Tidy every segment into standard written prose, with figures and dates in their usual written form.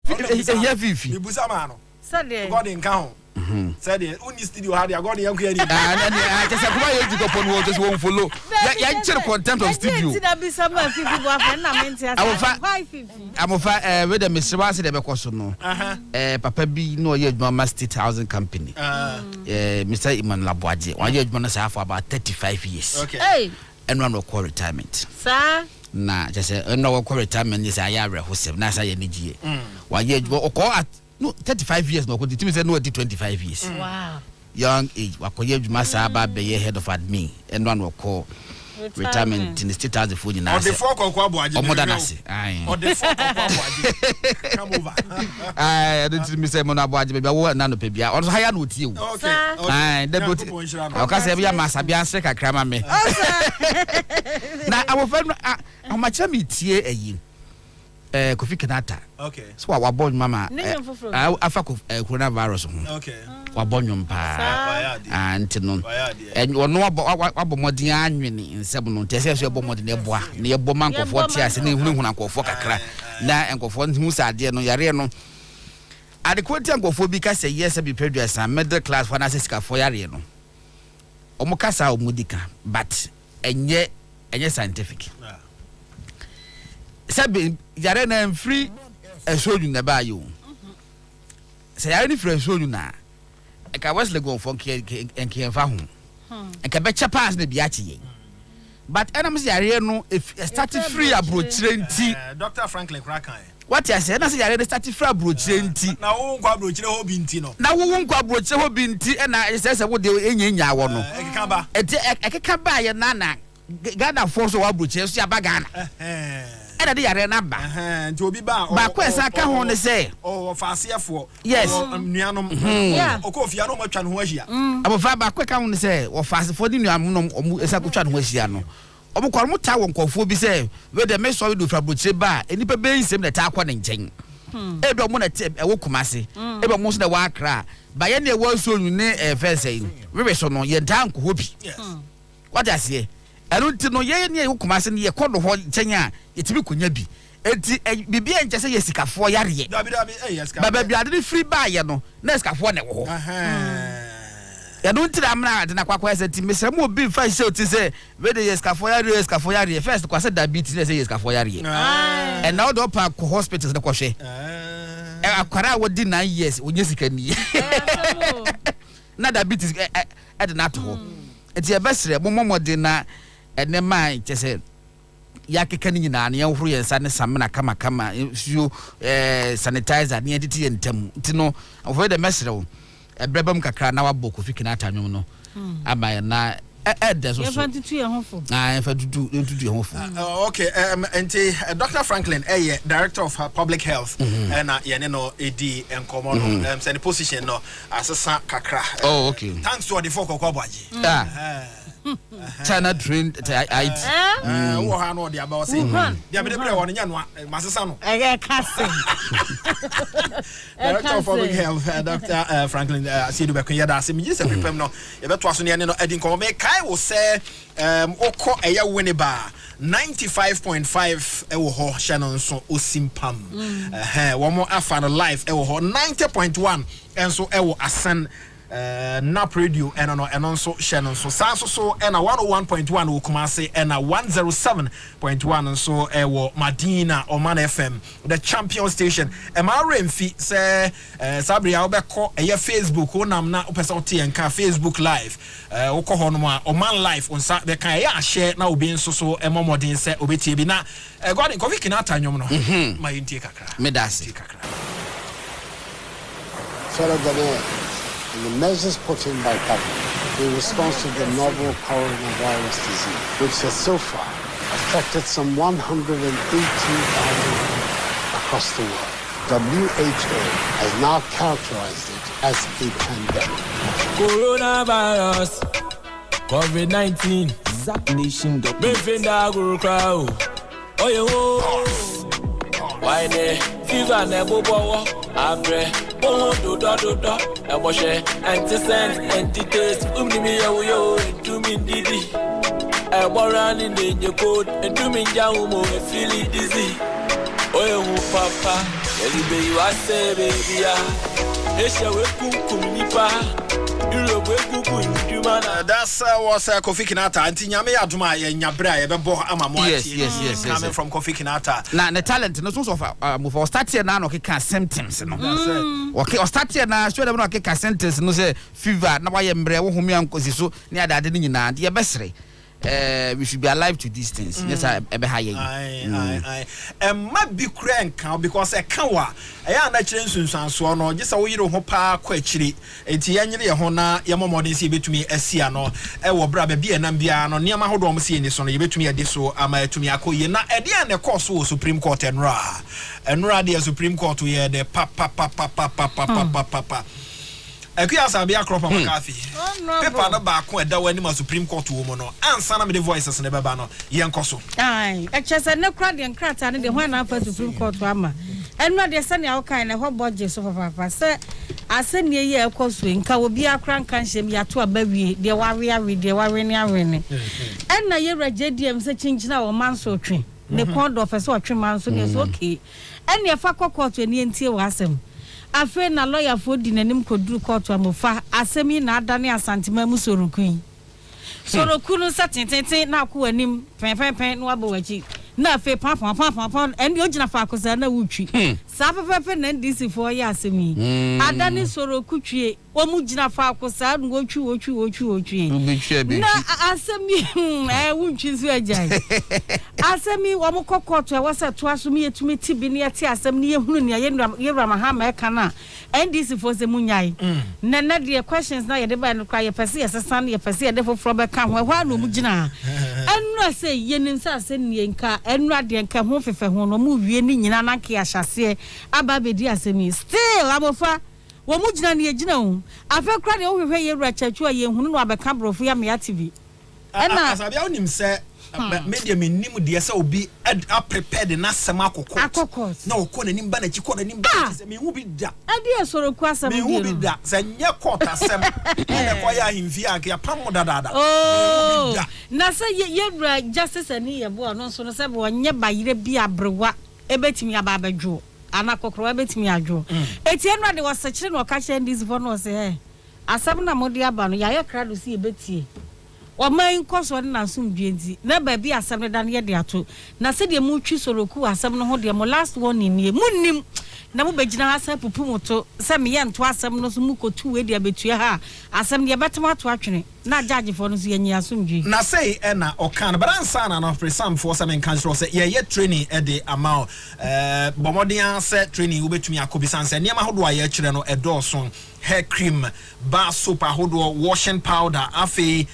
Yeah, Fifi. Ibusamano. Sunday. God in count. Said the only studio had ya God in credit. I just come here to go upon what just won't follow. Yeah, contempt of studio. I'm of with the Mr. Wasi de Becosono. Papa B no yet Mama State Housing Company. Mr. Iman Laboaji. 1 year bonus for about 35 years. Okay. And one will call retirement. Sir. Nah, just no call retirement is a year who said Nasa Yenigi. 1 year or call at no 35 years no could say no 25 years. Wow. Young age wakoye Masa be head of admin and one will call retirement in the state as the food in or the fork or quabuaji or modernity. Or the fork or quabuaji. Come over. I didn't miss a monabuaji, but I want none of Pebia or higher with you. Okay. I can't say we are Masabia Seka Crama me. Now our friend, how much am it here a year? Kofi Kenata. Okay. So I was born, Mama. I fuck coronavirus. Wabonyum pa and no and you know about more than in 7 tests your bomb than near Bomanco 40 years and even uncle for Kakra. Now and go for who's idea no Yareno. At the quote go for because a yes, I be paid as a middle class for Nasiska for Yareno. Omokasa or Mudika, but and yet scientific. Sabi Yarena and free a show you never you. Say I only free show you now. I was the go for and Kianfahum. And Cabecha pass the Biachi. But animals are no if started free abroad train tea. Dr. Franklin Crackine. What I said, I said, I started free abroad train tea. Now, won't go abroad to Hobintino. Now, we won't go abroad to Hobinti, and I says, I would do in Yawano. I can buy a nana. Ghana force or abroad, Chelsea Bagana. And I did a number. To be back. But quest I can't want to say. Oh, Fasia for. Yes. Yeah. Or coffee, I know much on Washia. I will find back quick, I want to say, or fast for dinner, as I could Weshiano. Omo town ko bi say we the me so do fra broche ba eni pe be nsem na ta kwa nchen e do mo na te e wo kumase e be mo so na wa akra ba ye na e wo so nu ne first we so no ye dan ko hobi what I say enu ti no ye ne e wo kumase ne ye ko do ho nchen a ye tibi konya bi enti bibia nche se ye sikafo yare ba bia de free ba ye no na sikafo ne wo ya don't tell amna na kwakwa say timese mo bi fa show ti say we the escafoyare first kwase diabetes say escafoyare and now do pa hospitals na kwhwe akwara wo di 9 years onye sikani na diabetes e de na to enti e besre mo momode na ene man che say ya keka ni nyina na yenhuru yensa ne samna kama you sanitizer ne entity entam ntino avoid the mesre ebrebam kakra na wabɔ Kofi Kenata nwom no ama na so Efantutu ye hofo efantutu ye hofo okay Dr. Franklin director of public health and ye no edi enkomo no say the position no asesa kakra oh okay thanks to the folk okwabaji China trained IT wo ha no de about say dia be bre won nya no masesa no casting director of public health Dr. Franklin Asiedu Bekoya da se mi se prepare no ye beto aso ne no edi nkomo me kai wo say okọ eya Winneba 95.5 ewo ho Shannon so osimpam wo mo afa no live ewo ho 90.1 enso ewo asan Nap radio and also Shannon so so and a 101.1 will come say and a 107.1 and so Medina Oman FM the champion station MRMF say Sabri Albeko Facebook onam na opesa oti enka Facebook live okọ no Oman live on sa be kan ya share na obi nso so emomodin say obetie bi na God Kofi Kenata nwom no ma yintie kakra medasi kakra and the measures put in by government in response to the novel coronavirus disease, which has so far affected some 118,000 across the world. WHO has now characterized it as a pandemic. Coronavirus, COVID-19, Zap Nation, oh, why ne fever nebo bowo abre boho do eboshe anti-sense anti-taste umnimi yo ndumi ndidi eborani nenye code ndumi njawo mo feel dizzy oyo papa Baby, you are say, baby, it's a wekum nipa. That's was Kofi Kinata and Tinyame Aduma and Yabra Bebo Amamo. Yes. Coming from Kofi Kinata. Now the talent no so move or start here now no can symptoms no. Okay, or start here now show them no can symptoms no say fever na why mbre wo humi ankosi so near that nyina de besre. We should be alive to these things. Yes, I be high. I might be crank because a kawa. I am not changing so no. Just a way to hopa quechiri. It's yanny a hona, Yamamodin see between me a siano. I will brab be an ambiano near my home see in this one. You bet me a diso, am I to me a coy na at the end the course was Supreme Court and Ra the Supreme Court to hear the papa. Akuya be a crop of coffee. Paper no back when that when Supreme Court woman and son of the voices never banner. Yankoso. Aye, actually, no crowd and crat and the one after Supreme Court Rama. And not the sunny all kind of hot budget of papa. Sir, I send ye a course wing, will be a crank and shame ya to a baby, the warrior with the warrior. And now you're a JDM searching now a man so tree. The court office or 3 months is okay. And your fuck court to an ENT was him. A friend a lawyer for the name could do court to a mofa, as semi na dani a santimamu sorokui. Sorokunu satin, now cool and him, pen, no abawachi. Na fe papa, and the original Fakosana Wuchi. Sapa and this for Yasemi. Adani Sorokuchi, Omujina Fakosan, Wochu. Na Asemi, I won't choose your jay. Asemi, Wamoko Court, was a twasumi to me Tibinia Assembly, Yeramahama Kana, and this for the Munyai. Nana, dear questions now, you never cry a passy as a son, your passy, therefore from a camp, one Mujina. And I say, Yenim Sassin Yenka. And Radian come home for one move ye in Anaki Ashase, Ababe Diasemi. Still, Abofa, Wamujana Yajino. I felt crying over here, Ratchet, you who know about Cabro for Yamia TV. And as I found him, sir, medium in Nimu DSO up prepared in Nasamako. No, calling him Bannet, you call him Bannet. I mean, who be that? I dear so request me who be that. Send your quarter, Sam, and acquire him via Pamodada. Oh, Nasa, ye justice and ye born on so several one ye by ye be a brewa, a bet me a baba Joe, and a cockroach bet me a Joe. Etienne was such a catching this one was a Asabna Modiabano, ya crowd to see a betty. Or my course one and soon beauty. Never be a 7 than yet there too. Na said the Muchi Soroku as 7 hold your last one in ye. Munim. Namu Bejina has a pupumoto. Some yan twas some no muko 2 way there between her. As some the better to actually. Not judging for no see any asumji. Na say Enna or can, but I'm son and for some for some country say, yet training at the amount. Bomodian said training will be to me a cobisan and Yama Hodwa Yachino a door song. Hair cream, bar soap, ahodo, washing powder, afe,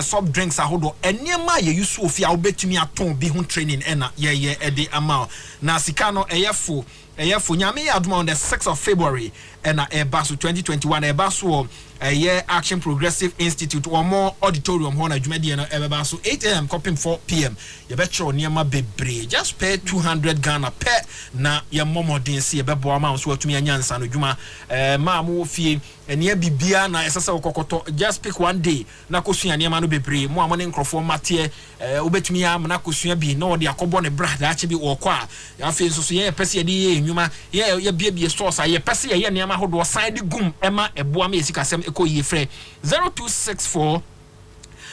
soft drinks, ahodo. And near my you so fear, I'll bet me a ton be home training, and at the amount. Na Sikano, a year for Yami Admo on the 6th of February, and a basu 2021, a basu, a year Action Progressive Institute, or more auditorium, Hona Jumediana, a basu 8 a.m., copying 4 p.m. You bet your near my baby, just pay 200 Ghana per na your momo didn't see a bebo amount to me and Yansan, Juma, Mamu fee. And ye bibia na esasa okokoto just pick one day na kosua ne ma no bebre mo amone nkrofo matie obetumi am na kosua bi na ode akobo ne brada ache bi wokọ a afi so ye pese ye di enwuma ye bia source ye pese ye ne ma hodo side gum ema eboa ma esikasem ekoyi frɛ 0264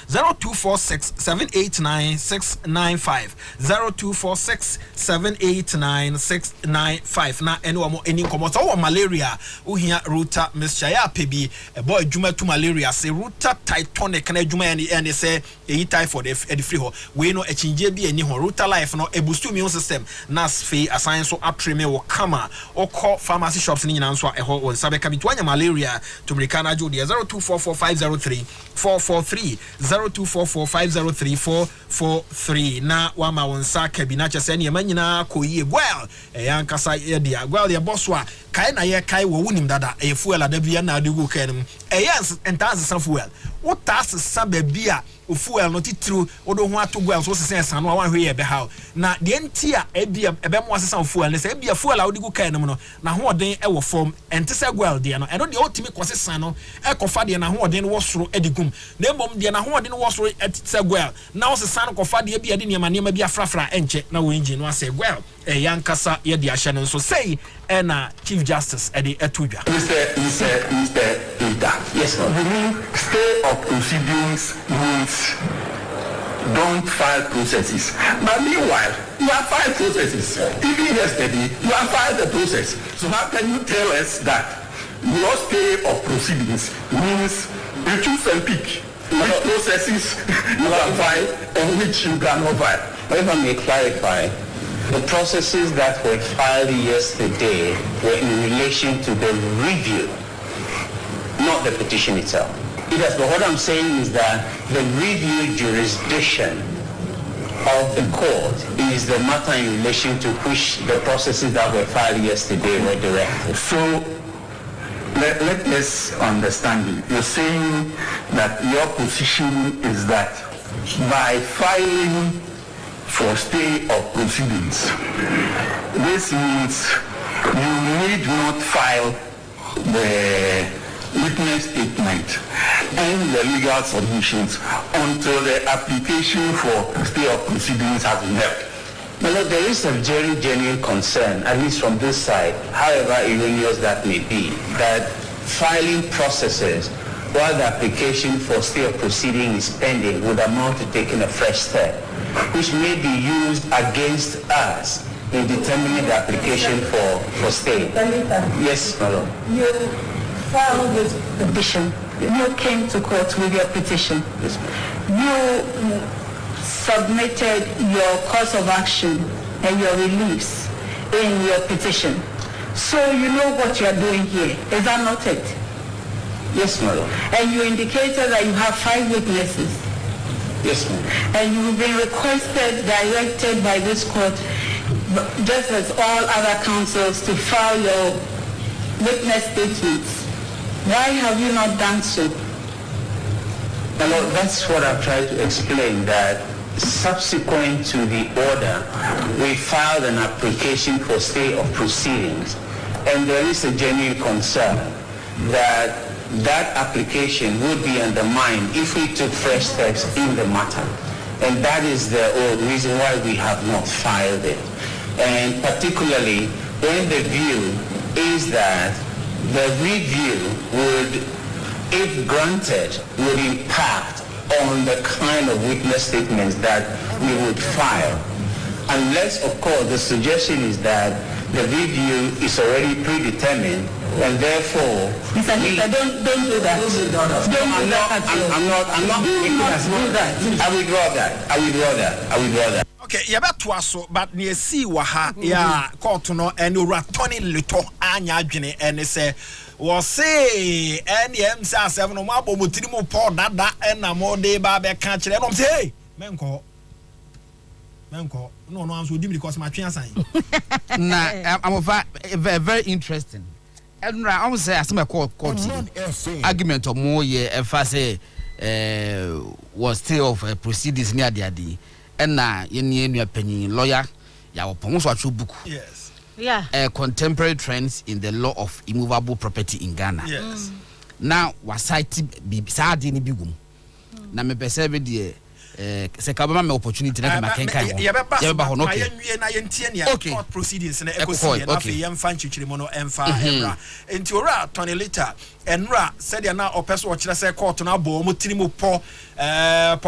0246 789 695 0246 789 695 na ene wo eni nkomo so malaria uhia ruta mixture ya pebi a boy juma to malaria say ruta tonic na juma ene say e typhoid e free ho we no echinje bi eni ho ruta life no e boost immune system na sfe assign so atreme wo kama okọ pharmacy shops ni nyina nso a ho won sabe kabitwanya malaria to americana jodi 0244503443 0244503443 na wama wonsa kabina chese ne manyina koyie gwel yankasa ye dia gwel ye boswa kai na ye kai wo wunim dada e fuel adabia na adugo kanem yes entase san fuel what tas san ba bia fuel no titru odo ho atogwa so sesen san no wan hwe ye be how na de ntia ebia ebe mo sesen fuel ne se ebia fuel a odigu kan no na ho oden e wo form ente se gwel de no eno de otimi kwose no e kofa de na ho oden wo soro edigum na mbom de na ho oden wo soro se gwel na wo sesen no kofa de ebia de niema bia frafra enche na wo engine no ase gwel yankasa ye de ahye no so say na Chief Justice Eddie Etudwa. Mr. Peter. Yes, sir. The mean stay of proceedings means don't file processes. But meanwhile, you have filed processes. Even yesterday, you have filed the process. So how can you tell us that your stay of proceedings means you choose and pick which processes you can file and which you cannot file? If I may clarify, the processes that were filed yesterday were in relation to the review, not the petition itself. Yes, but what I'm saying is that the review jurisdiction of the court is the matter in relation to which the processes that were filed yesterday were directed. So let us understand it. You're saying that your position is that by filing for stay of proceedings, this means you need not file the witness statement and the legal submissions until the application for stay of proceedings has been held. Well, look, there is a very genuine concern, at least from this side, however erroneous that may be, that filing processes while the application for stay of proceeding is pending would amount to taking a fresh step, which may be used against us in determining the application for stay. Yes, madam. You filed this petition. You came to court with your petition. Yes, you submitted your course of action and your reliefs in your petition. So you know what you are doing here. Is that not it? Yes, madam. And you indicated that you have 5 witnesses. Yes, ma'am. And you've been requested, directed by this court, just as all other counsels, to file your witness statements. Why have you not done so? Well, that's what I've tried to explain, that subsequent to the order, we filed an application for stay of proceedings, and there is a genuine concern that that application would be undermined if we took fresh steps in the matter. And that is the reason why we have not filed it. And particularly when the view is that the review would, if granted, would impact on the kind of witness statements that we would file. Unless, of course, the suggestion is that the review is already predetermined, and therefore, Mr. Lisa, don't do that. I'm not making that. I withdraw that. Okay, you better so, but near see waha ya court no and you Tony Lito anya adwene and say was say NM 7 no mabo mutirimu pour that and na more day ba be ka kire no say menko no I'm so dim because my twin sign na I'm very interesting. And I almost say as my court argument or more if I say was still of proceedings near the adi and na your opinion lawyer ya so a book. Yes. Yeah. Contemporary trends in the law of immovable property in Ghana. Yes. Now was cited be sad in bigum. Na me perceive the se kabama me opportunity na ma kenkan ho okay court proceedings na ekosi na afi yemfa nchichirimo no emfa emra enti ora Tony Lita enra said ya na opeso o kire se court na abo mo tirimo po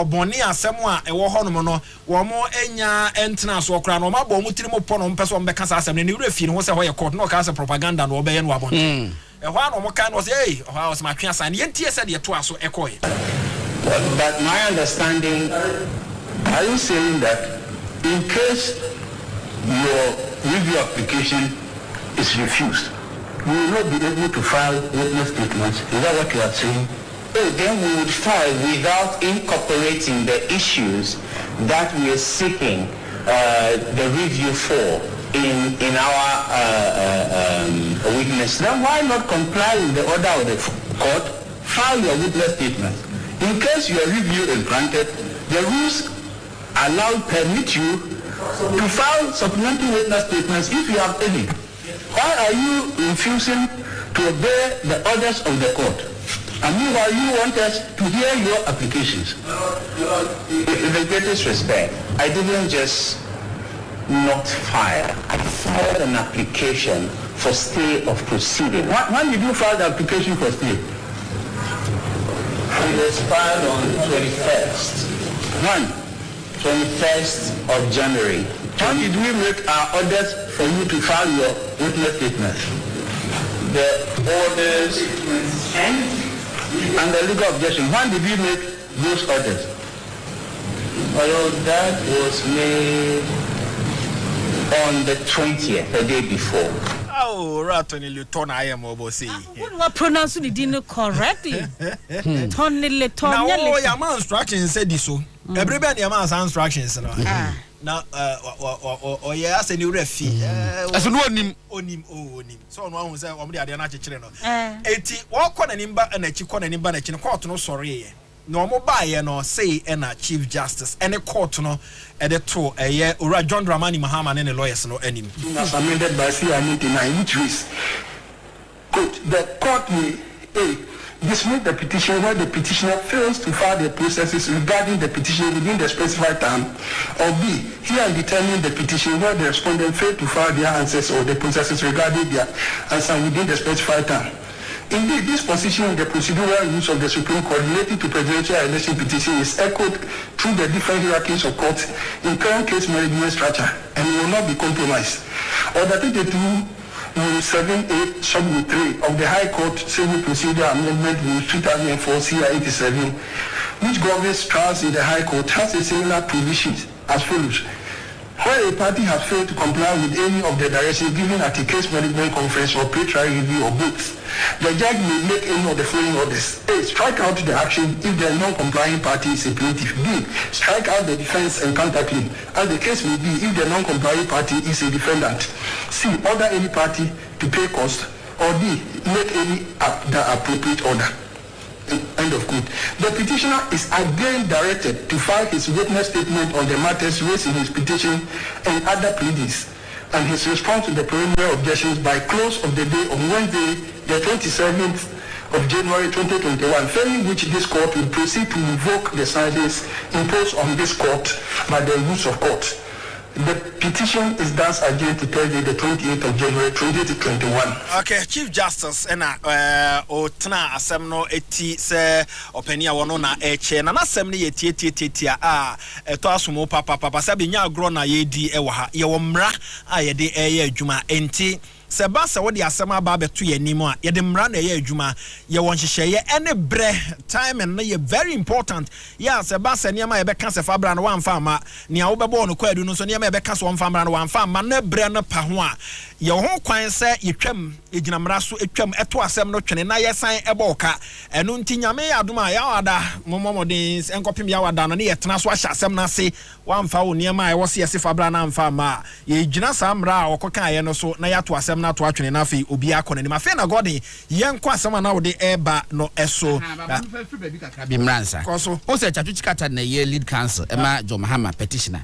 boni asem a ewo ho no no wo mo enya entena so okra no ma abo mo tirimo po no mpeso mbeka sa asem ne ni refi no ho se ho ye court no ka se propaganda no obeye no abon ehwa no mo kan no se hey ohwa o se ma twa san ye ntie se de to aso ekoye. But my understanding, are you saying that in case your review application is refused, you will not be able to file witness statements? Is that what you are saying? Oh, then we would file without incorporating the issues that we are seeking the review for in our witness. Then why not comply with the order of the court? File your witness statements. In case your review is granted, the rules permit you to file supplementary witness statements if you have any. Why are you refusing to obey the orders of the court? And meanwhile, you want us to hear your applications. With the greatest respect, I didn't just not file. I filed an application for stay of proceeding. When did you file the application for stay? It was filed on 21st. When? 21st of January. When did we make our orders for you to file your witness statement? The orders and the legal objection. When did we make those orders? Well, that was made on the 20th, the day before. Oh, Ratoni Luton, I am overseas. What pronounce the dinner correctly? Tony Leton. Now, your man instructions said this so. Everybody, your man's instructions. Now, yeah, I said you refi. As no him. So no one was on the other children. 80 walk on an imba and a chicken and imba and court no sorry. No more buy no say and a chief justice and a court no at the two a year or John Dramani Mahama and the lawyers no enemy. Amended by C99, which is quote, the court may dismiss the petition where the petitioner fails to file the processes regarding the petition within the specified time, or B, hear and determine the petition where the respondent failed to file their answers or the processes regarding their answer within the specified time. Indeed, this position in the procedural rules of the Supreme Court related to presidential election petition is echoed through the different hierarchies of courts in current case management structure and will not be compromised. Order 32 Rule 7A Sub 3 of the High Court Civil Procedure Amendment Rule 2004 CR 87, which governs trials in the High Court, has a similar provision as follows. Where a party has failed to comply with any of the directions given at a case management conference or pre-trial review or both, the judge may make any of the following orders. A. Strike out the action if the non-complying party is a plaintiff. B. Strike out the defense and counterclaim, as the case may be if the non-complying party is a defendant. C. Order any party to pay cost. Or D. Make any the appropriate order. End of quote. The petitioner is again directed to file his witness statement on the matters raised in his petition and other pleadings, and his response to the preliminary objections by close of the day on Wednesday, the 27th of January 2021, failing which this court will proceed to revoke the charges imposed on this court by the rules of court. The petition is thus adjourned to Thursday, the 28th of January 2021. Okay, Chief Justice, and Otna Asemno eti se openia wono na eche na nasemni eti to asumo papa sabi nya agro na yedi ewa ha ye wo mra ayede eye adwuma enti Sebasa wodi asema ba beto ye nimu a ye de mra na ye adwuma ye won hyehyeye ene bre time and ye very important ya sebasa niam ye beka se fa bra na wan fa ma nia wo bebo no kwadu no so niam ye beka so wan fa bra na wan fa ma na bre no pa ho a ye ho kwan se ye twam egina mra so etwam eto asem no twene na ye san ebo ka eno nti nyame ya aduma ya wada momodin enkopim ya wada no ne ye tena so ahya asem na se wan fa wo niam a ye wo se ye se fa bra na fa ma ye gina sa mra a wokoka ye no so na ya to asem na to atwene na fe obi akọ na fe na god yen kwa asem na wo de eba no eso bi mransa koso o se chatu chikata na ye lead counsel ema John Mahama petitioner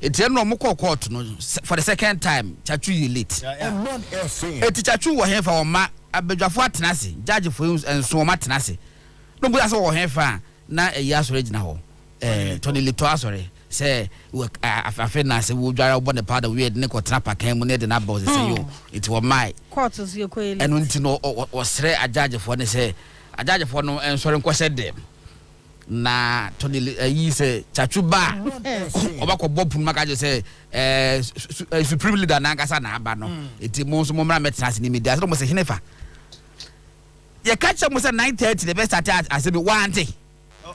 eti no mo court no for the second time chatu you late eti chatu wo hen fa o ma abedwafo atenase judge for enso o ma tenase no bu aso wo hen fa na eyi asore gina ho Tony Leto asore say afa na say wo dwara obo ne powder weird ne ko trapa kan mu ne de na boss say yo it was my court is your ko ele enu nti no o sere ajajefo ne say ajajefo no ensore nko se dem na Tony yi say chachuba obakọ bopun maka je say supreme leader na nkasa na aba no eti mo so mo mra metrans ni media so mo say hinefa ye catch mo say 9:30 the best at asebi wante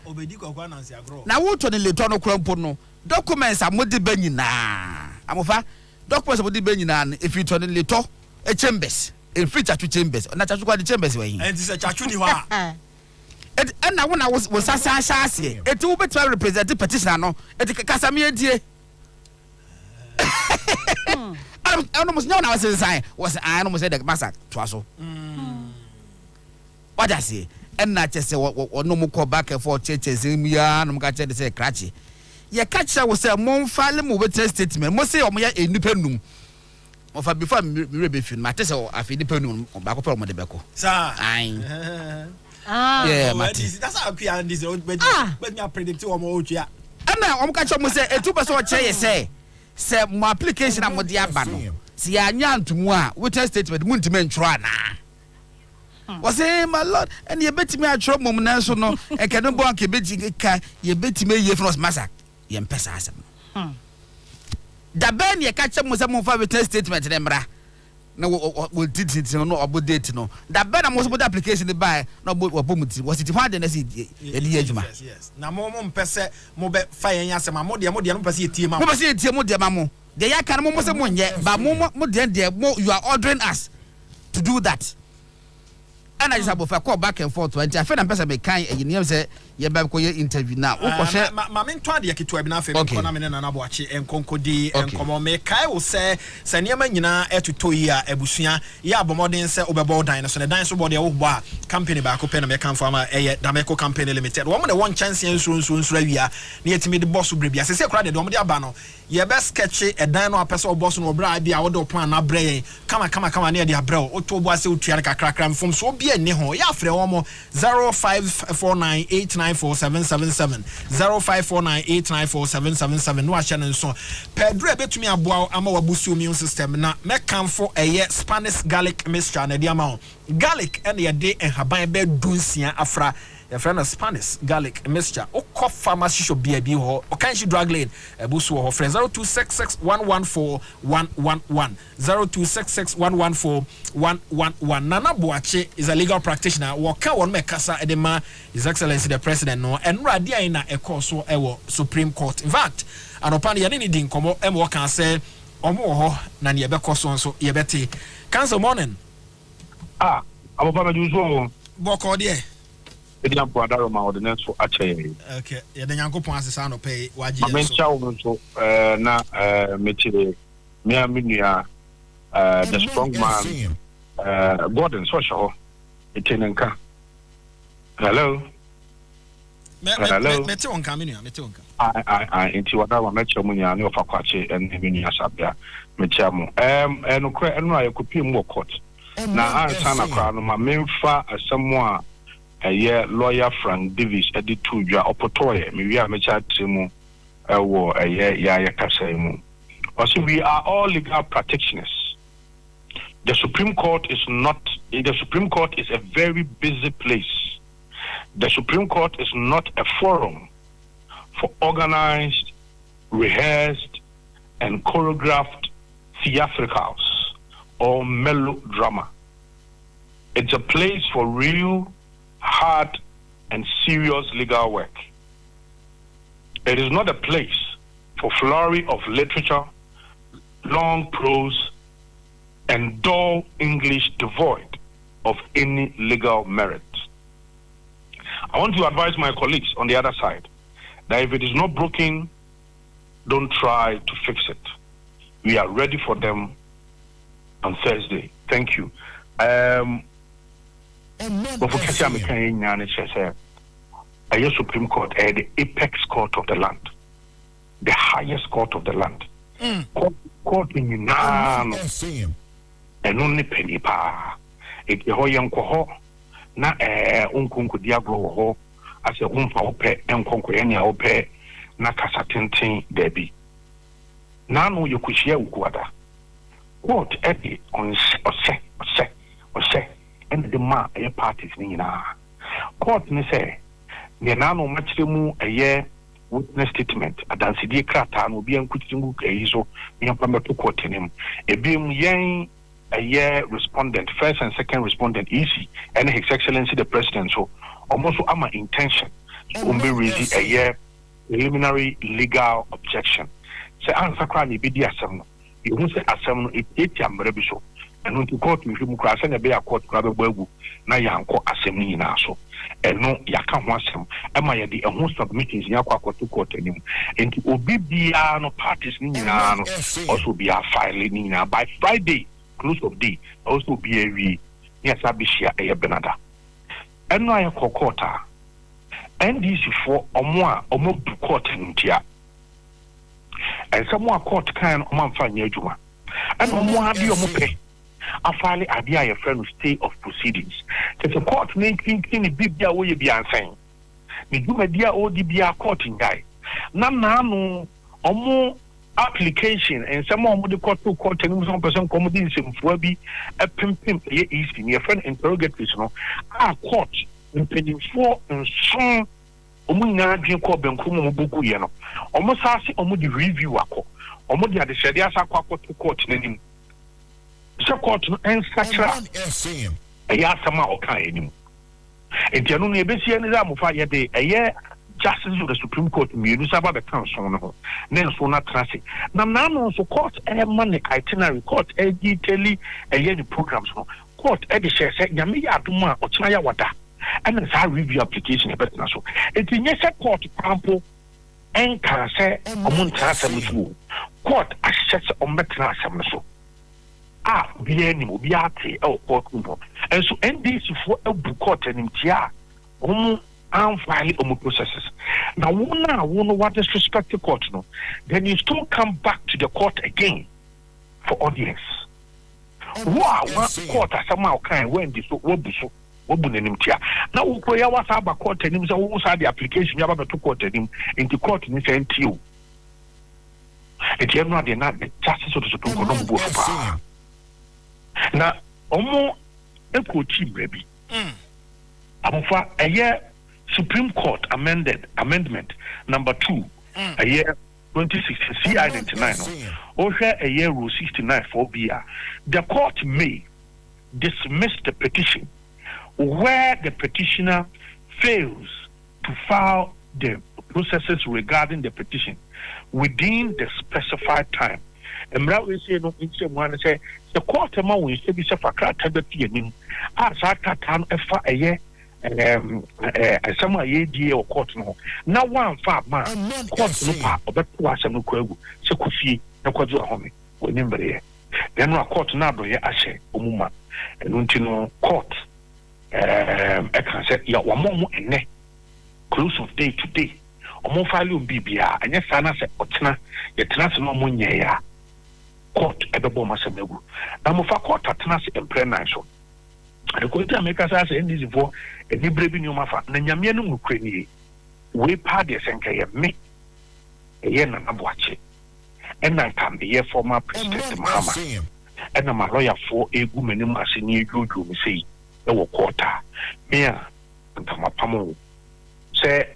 obedi kokwa na nsia agro na wo Tony Leto no krampo no documents amodi banyina amofa documents amodi banyina if you Tony Leto chambers in free chachu chambers na chachu kwa the chambers we and this chachu ni ho a and na wona wo sasa ase eti wo betima represent petitioner no eti kasame edie I almost know now say was I almost said the massacre to aso what I say and not just say what no more call back and forth churches in ya no catch the say cratchy. Ye catch was a mon file witness statement. Must say me independent. Of before me be film matters or I feel independent on back from the beko. Sir. Yeah, that's how we are this old but me predict to more yeah. And now catch up say a 2% chair say my application am with the abano. See ya nyan to moi witness statement muntimen try na. Was say my lord and you bet me a trouble moment so no e can no bank e bet ka you bet me ye from massacre. Ye mpesa asem. Da ben ye catch am say mo fa witness statement na mra. Na we did it no obo date no. Da ben am so application buy no obo muti. Was it one na see ye di adwuma. Yes. Na mo mpese mo be fa yen asem mo de no mpese ye tie ma. Mo mpese ye tie mo de ma mo. De ya kan mo say mo nye ba mo de mo you are ordering us to do that. And I just have to call back and forth. I feel I'm person be kind and you say you be ko interview now. Ma me ntwa de keto abi na fe ko na me na na boache enkonkodi enkomo me kai wo say se niam nyina etuto yi a ebusua ya abomoden se obebo dan so ne dan so body wo bo a company ba ko pe na me kan for ama eye Dameco company limited. Wo mo de one chance nsuro awia na yetimi de boss brebia se kura de wo mo de aba no ye be sketch e dan no apese boss no bra dia wo de plan na bre kama na de abra o to bo ase otua kakra mfom so bi ani ho ya frɛ wo mo 0549894777 0549894777 no ahye no so pedro betumi aboa ama wabusu immune system na mekamfo eye Spanish garlic mixture na de ama garlic and ye de enhaban be dunsia afra your friend of Spanish garlic mixture o co pharmacy shop bi ho o kan shi drug lane ebusu ho friend 0266114111 0266114111 Nana Boache is a legal practitioner waka won mekasa edema His Excellency the President no enra dia ina ekọ so ewo Supreme Court. In fact anopan ye ni din komo em wo kan say omo ho na ne yebekọ so nso yebete cancel morning ababa mejuso boko de Edi ampo adaro ma ordinance for ache. Okay, ye de Nyankopon asesa no pay waji so. Mencha wo so na metire me aminua the strong man Gordon so sure etenenka. Hello. Hello. Mete won ka aminua, mete won ka. I enti wadaro mecha munya ne ofa kwache en aminua sabia mecha mu. Eno kra eno ayekopi mu court. Na ansa na kra no ma memfa asemo a lawyer Frank Davis editu dwa opotoye me wi a mecha tremu ewo ya kasa mu. Also we are all legal practitioners. The Supreme Court is a very busy place. The Supreme Court is not a forum for organized, rehearsed and choreographed theatricals or melodrama. It's a place for real, hard and serious legal work. It is not a place for flurry of literature, long prose, and dull English devoid of any legal merit. I want to advise my colleagues on the other side that if it is not broken, don't try to fix it. We are ready for them on Thursday. Thank you. Before a Supreme Court, the apex court of the land, the highest court of the land. Court in Yunnan, and only penny pa. If the Hoyan Coho, na unkunku diagro ho, as a umfa ope, and conquenia ope, na casatintin debi. Nano you could share ukwada. Court Eddie on se, and the ma a parties nina. Court ne say, Nenano matchemu a year witness statement, a dancey cratan will be unquitting so Yampameto court in him. A beam yang a year respondent, first and second respondent easy, and His Excellency the President. So almost our intention be raising a year preliminary legal objection. Say answer crani be the assembly. You won't say assembly it so. And when to court with him cross and be a court crab bugu, na yanko assembly na so. And no yaka wasem. Am I the most of meetings in Yakwa to court him? And to obey no parties nina also be a filing nina by Friday, close of day, also be a yes, Abishia a benada. ɛno ayɛ kɔkɔɔta NDC for omo bu court ntia and some court kan Omanfm nyɛ adwuma and omo ade omo pɛ afale ade a yɛ friend stay of proceedings the court making bibia wo yɛ bi ansan me dwumadi a odi bia court ngai na no omo application and some omo de court any some person come din semfua bi pimpim yɛ easy me friend interrogatories no court mpanyinfo nson omo nyina dwen kɔ benkum mo bogu ye no omo saase omo di review akɔ omo di adehwede asakɔ to court nanim se court no ensakra ɛyɛ asɛm a ɔka anim enti no ebesi ani za mofa yɛ de ɛyɛ justice of the Supreme Court mienu saba be kan so no na nso na trase na no so court man the itinerary court detailing ɛyɛ the programs no court de share say nyame yɛ adom a ɔkyena yɛ wada and the review application about so. It is yes, court pampo and can say Omunta Samu court assess on Metna Samuso. Be any mobiate or court and so NDC for a book court and Tia and file processes. Now, one what is respect to court no, then you still come back to the court again for audience. Wow, court as somehow kind when this will be so. Obunenim na ukoya wasa ba court enim say wo sa the application ya ba to court enim into court ni say ntiu etienu ade na justice of the Supreme Court no bo fa na omo ekoti brebi amofa eye Supreme Court amendment number 2 a year 2016 CI99 o hwe a year rule 69 for bia the court may dismiss the petition where the petitioner fails to file the processes regarding the petition within the specified time. And we say no in one say the court amount we say bisa fakra tabeti nim as atatan efa eye asama ye die o court no na one fa ma court no pa obeto asem no kwagu se kofie na kwazu ahome woni mbere then no court na do ye ahye omuma eno ntino court I can say, yeah, one more ene close of day to day. Omo file bibia, and yes, Sana said, Otna, yet Tanas no munya court at the bomb as a megu. Namofa court at Tanas and Prenation. I go to make us as in this for a new brave new mafa, Nanyamian Ukraine. We party and me a yen and abuache. And I can be a former president Mahama. And I'm a lawyer for a woman in Massini, you say. Ewo quarter mea ntama pamo se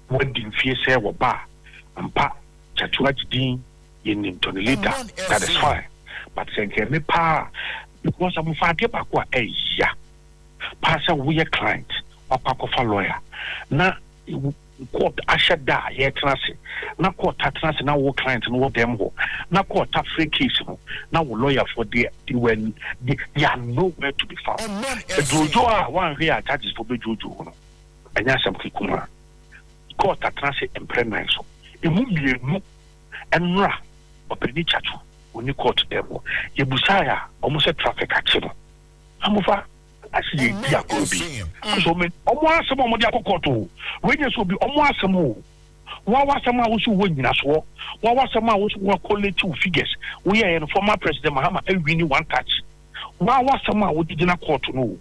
wedding fie se wo ba ampa chatua gidin yenim to later that is fine but say me pa because I'm fadia ba ko eya pa se we client papa ko fa lawyer na court ashada ye trase na court trase na wo client no wo dem ho na court free case no na wo lawyer for the when they are nowhere to be found jojo one here charges for jojo no anya sam kikuma court trase employment so emu bienu enra openi chachu oni court dem ye busaya almost traffic accident amufa asi dia ko bi so me omo asem omo dia kokoto we je so bi omo asem o wa wasem a wo so wo nyina so wa wasem a wo so wo collective figures we are in former president Mahama win one touch wa wasem a wo digina court no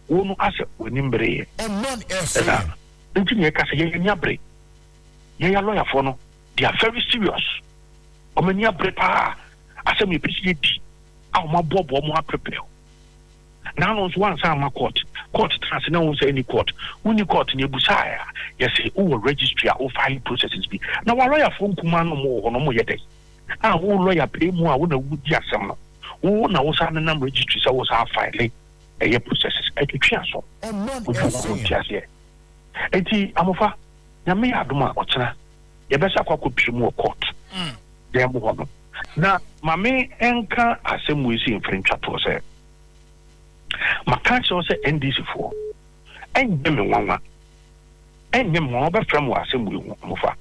wo no ase woni mbre nti ne ka se ye nyabre ye ya lawyer for no they are very serious omo nyabre pa asem e pisi di a omo bobo omo prepare now once I'm court trans now say any court when court in Busaya yes who registry or filing processes be now a lawyer phone kuma no more yet who lawyer pay more when a would asem no who na was an number registry so was our filing a processes at the chancel eti amofa na me adoma otena ye besa kwakọ pimu court dem ho no na mame enka asem we si mfrentwa to say Makancho say NDC for enyem nwanwa enyem nwanwa be from wa asem we mofa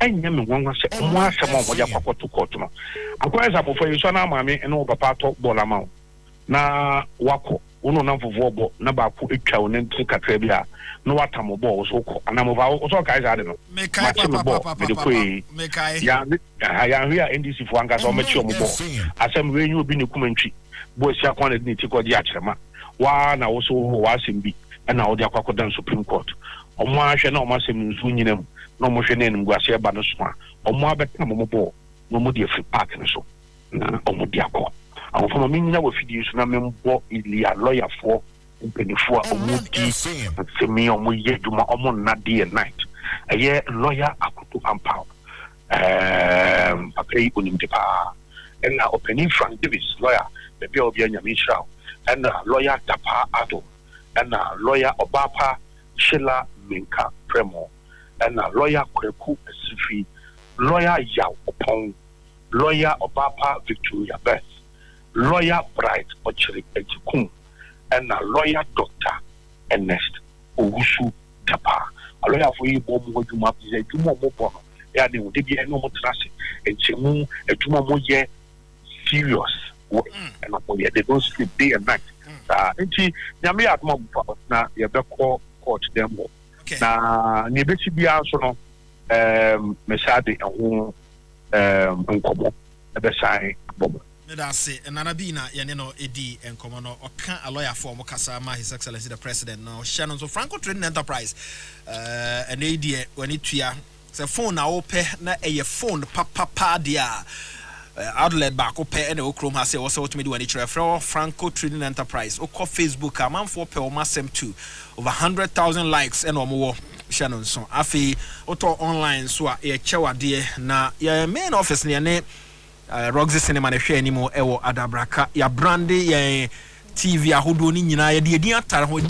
enyem nwanwa say omo asem omo ya kwakoto court no akwai za bofo yeso na mame ene wo papa to bola ma na wako wono na fofobo na ba ko etwa wo ne kakra bi a no watamo bo so ko anamova wo so kai za de no me kai papa me kai ya hia NDC fo anga so mechi omo bo asem we nyu obi ne kumantwi bo sia kwa na ni ti ko di akyerema wa na wo so wa asem bi na wo di akwakodan Supreme Court omo ahwe na omo asem nsu nyinam na omo hwe na enim guase ba no so a omo abeta mo bo no mo di free park no so na omo di akọ awon fo me nyina wo fidi so na me mbo ilia lawyer for penifo omo di se me omo ye duma omo na day and night aye lawyer akutu ampower apei onimde pa na openi Frank Davis lawyer be obi anya Israel and lawyer Tapa Ado and lawyer Obapa Sheila Minka Premo and lawyer Kweku Sifi lawyer Yao Opong lawyer Obapa Victoria Beth lawyer Bright Ochiri Ejikum and lawyer Dr. Ernest Owusu Tapa a lawyer for you bomb you map is a jumo mopono ya de would be no more trust and chemu a jumo mo ye serious work and they don't sleep day and night nti nyame atmo na ye be call court them na ne be bia so no mesade ho nkomo e be sai bobo me da say nana bi na ye ne no edi enkomo no oka a lawyer for mo kasa ma His Excellency the President no Shannon so Franco Trading Enterprise and idea when it tua se phone na ope na eye phone papa dia outlet back up and the Chrome has also to me do any referral Franco Trading Enterprise or call Facebook a man for Omanfm 2 over 100,000 likes and or more Shannon so afi auto online so a chewa de na your main office near Roxy Cinema na hwe animo ewo Adabraka ya brandi ya TV ahodo ni nyina ya de din atare ho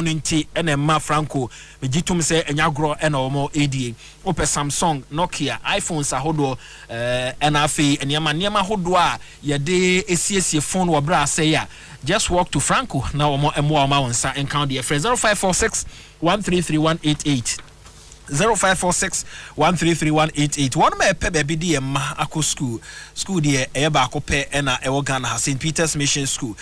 nti ena ma Franco megitum se enyagro ena omo ADA ope Samsung Nokia iPhones ahodo ena afi enema ahodo a ya de esiesie phone wo bra say ya just walk to Franco na omo ma wonsa encounter the 0546 133 0546-133-188. One may pay baby dear ma ako school dear eba ako pe ena ewo Ghana St. Peter's Mission School.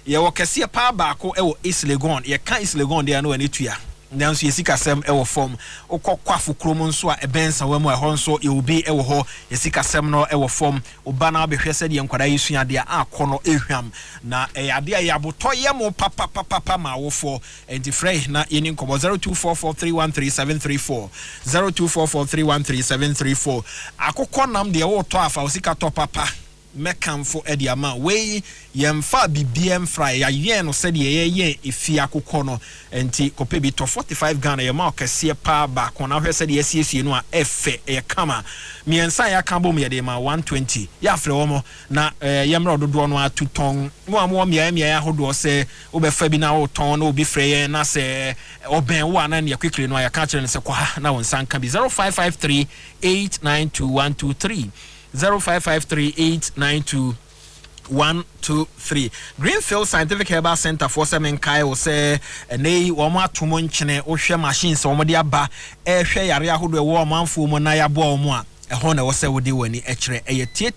Ye wo kese pa ba ako ewo East Legon. Ye kan East Legon dear no eni tuya. Nanso yesika sem ewo form okwafu kromo nso a ebensa wemu eho nso e obi ewo ho yesika sem no ewo form oba na behwe se de nkwada yesua de akono ehwam na ade ya boto yemo papa ma wofo enti frey na yeni nkomo 0244313734 0244313734 akokọ nam de wo to afa osika to papa mekamfo ediama we yemfa bibiem fry ya yen no said ye efi akokọ no enti kope bi to 45 Ghana yema okese pa ba kona hwe said yesiesie no a efe e kama miensa ya kan bom ye de ma 120 ya fre wo mo na yemra dodo no atuton mo amo mia ya hodo se obefa bi na wo ton na obi fre ye na se oben wo na ne kwekire no ya ka kire ne se kwa na won sanka bi 0553892123 0553892123 Greenfield Scientific Herbal Center for Semen Kai will say nay woma tomo nchene ohwe machines womode aba ehwe yare ahodo ewo Omanfm na ya bo omo ehon na wose wodi wani ekire eye tie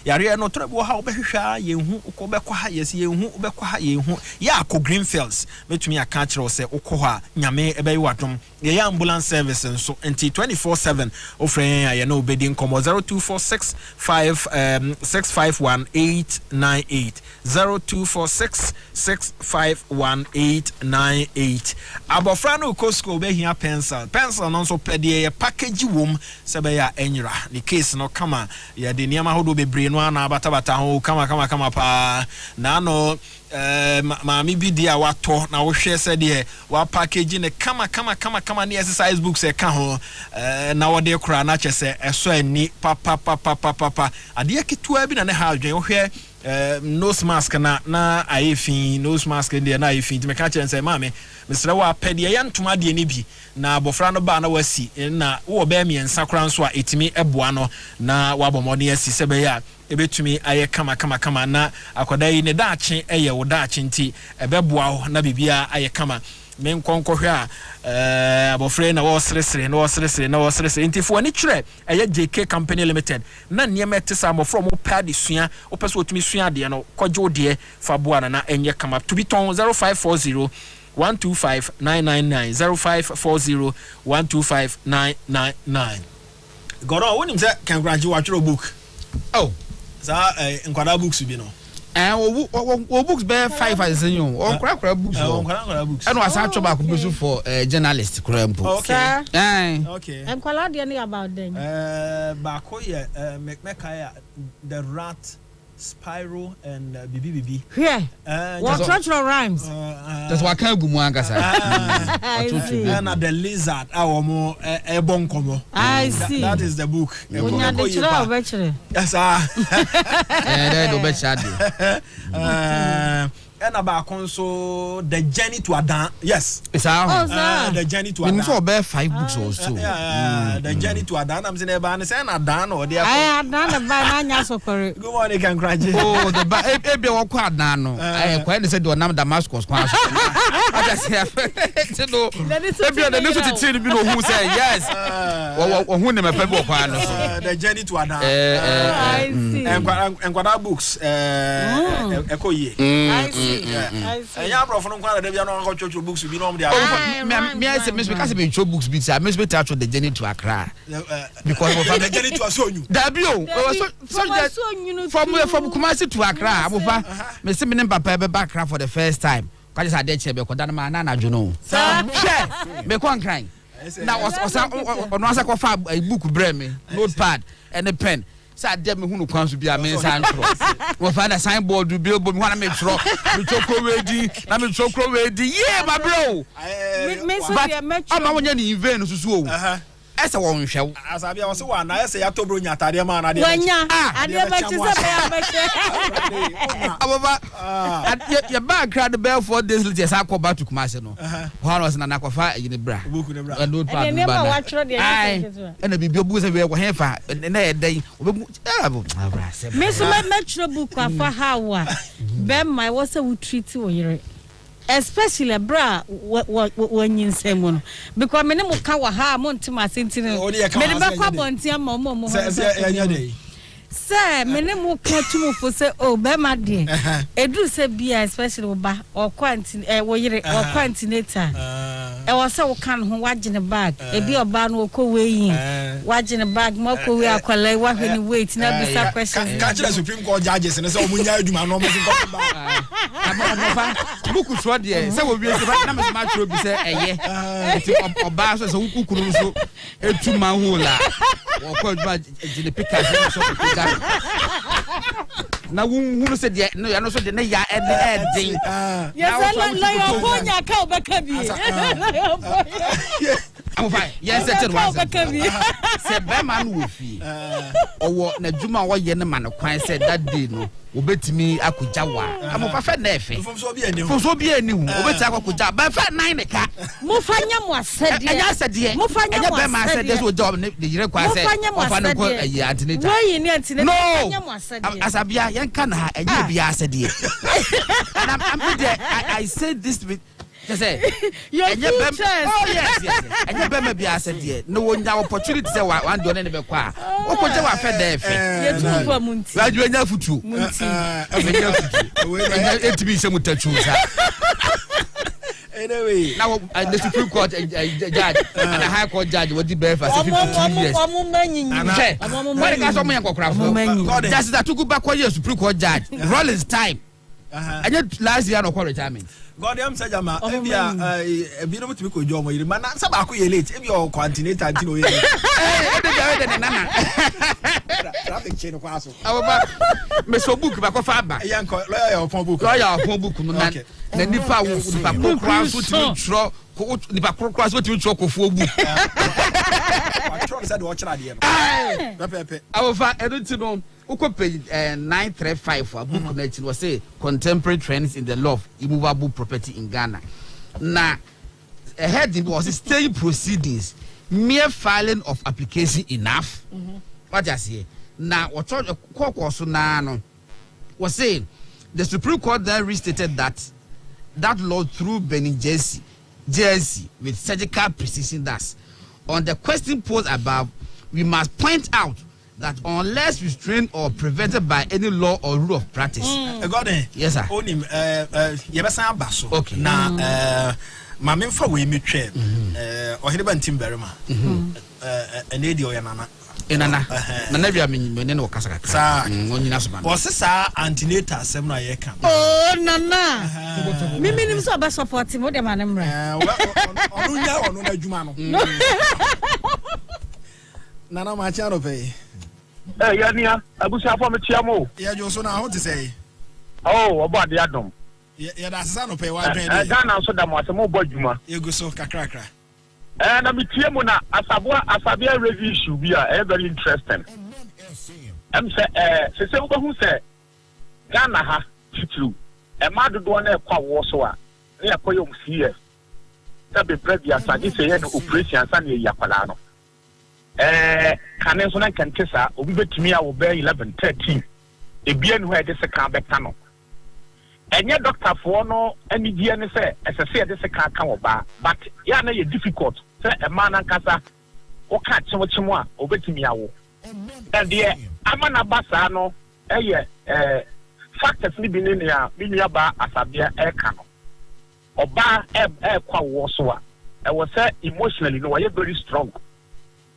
yare no trebo ha obehwehwa yehu ukobekwa ha yesi yehu ubekwa ha yehu ya akọ Greenfields metumi aka kire wose ukọ ha nyame ebeyi wadom ye ambulance service nso enti 24/7 ofren ya no obedi nkomo 0246651898 0246651898 abofra no kosko obehia pencil no nso pede package wom sebe ya enyira ni case no kama ya de niam ahodo bebre no ana batabata ho kama pa na no maami bi dia wato na wo hwe se de wa package ne kama ne exercise books e ka ho na wo de kura na chese eso ani papa ade ketua bi na ne ha adwen wo hwe nose mask na ayefi nose mask de na ayefi me ka chense maame mesra wa pede ya ntoma de ni bi na abofra no ba na wasi na wo be miensa kra nso a etimi eboa no na wabomode asi sebe ya ebetumi aye kama na akoda yi ne daache eye wo daache nti ebeboa ho na bibia aye kama men konkohwe a abofre na wo sresre nti fo ani kire eye JK Company Limited na niam etesa amofro mo padi sua opese otumi sua de no kogye ode fa boa na enye kama to be ton 0540 125 999 0540 125 999. Goro wonim say can graduate your book. Oh, sa nkwada books bi no. O books be 5 as you. O kra books. Nkwada books. And was actually back be for journalist krampo. Okay. Okay. And kwala dey about them. Ba ko ye Mekmekaya the rat Spyro and BBB. Yeah. What cultural rhymes? That's why can't go muangasa. And the lizard, our more a bonkomo. I see. That is the book. Yes, sir. And about also the journey to Adan. Yes. It's our the journey to Adan. We saw about 5 books also. The journey to Adan. I'm saying about Adan or the I had done a banana so correct. Go on, you can graduate. Oh, the baby walk out now. I quite said to a number Damascus. I just have to know. The new to who say yes. Or who never pebble. The journey to Adan. I see. And what our books, Echo Ye. I see. Yeah, bro, from Canada, they are not church books. We know they are. Me, I say, Miss because I'm show books, I must be touched with the journey to Accra. Because of the journey to Asonyu. Dabio, from Kumasi to Accra, Mr. Minim Papa back for the first time. Because I did say, because that man, Nana, you know. Share, make one crying. Now, was a book, Bremy, notepad, and a pen. Sad dem who comes to be a man's antro. We'll find a signboard to build, but we want to make sure we talk already. I'm in chocolate already. Yeah, my bro. But I'm not in event to so. As a woman show. As I was one, I say, I told Brunia Tadiaman. I didn't your bag cried the bell for this little aqua back to Kumasino. One was an aqua in the bra. And a big booze of your heifer, and they Miss Metro book for how Ben, my was a would treat you. Especially bra when you say one because me no kawa ha monti ma sentino me be kwa bontia momo say me ne mo ka tumu fo say oh be ma de edu say bia especially oba or quarantine wo yire or quarantinator e wo say wo kan ho wagene bag e bi oba no ko weyin wagene bag mo ko we akwalai wa hwani wait na bisa question ka kire Supreme Court judges ne say omunya aduma no mo sin ko ba buku so de say wo wie se ba na me ma tro bi say eye ti oba so kukuru so etu ma hu la wo ko ba jine picker so picker na wunu se de no ya no so de na ya edin yes la yo ponya ka obeka bi I'm fine. Yes, I said, Beman will fee. Or na Juma, what yen man of Quine said that day, no, obey me, I could jawa. I'm a fat nephew. From so be a new, obey I could jab, but fat 9 a cat. Mufanya was said, yes, said, Mufanya Bema said, there's no job, the request, a year, Anthony. Why in it? No, as I be a young canna, and you be asked, dear. And I said this with. Say, your futures. Oh yes. And you better be asked here. No one now opportunity say one do any be kwa. O ko je wa fe there. You too for munti. Wa ju enya futu. Munti. It be some tachu sa. Anyway, now the Supreme Court judge and the High Court judge what the bear for 52 years. When it some yan kokra. Just that to go back to Supreme Court judge. Rollins time. And yet last year no retirement. God am say jama e bi no mutimi ko jo mo yiri ma na saba ko ye late e bi o continent anti no ye e de jawe de nana traffic chain ko aso awba me so book ba ko fa ba yan ko lawyer upon book no na nipa wo nipa ko kra so ti tro ko nipa ko kra so ti tro ko fu obu wa tro say de o kira de no pepe awfa edu ti no Uko page 935 for book na was say contemporary trends in the law of immovable property in Ghana. Now, a heading was staying proceedings, mere filing of application enough. What I say now, what court also now was saying the Supreme Court then restated that law through Benin Jesse JSC with surgical precision. Thus, on the question posed above, we must point out that unless restrained or prevented by any law or rule of practice. Yes, sir. Okay. Now, my men for we meet or Hidden Timberma. Nana no kasa antenatal seminar ye kan. Oh nana. Me nim so be support mo de manemra. Onu na adwuma no. Nana ma cha no pe. Ya nia abusia fo me tia mo. Ya jo so na ho te say. Oh, obo ade adom. Ya da sa no pe wa dwen de. Da na so da mo asemo bo adwuma. Egu so kakrakra. Na me tie mo na asabia review issue bi a very interesting. Say se se wo hu say Ghana ha titru. Ma dodo na ekwa wo so a na yakoyom CS. Ta be previous agi say no operation san ye yakwala no. Kanen so na kentesa obi betumi a wo be 11:13. Ebia no he de se kan beta no. Enye doctor for no ani die ne say esese de se kan wo ba but ya na ye difficult say e man ankasa o ka chimo a obetumi awo. And the amana basa no eye factors ni bi ne ya bi nua ba asabia e ka no. Oba kwa wo so a e was say emotionally no we very strong.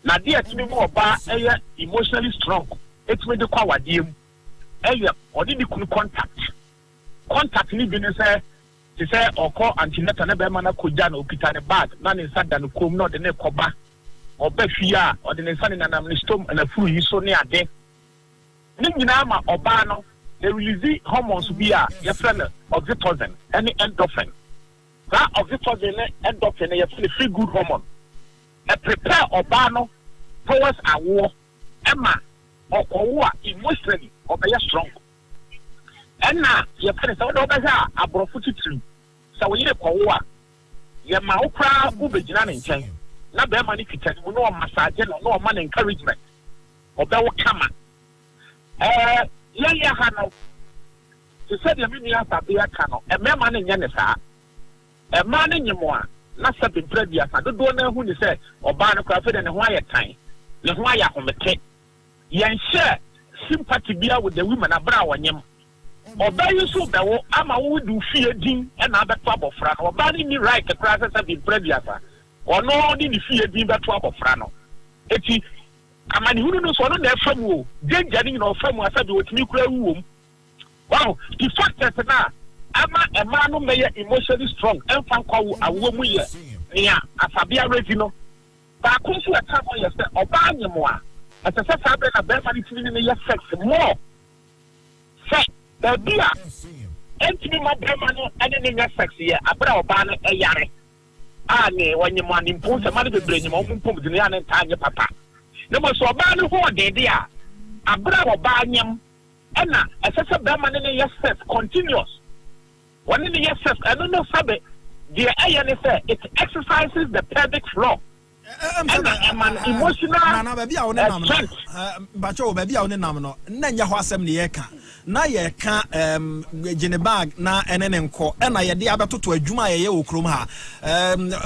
Na dia timi mo oba eye emotionally strong. Etimi de kwa wadiem. Eye odi di kunu contact ni bi ne say ti say okọ antinata na be ma na koja na okita ne bag na ne sada no kom no de ne koba oba hwia o de ne sane na nam ne stom na furu yi so ne ade ni nyina ma oba no they release hormones bi a ye friend oxytocin and endorphin that oxytocin and endorphin ye feel good hormone e prepare oba no towards awo ema okowo emotionally oba ye strong. And now, you're going to say, I brought titri. So we call what? Your Maukra Ubijana in China. Not their money to tell you no massage, no man encouragement. Or they will come. Yeah, Hano. She said, you mean you have to be a canoe. A man in Yanisa. A man in your more. Not something previous. I don't know who you say, or Barnacraft and a wire time. The wire on the cake. Yan share sympathy beer with the women about one. Oba yusu bewo ama wo du fie din e na abeto abofra no oba ni right the process have been previous ono ni fie din beto abofra no eti amani hunu no so no na efam wo danger ni na ofam asa de otimi kura wuwom. Wow, the fact that na ama e ma no meye emotionally strong emfa kwa wo awo mu ye nia asabia ready no ba ko so ata mo ye se oba anyemo a atese sa be na be ma ni timi ni ye sex more sex. The beer, entity my brahman and then sex here, a brow ban a yare. Ah, nay, when you want impose a money to bring him open pump to the other time, papa. No more so ban who are dear. A brow banyam, Anna, a set of brahman in your sex continuous. One in your sex, I don't know, Sabbath, dear ANSA, it exercises the pelvic floor. I'm an emotional baby. I no. Nanya wasem ni eka. Na ye ka Genebag na enenenko. Na ye de abeto to adwuma ye wo krom ha.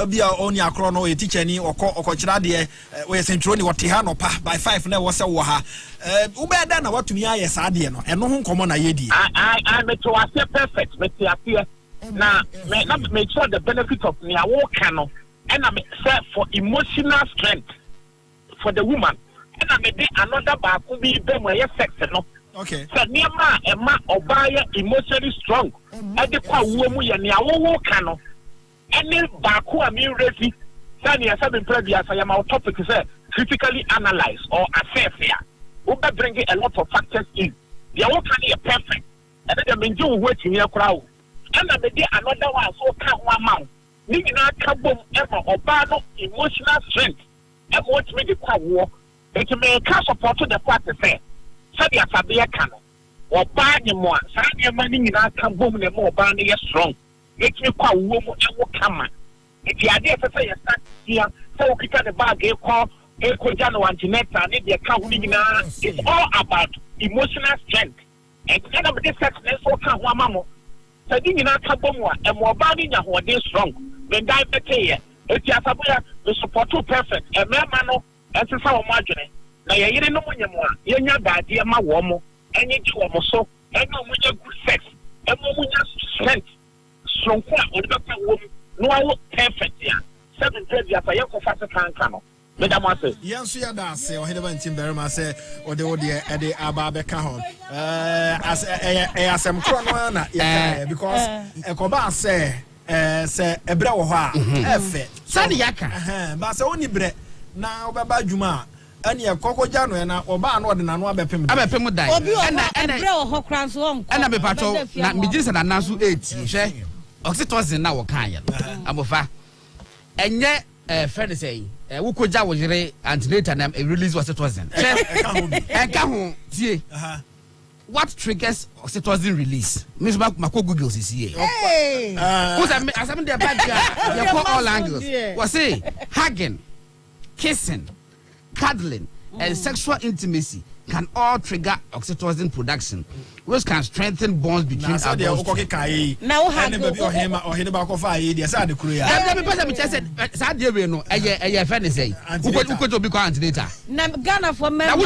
Bia oni akro no ye teacher ni okochira de we sentro ni wote ha no pa by 5 na wo se wo ha. Ubeda na watumi aye sa de no. Eno ho nkomo na ye di. I me to ase perfect. Me te ase na make sure the benefit of ni awo ka no. And I say for emotional strength for the woman. And I made another back who be them where sex no. Okay. So near ma obaya emotionally strong. And the kwa womu ya ni awo kano. Any back who are me ready. Sani as I've been previous I am our topic say critically analyze or assess here. Uber bringing a lot of factors in. The awo can be perfect. And then the menju waiting here crowd. And I made another one so count one month. Nina kabom ever obano emotional strength. And what me the kwa war. It may support the party say. Sabi asabia kano. Oba ni mo. Sabi mani nina kabom ne mo oba ni strong. It me kwa wo mo ewo kama. It the idea say you start here. So kita the bag eko jano antineta ni the ka huni nina. It's all about emotional strength. And kind of this sex so ka ho amamo. Sabi nina kabom wa e mo oba ni nya ho dey strong. me die bete eti asaboya me support perfect e me ma no ensesa wo madwene na ye yire no munyemo a ye nya daade ma wo mo enye ji wo mo so enye mo nya good sex enye mo nya strength sonko a o de ba wo no awo perfect ya 7 ya fa ye ko fa se kanka no Madam Master. Yes, you are say, or Heaven Timberma say, or the Odia Eddie Ababe Kahon. As I'm Chrono, because a Coba say, a Brawa, F. Sandy Yaka, but only bread. Now, Baba Juma, and your Coco Jano and Oban or the Nanwa Bepim. I'm a Pemudai, and a bro, her crowns long, and I'm a patrol, not Mijis and Anasu 8, Oxytocin now, Kaya. I'm a fa. And yet, friend say, Wukoja was antenatal and a release was oxytocin. What triggers oxytocin release? Miss Mako Googles is here. Who's as I'm there back, you call all angles. Was say hugging, kissing, cuddling, and sexual intimacy can all trigger oxytocin production, which can strengthen bonds between adults. Now, maybe or him or him about coffee. Yes, I decree. The person said, Sadia, no, a friend say, who could be antenatal. Now, Ghana for men,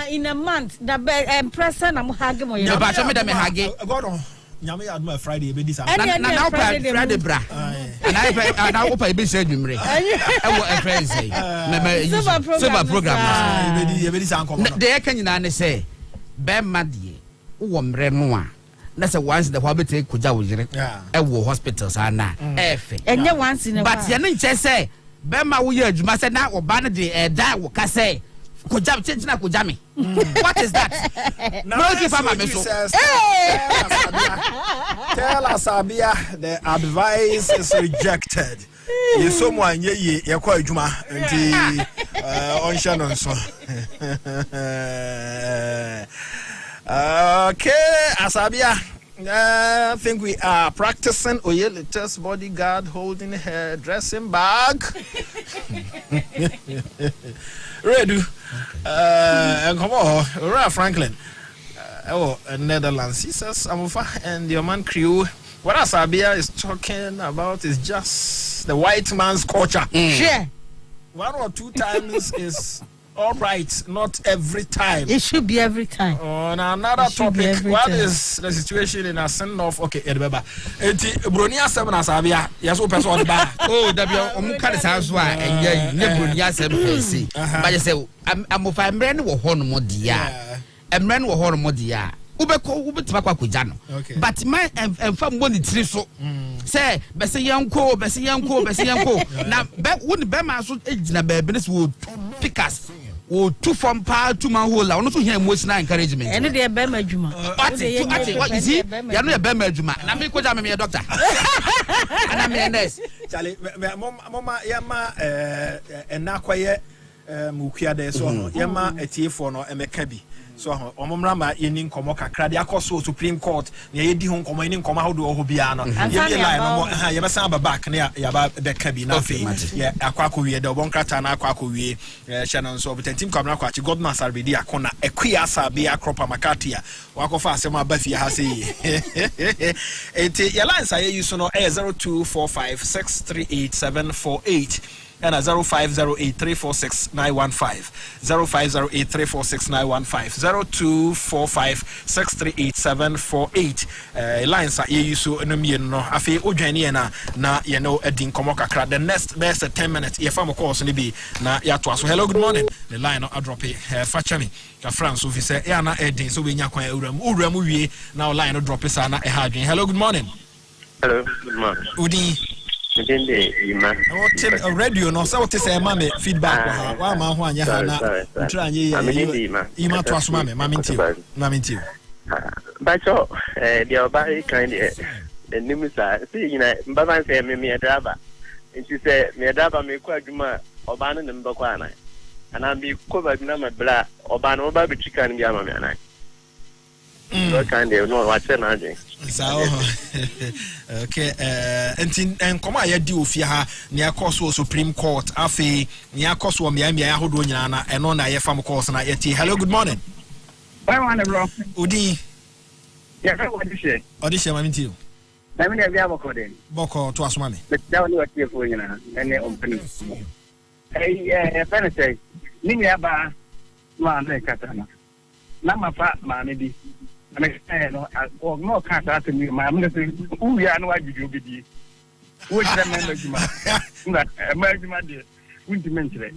in a month, the present, I'm hugging my God. Nyame aduma Friday be this. Now Friday bra. And I now open be say numre. E wo e friend say. Super program. The can you say be madie wo mre no a. Na say once the what be take kuja wo jire. E wo hospitals ana. E fe. Enye once in a but ye no nche say be ma wo ye adwuma say na oba no de da wo ka say Kujam change na kujami. What is that? Tell us, Abia, the advice is rejected. You someone ye quite juma on Shannon. Okay, Asabia. I think we are practicing Oyelita's bodyguard holding her dressing bag. Ready? And come on, Ralph Franklin. Netherlands. He says, Amufa and the Oman crew. What Asabia is talking about is just the white man's culture. Sure. 1 or 2 times is all right, not every time. It should be every time. On another topic, what is the situation in a send off? Okay, Edbeba. Bronia 7 Asabia. Yes, open on the bar. Oh, Omuka is house why and Bronia 7 see. But you say, I'm of a man or Hormodia. A man or Hormodia. Ube tobacco kujano. But my and from one so say Bessie Yanko. Now, wouldn't Bema so age na babies would pick us. O 2 from power 2 man hole. I want to hear emotional encouragement. And they are Bema Juma. What is he? You're not a Bema Juma. And I'm because I'm a doctor. And I'm a nurse. Charlie, Mama Yama and Nakwaye Mukia de so Yama a tea for no Emekabi. So omomrama yenin komo kakra de akoso Supreme Court na yedi hon komo yenin komo how do obia no ye line no ye be san ba back na ya ba de ka bi na fe ye akwako wie de obonkrata na akwako wie channel so obetentim kwamna kwachi godman sarbedi akona ekwia sabe akropa makatia wakofa asem abafie ha se eti ye line say you so no 0245638748 and 0508346915 0245638748 lines are you so no me no afi odwane na you know edin komo kakra the next best 10 minutes if am course ni bi na ya to so hello good morning the line no drop it fachami ka France officer ya na edin so we nya kwan uram wie na line no drop sa na e ha adwen hello good morning hello good morning udi radio no so to say mama feedback wa ma ho anya ha na tranye ima to asoma me maminti bacho the obai kind nimisa see you know mbaba say me driver nti say me driver me kwa adwuma oba no ne mbakwa ana ana bi ko ba bi na me bla oba no oba bitrika ne bi ama me ana so kind no watch na again so okay and come ya di ofia ha ne akoso Supreme Court afi ne akoso me ya hodo nyina na eno na ye fam course na yeti hello good morning why one bro udi yeah what you say audition maminti na me na bia boko den boko to asoma me but da woni wati fo nyina ene ompani fene say ni nya ba ma na kata na ma fa ma me bi na me no o mo kata to mi ma me say u ya no wagidi obedi wo jira me no juma na ma juma de wunti mentre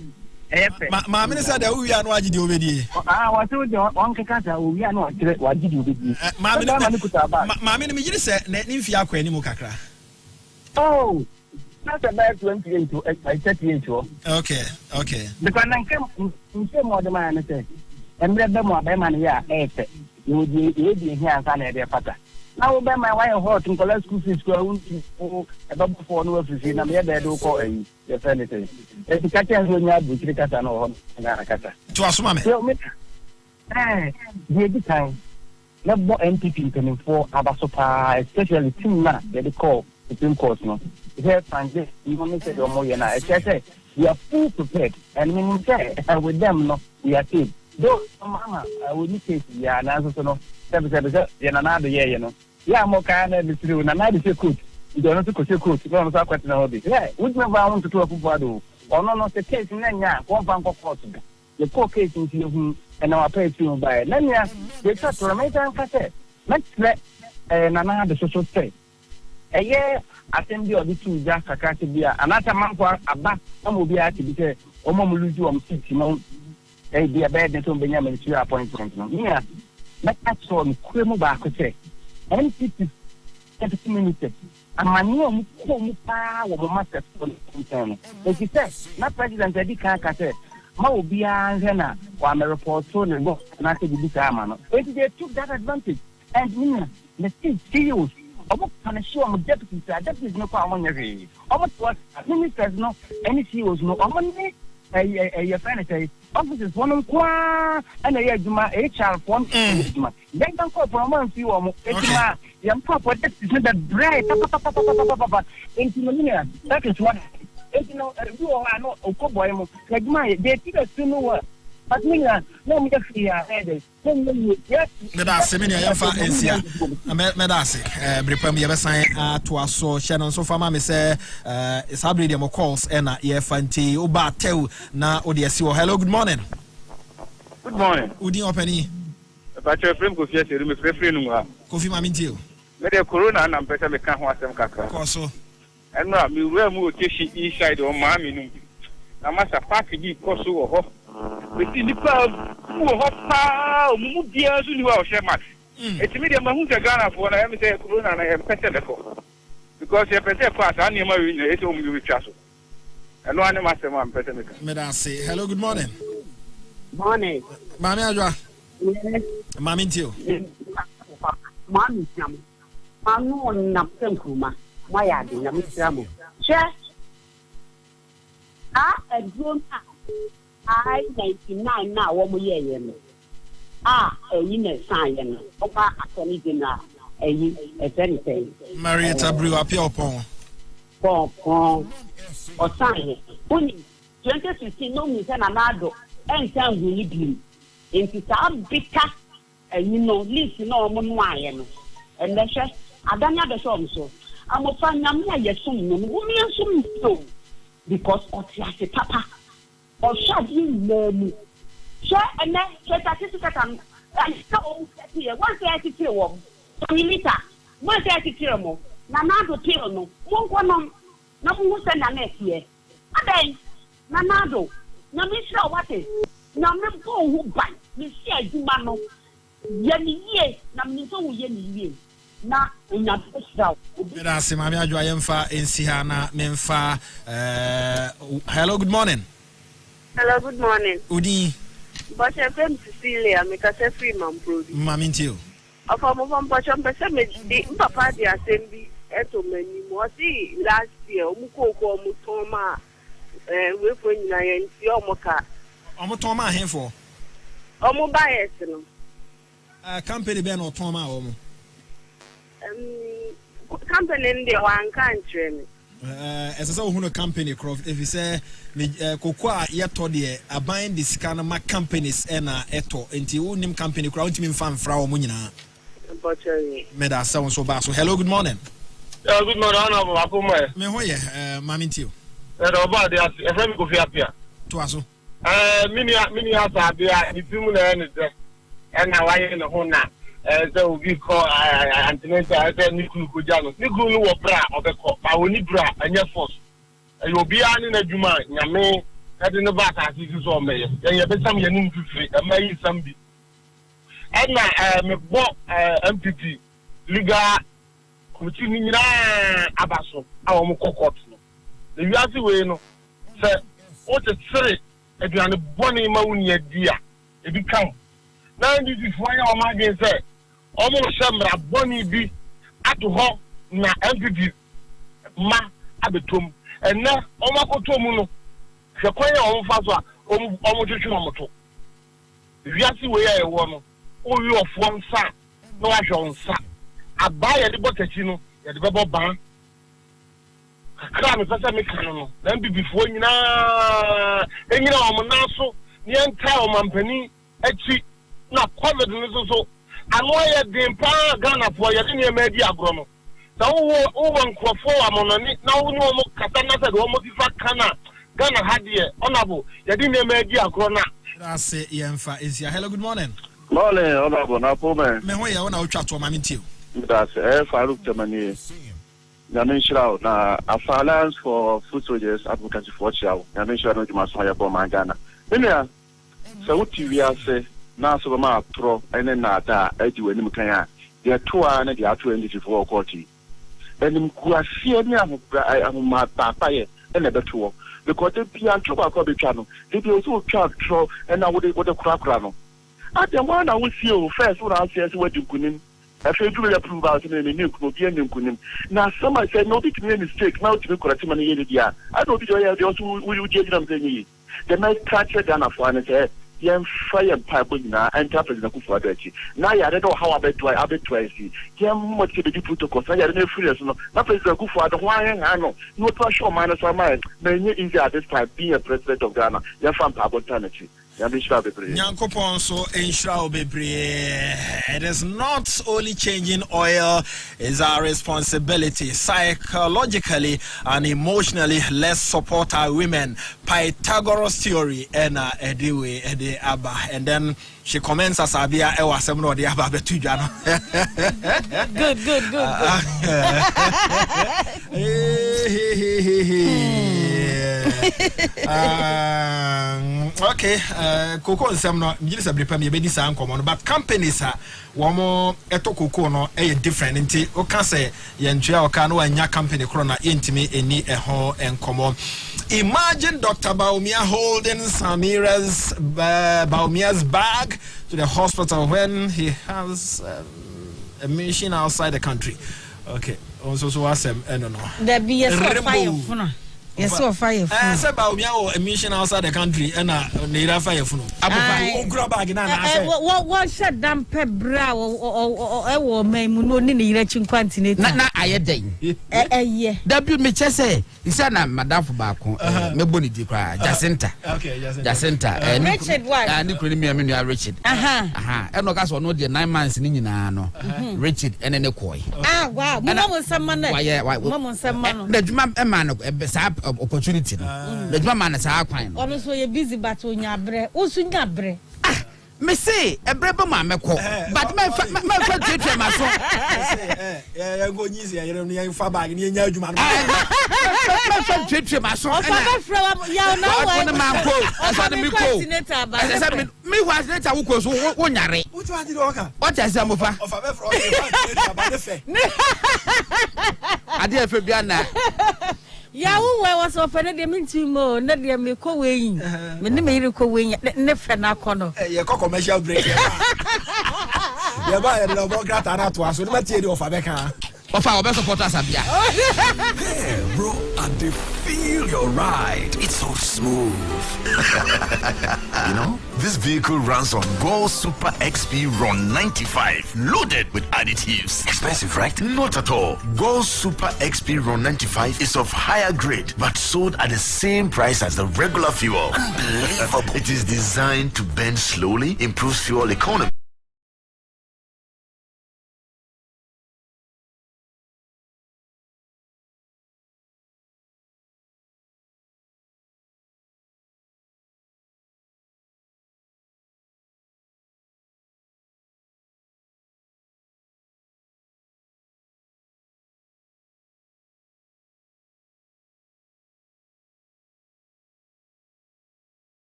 ma me say da u ya no wagidi obedi wa so de on kata u ya no wagidi obedi ma me me yiri say na ni mfi akwa ni mu kakra oh that's about 28 to 38 okay because nan kem mo de man say emre be mo be man ya ete you dey here and na dey pata now be my why hot in college school fees go unti o e ba before no office na me dey do ko e anything e ti kata so nya bu kiri kata no ho na kata to asoma me dey di time na bo NPP coming for abasopa especially team na dey call Supreme Court no here Sunday you want say do mo ye na e say we are full prepared and we say with them no we are safe though mama we need to ya na so no se ya na do ye no ya mo ka na be tiri na be se court you don't know to court no so akwati na obi we never want to do afufu ado ono no se case na nya ko ban ko court be the court case in hu and our pay to buy na nya they start to make an kase let's na de so say assembly of the two just kakati bia anata manko aba amobi ati bi se omomuluju om city no dia bed to benya ministry appointment no yeah let us so kwemu ba ko se NPP 30 minutes amani o ko mu pa wo master for concern e ki se na president edi kan ka se ma obi anhe na wa me report to ne go na se bi ka ama no they took that advantage and the thing serious omo punish you deputies no kwa won yare omo to ministers no any CEOs no omo ni your friend say offices one kwa and ya juma HR form juma then don't call for man see omo juma yam papa deputies that bread into that is what you do no okoboy mo juma they think to know but me no me just here me da se me ne ya fa ensia me da se brepam ye besan to aso hye so fama me se sabre dem calls na ye fanti oba tew na odi esi wo hello good morning udi openi ba che frame ko fie se me free nu ha kofi ma minti o me de corona na mpesa me ka ho asem kakra ko so eno a me wura mu o keshi inside o ma me nu na masa park di ko so wo ho we ni pa mu ho pa mu bia so ni wa o share max etimi de ma hu se Ghana for na me say corona na e pese de ko because e pese ko asa ni ma wi na e so mu wi twa so eno ani ma se ma pese me ka me da say hello good morning mami ajwa mami ntio mami tiam anu na penkruma ma ya de na misiamo che edron I 99 na wo mo ye no eyi na san ye no oba attorney general eyi everything Marietta Brew apia opon o san ye oni 2016 no mi se na nado ensan hu ni bi enti sa bika eyi no list na o mo no aye no enne hwe adanya be so so amofa nyam na ye sum no wo mi sum so because of your papa or shadi memu she ene she certificate am I so here one say I wo milita one say I mo na na do tell no mo nko no na mo se na na tie adan na na do na mi sure what na me go hu ban mi si aduma no ye ni ye na mi so wo ye ni ye na nya pesao beda se mami adwa yemfa ensi ha na memfa hello good morning udi but I am Cecilia me ka se free man produce mami ntio afa mo fam pa cham pese me di papa di assembly eto mani mo si last year o mu ko mu ton ma we fo nyina ye nti o mo ka o mo ton ma henfo o mo bias no company be no ton ma o mo company in one country esa so hunu company croft if you say kokwa yeto de aban de sika na ma companies na eto enti unim company kra untimi mfa mfra o mo nyina botchery me da so ba so hello good morning Good morning, Honorable Akuma. Me ho ye mami ntio. About the FM go fi apia. To aso. Mini asa bia ni fimu na ene de. Na waye ne ho na. Say obi call antenatal say ni kuru ko jano. Ni kuru no wo bra obekọ. Ba woni bra anya force. Obi ani na dwuma nyame ade ne ba ta asi so meye. Ye be sam ye nim fifiri. Ma yi sam bi. Na me bo MPP legal committee ni nyina abaso awo mo kokot no. The wiase we no say o te tsere aduane boni ma woni adia e bi kam na ndi fo anya o ma gen say o mo shamra boni bi ato ho na MPP ma abetom ena o ma kotom no hwe kwanya o mfa so a o mo twetwe o moto wiase we ya e wo no o wi ofo nsa na wa hwe nsa abaya de botachi no ya de bebo ban akra me pesa me kan no na bibifo nyina enyina o mo naso ne enta o mampani achi na covid no so ano ya de pa Ghana fo ya de ne ma di agro no na wo nkrofo amonani na wo no mo kata na se de wo mo fifa kana Ghana hadie onabo ya de ne ma di agro na that's it yemfa is here. Hello, good morning. Morning, Honorable Napome. Me ho ye wona otwa to mami ntio. That's Farouk Temani. Naminshra na Alliance for Food Soldiers Advocacy for Chiao. Naminshra no Juma Soya Boma Ghana. Enya so uti wi ase na so ma pro ene na da adi wani mkan ya to a na dia to ndi for court. Enim kuasie ni amuma papa ye ene beto because the pian choba ko betwa no. Dey also twa tro ena wo de kura no. Ade one na wo see o first wo na see we dukunim. I feel to approve out in the new Kunim. Now, some I said, no, it's a mistake. Now, to be correct, I don't know if you will get them. The night catcher than a fan and say, Yam fire pipe now, and tapping the Kufa. Now, I don't know how I bet twice. Yam much to be put to Costa, I don't know if you know, not the Kufa, the Hawaiian, I know, no pressure minus my mind. Many easy at this time being a president of Ghana. You're from Pabotanity. Nyankopon so enshra obebre. It is not only changing oil, it's our responsibility psychologically and emotionally. Let's support our women. Pythagoras theory and Ediwe Ede Abba, and then she comments as Abia Ewa Semno de Abba Betujano. Good. Okay. Cocoa and some no, you just a prepare me be this uncommon, but companies are one more eto cocoa no a different into o can say yentua o kanu anya company corona intimi eni eho enkomo. Imagine Dr. Baumia holding Samira's Baumia's bag to the hospital when he has a mission outside the country. Okay. Also so asem no. There be a fire. Yes, so fire. Say about me a mission outside the country and need a fire funo. Grab bag na what shut down pebra or may no ni reaching quantity. Na ayeden. Yeah. W me chese. Isa na madam for back me boni di kwa Jacinta. Okay, Jacinta. Richard what? And you me me Richard. Aha. E no ka so no de 9 months ni nyina no. Richard ene ne koi. Ah wow. Mama nsema na. Mama nsema no. Na djuma e ma no opportunity no. Na djuma ma na sa kwan no. Ono so ye busy but onya bre. Osu nya bre. Me say ebre ba ma meko but me fa twetwe ma so go nyisi ya yere no fa bag ni nya adwuma no me fa twetwe ma so o fa fra ya na wa na ma ko asa me ko asa me wa senator wo ko so wo nyare wo tu adi do ka o ta se mo fa o fa be fra o fa ba de fe ade efe bia na ya wo was ofene de mintimo na de me ko weyin me ne me yire ko weyin ne fe na kono ye ko commercial break ya ba ya de bo grata na to aso ne ma tie de ofa be kan ofa obe support us abia there bro and they feel your ride. It's so smooth. You know, this vehicle runs on Go Super XP Run 95, loaded with additives. Expensive, right? Not at all. Go Super XP Run 95 is of higher grade, but sold at the same price as the regular fuel. Unbelievable. It is designed to burn slowly, improves fuel economy.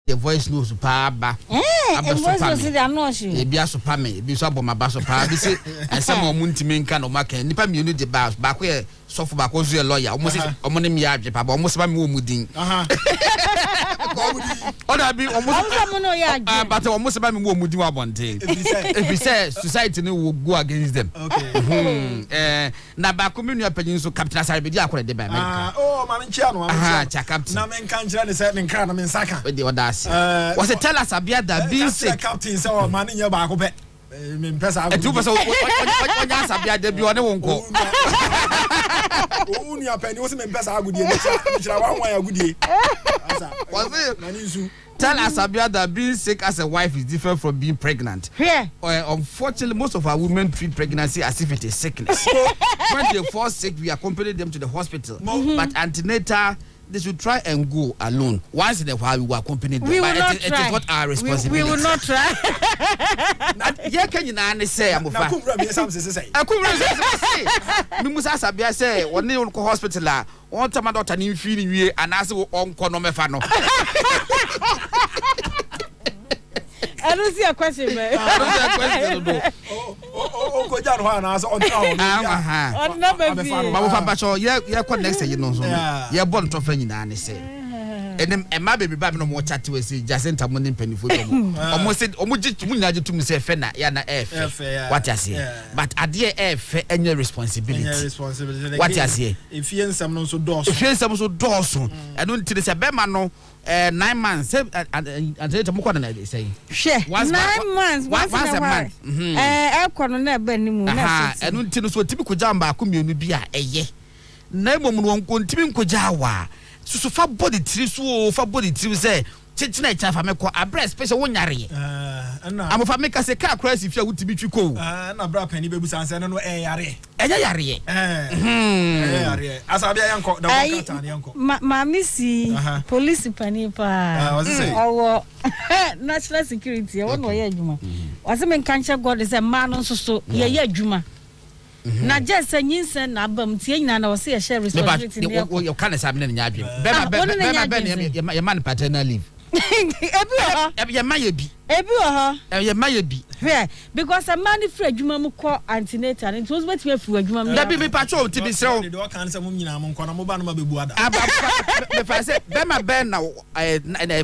the voice knows pa ba voice knows dey announce you e bia so pa me bi so aboma ba so pa bi se ensem omo ntimi nka no maka nipa mienu de ba ko ye sofo ba ko zo lawyer omo ne mi adwe pa ba omo se ba me wo mudin oda bi omo no ya adwe but omo se ba me wo mudin wa bonte if we say society no will go against them na ba ko me nua panyin so captain asare be di akore de ba America ma nchia no cha captain na men kan kira ne se men kra na men saka we dey odas was it tell us abia da being sick captain say o ma nya ba ko pe me mpesa agu etu pesa onya sabia da bi one wonko o unu apani o se me mpesa agu die chira wan agu die asa was it na nisu tell us abia that being sick as a wife is different from being pregnant. Yeah. Unfortunately, most of our women treat pregnancy as if it is sickness. When they fall sick, we accompany them to the hospital. But antenatal, they should try and go alone. Once in a while, we will accompany them. We will but not it is not our responsibility. We will not try. Yeah, can you now say I'm a fan? I couldn't say. We must ask Abia say, when they go hospital, one time I don't need feeling we and ask on Konomefano. I don't see a question, man. I don't see a question. Oh, go down one answer on town. On number B. Babacho, yeah, connect say you know so. Yeah, born to friend na say. And my baby baby no more chat we say Jacinta money penny for them. Almost said omuji to me say fe na ya na F. What you say? But adie F any responsibility. What you say? If you some no so doors. If you some so doors. I don't tell say be man no 9 months and they say share 9 months once a month e kono na ba ni mu na so enu ntino so tibi ko jamba ko mienu bi a eye na emom no won tibi ko jawa susu fa body tiri so fa body tiri say chichina e chafa me ko abra special wonyare am fa me ka se ka cross if you tibi twiko na bra pani bebu sanse no e yare eya yare yare asabia yanko da wakata na yanko ma misi police pani pa owo national security e won ye adwuma wase me kanche god say man no so ye adwuma na just nyinsen na abam tie nyina na wase ye share responsibility ne you can say me na nyadwe be ma man paternal leave ebi maye bi maye bi yeah because a man free adwuma mu ko antenatal it was better free adwuma mu da bi patrol ti bi sew de o kan say mum nyina mum ko na mo ba no ma bebu ada me fa say be ma ben na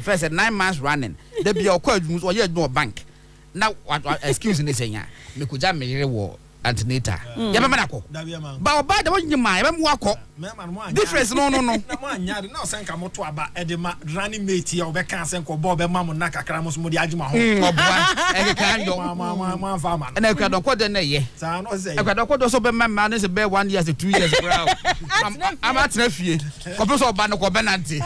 first 9 months running da bi o ko adwuma o ye adwuma bank na excuse me say nya me ko ja me yere wo antenatal ya be ma nako ba o ba da wonyima ya be mu akọ difference no na mo anyade na osenka moto aba e de ma running mate ya obeka senko bo be ma mo na kakra mo so mo de agima ho oboa e kan do ma fa ma na ka do ko de na ye sa no say e ka do ko do so be ma na se be 1 year 2 years bro am atena fie ko pe so oba no ko be nante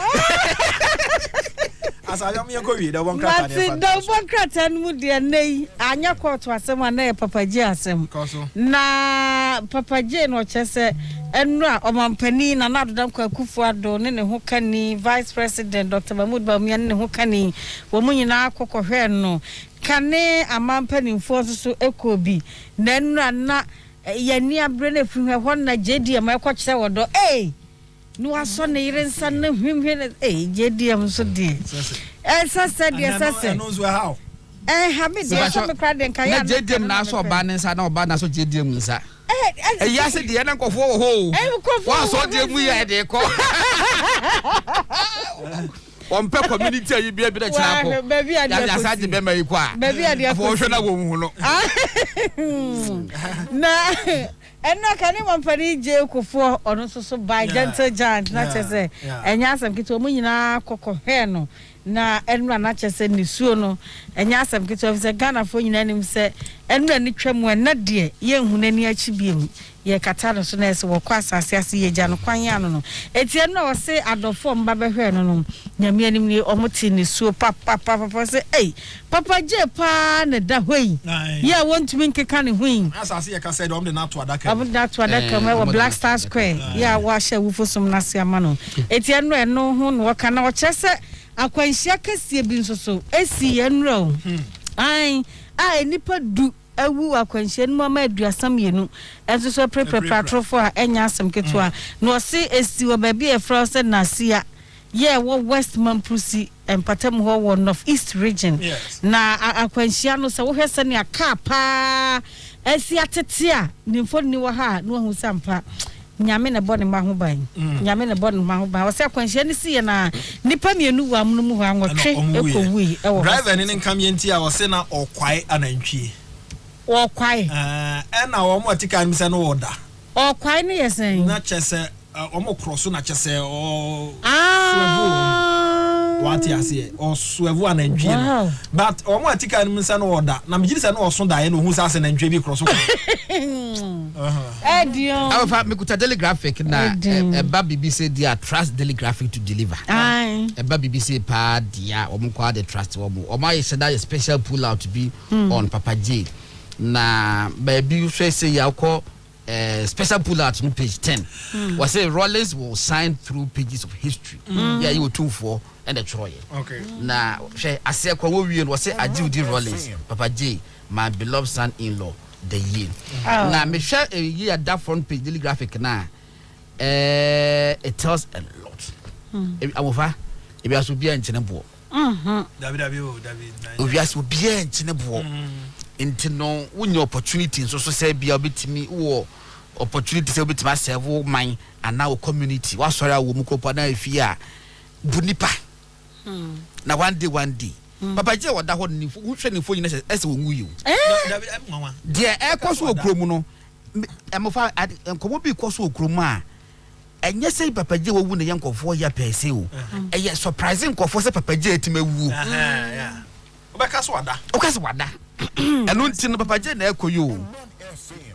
asayam ye ko wi da won krata de fa da won krata mu de nei anya court asem na papaji asem na papaji no chese enu a omampani na nadodam kwa kufu ado ne ho kani vice president Dr. Mahmoud Bawumia ne ho kani wo munyina akokohwe no kane amampani mfo so ekobi na enu na yani abre na fihwe ho na JDM ekwokyere wodo no aso ne yire nsa na hwehwe JDM so di sasa no zo how ha me de so me krade nka ya na JDM na so oba ne nsa na oba na so JDM nsa ya se de na nkofo wo ho wa so de mu ya de ko on pe community ayi bia bi da kina ko ya sa de be mai ko a afo hwe na wo hu no na enna kani mampani je kofo ono so by gentle giant na chese enya asam kito mu nyina kokohwe no na enra na chese ni suo no enya asam kito ofise Ghana fo nyina nim se enra ni twam na de ye hunani achi biem ye katalo so na ese wo kwa asase ase ye gya no kwan ya no etie no wo se adofo mba behwe no nyame anim ni omoti ni suo papa se papa je pa na da hoi ye wontumi nkeka ne hoi asase ye ka se de om de na to adaka me wo Black Star Square ya wa hye wufosum na se ama no etie no eno ho no ka na wo chese akwanhia kasie bi nsoso esi ye nro nipa du awu akwanhia no ma aduasam yenu enso so patrofo a enya asem ketwa no se esi wo ba bi e frose na sia ye wo West Mamprusi empatem ho wo North East region. Yes. Na akwanhia no se wo hwese ne aka pa asi atete a nimfo ni wo ha no hu sampa nyame na bɔ ne ma ho ban nyame na bɔ ne ma ho ban wo se akwanhia ne si na nipa mienu wa mu mu ho anwotwe ekowui e wo driver ne nkam yenti a wo se na okwae anantwie okwae e na wo mo tika nim se no wo da okwae ne yesen na chese omo cross na chese o what you say or swevu anantwie no but omo atika nim se no wo da na mejiri se no so da ye no hu sa se anantwie bi cross ko Edion afa me kuta daily graphic na eba BBC dia trust daily graphic to deliver eba BBC pa dia omo kwa the trust omo aye sheda special pull out to be on Papa J na baby say ya ko special pull out on page 10 was say Rollins will sign through pages of history yeah you 2-4 and the Troy okay na she ase kwa wo wie no say Ajiudi Rollins Papa J my beloved son-in-law the year na me share a year that front page daily graphic na it tells a lot amofa e bi aso bia nchene bo David obi aso bia nchene bo into no when opportunity so say bia obetimi wo opportunity say obetimi serve man and now community wa sorry wo mukopa na afia bunipa na one day Papa J wada ho ni hwehwe ni fo nyina ese wo nguyi David mama de e koso okromu no emofa enkomo bi koso okromu a enye sei Papa J wo ne yankofo ya pese o eye surprising nkofo se Papa J etimawu yeah obekaso wada eno ntino Papa J na ekoyo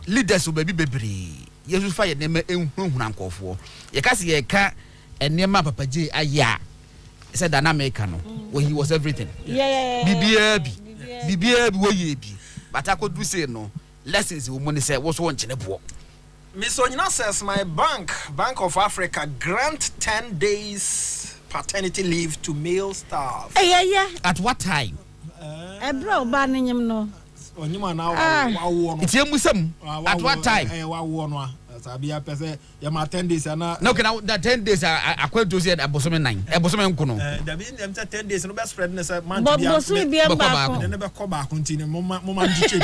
leaders obabi bebre yesu fa ye nema enhunhuna nkofo ye ka se ye ka enema Papa J aya said an American when he was everything. Yeah. Bibia bi but I could do say no lessons woman say was one chinebo. Miss Onyina says my Bank of Africa grant 10 days paternity leave to male staff. Yeah. At what time? Bro ba nyim no. Onyima na wa it's musem at what time? Sabia pese ya ma 10 days na no can that 10 days akwa dozie abosome 9 abosome nkono David dem 10 days no be spread na say man bia bosu bia ba ko ne be ko ba ko ntine mo ma ndiche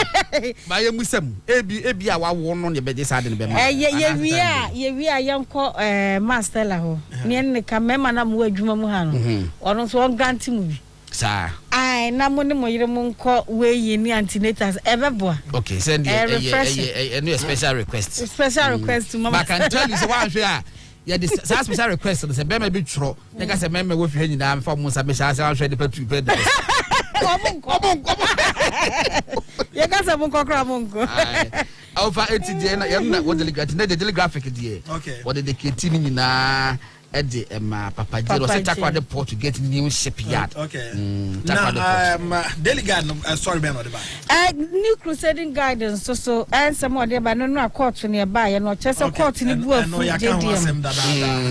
ba ye musem ebi a wawo no ne be de sa de ne be ma ye wi a yanko master la ho ne ka mema na mo adwuma mu ha no ono so on grant mu bi sa ai na mo ne mo yire mo nko we yi ni antinators ebeboa okay send a special request to mama. I can tell you so one share yeah this special request say be me bi tworo na ka say me wo fi hanyi na fa mo sa me sha say one share the patu pe Omo ye ka say mo kokra mo nko over 80 day na what the daily graphic there okay what the ketini nyina Eddie Papa J was attacked the port to get new shipyard. Okay. Now, daily guide. Sorry, Ben. New crusading guidance. So and some of them, but no court nearby, and not just a court in the book.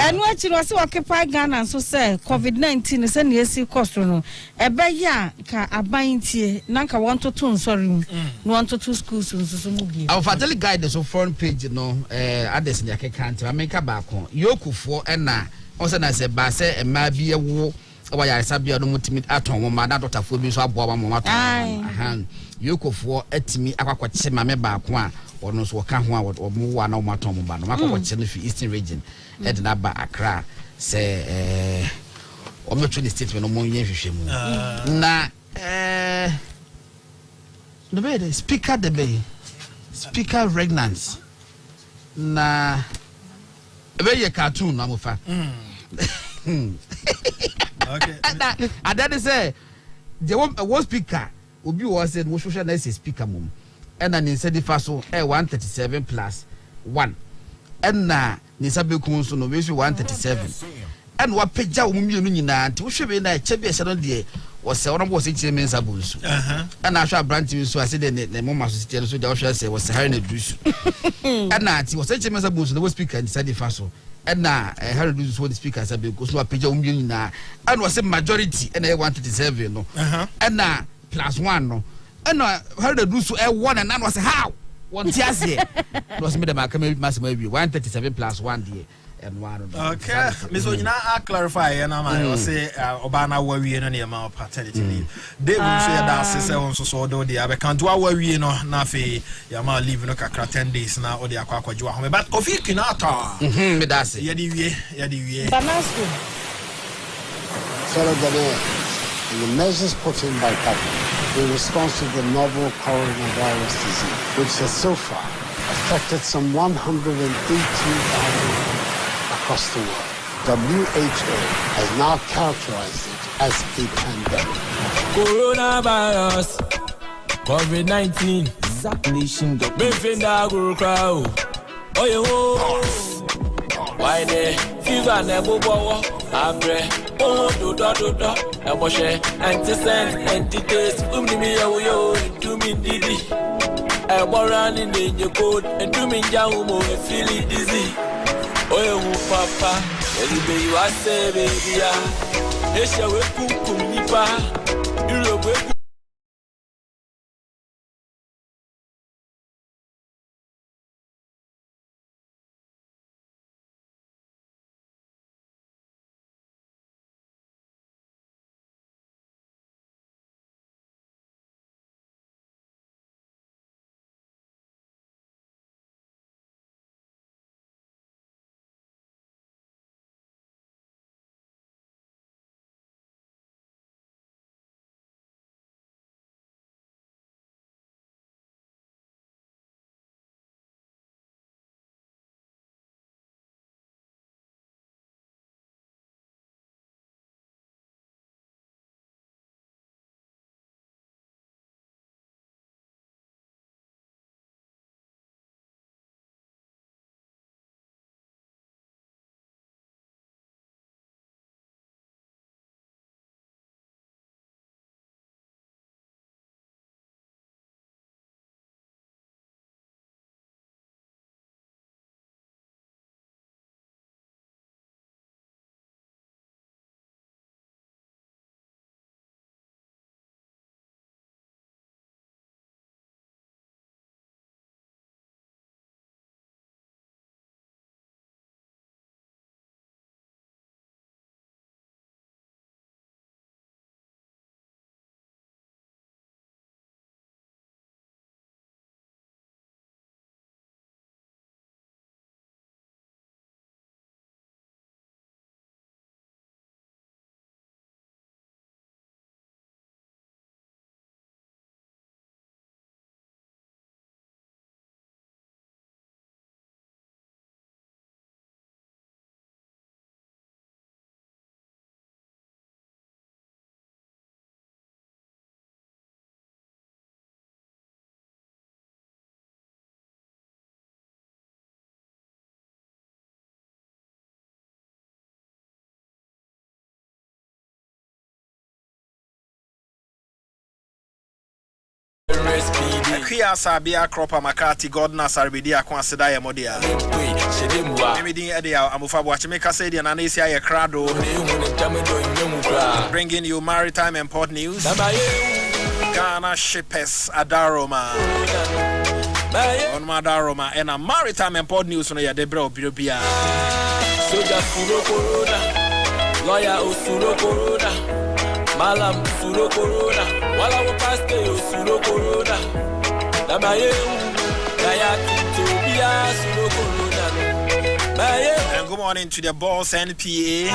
And what you also occupy Ghana, and so say COVID-19 is any AC cost. No, a beya a buying tea, Nanka 1 to 2, sorry, 1 to 2 schools. Our daily guidance of front page, you know, others in your can't make a back on Yoku for and now. Also na se ba se e ma bi ewo wa ya sabia no mutimi aton wo ma na dotafo bi so aboa ma aton yokofo atimi akwakoche ma me ba ko a ono so ka ho a wo mu wa na wo aton mo ba no makwakoche no fi Eastern region e de na ba Accra se o me tuni statement no mo yen hwehwe mu na no be the speaker regnance na ebe ye cartoon na mo fa okay and then say the one speaker obi was said mo social na speaker mum and na said the first 137 plus 1 and na ni sabe kun so no we 137 and wa pagya wo mienu nyina nti wo hwebe na chebe se no de was say one was eche men sabunsu and na hwa branch so I said the mama so tell so the hwa say was hare na dusu and na ti was eche men sabunsu no speaker ni said the first and na hare dusu so the speaker sabe go so pagya wo mienu nyina and was say majority and 137 no and na plus 1 no and na hare dusu 1 and na was how one tiase was me the makama mass maybe 137 plus 1 there and one. Okay, Miss Onyina, I clarify, and I say, Obana, where we in any paternity leave. They will say that sister so do the other can't do our we no Nafi, Yama leave no kakra 10 days now or the aqua jua home. But of you cannot. That's it. Yadi. Fellow Ghanaians, the measures put in by government in response to the novel coronavirus disease, which has so far affected some 118,000 people across the world. WHO has now characterized it as a pandemic. Coronavirus, COVID-19, vaccination, why the fever never bow? Abre, oh, do, Aboshe, anti-sense, anti-taste, yo, do me diddy. I'm running in your coat, and do me jaumo, feeling dizzy. Oh, papa, baby, you are say, baby, it's your way, nipa, you Kia Sabia Cropper Makati, Godna Sarbidia, Considaya Modia. Maybe Edia, Amufa Watchmaker said, and Anasia Crado bringing you maritime and port news. Ghana shippers Adaroma on Madaroma and a maritime and port news on your Debra Birubia. Soja Suro Corona, Lawyer Osuro Corona. Malam Suro Corona, Walla Paste Suro Corona, Namaye, Nayati Tobia Suro Corona, and good morning to the boss NPA.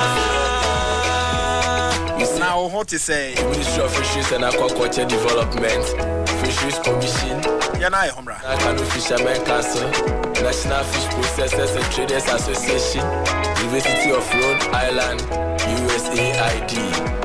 Now, what to say? Ministry of Fisheries and Aquaculture Development, Fisheries Commission, Yanai Homra, Nakano Fishermen Council, National Fish Processors and Traders Association, University of Rhode Island, USAID.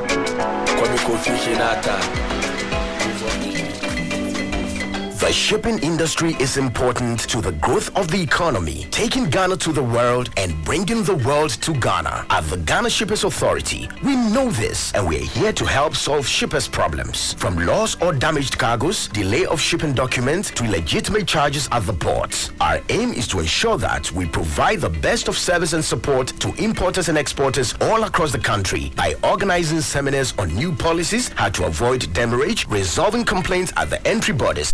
The shipping industry is important to the growth of the economy, taking Ghana to the world and bringing the world to Ghana. At the Ghana Shippers Authority, we know this and we are here to help solve shippers' problems. From lost or damaged cargoes, delay of shipping documents to illegitimate charges at the ports. Our aim is to ensure that we provide the best of service and support to importers and exporters all across the country by organizing seminars on new policies, how to avoid demurrage, resolving complaints at the entry borders,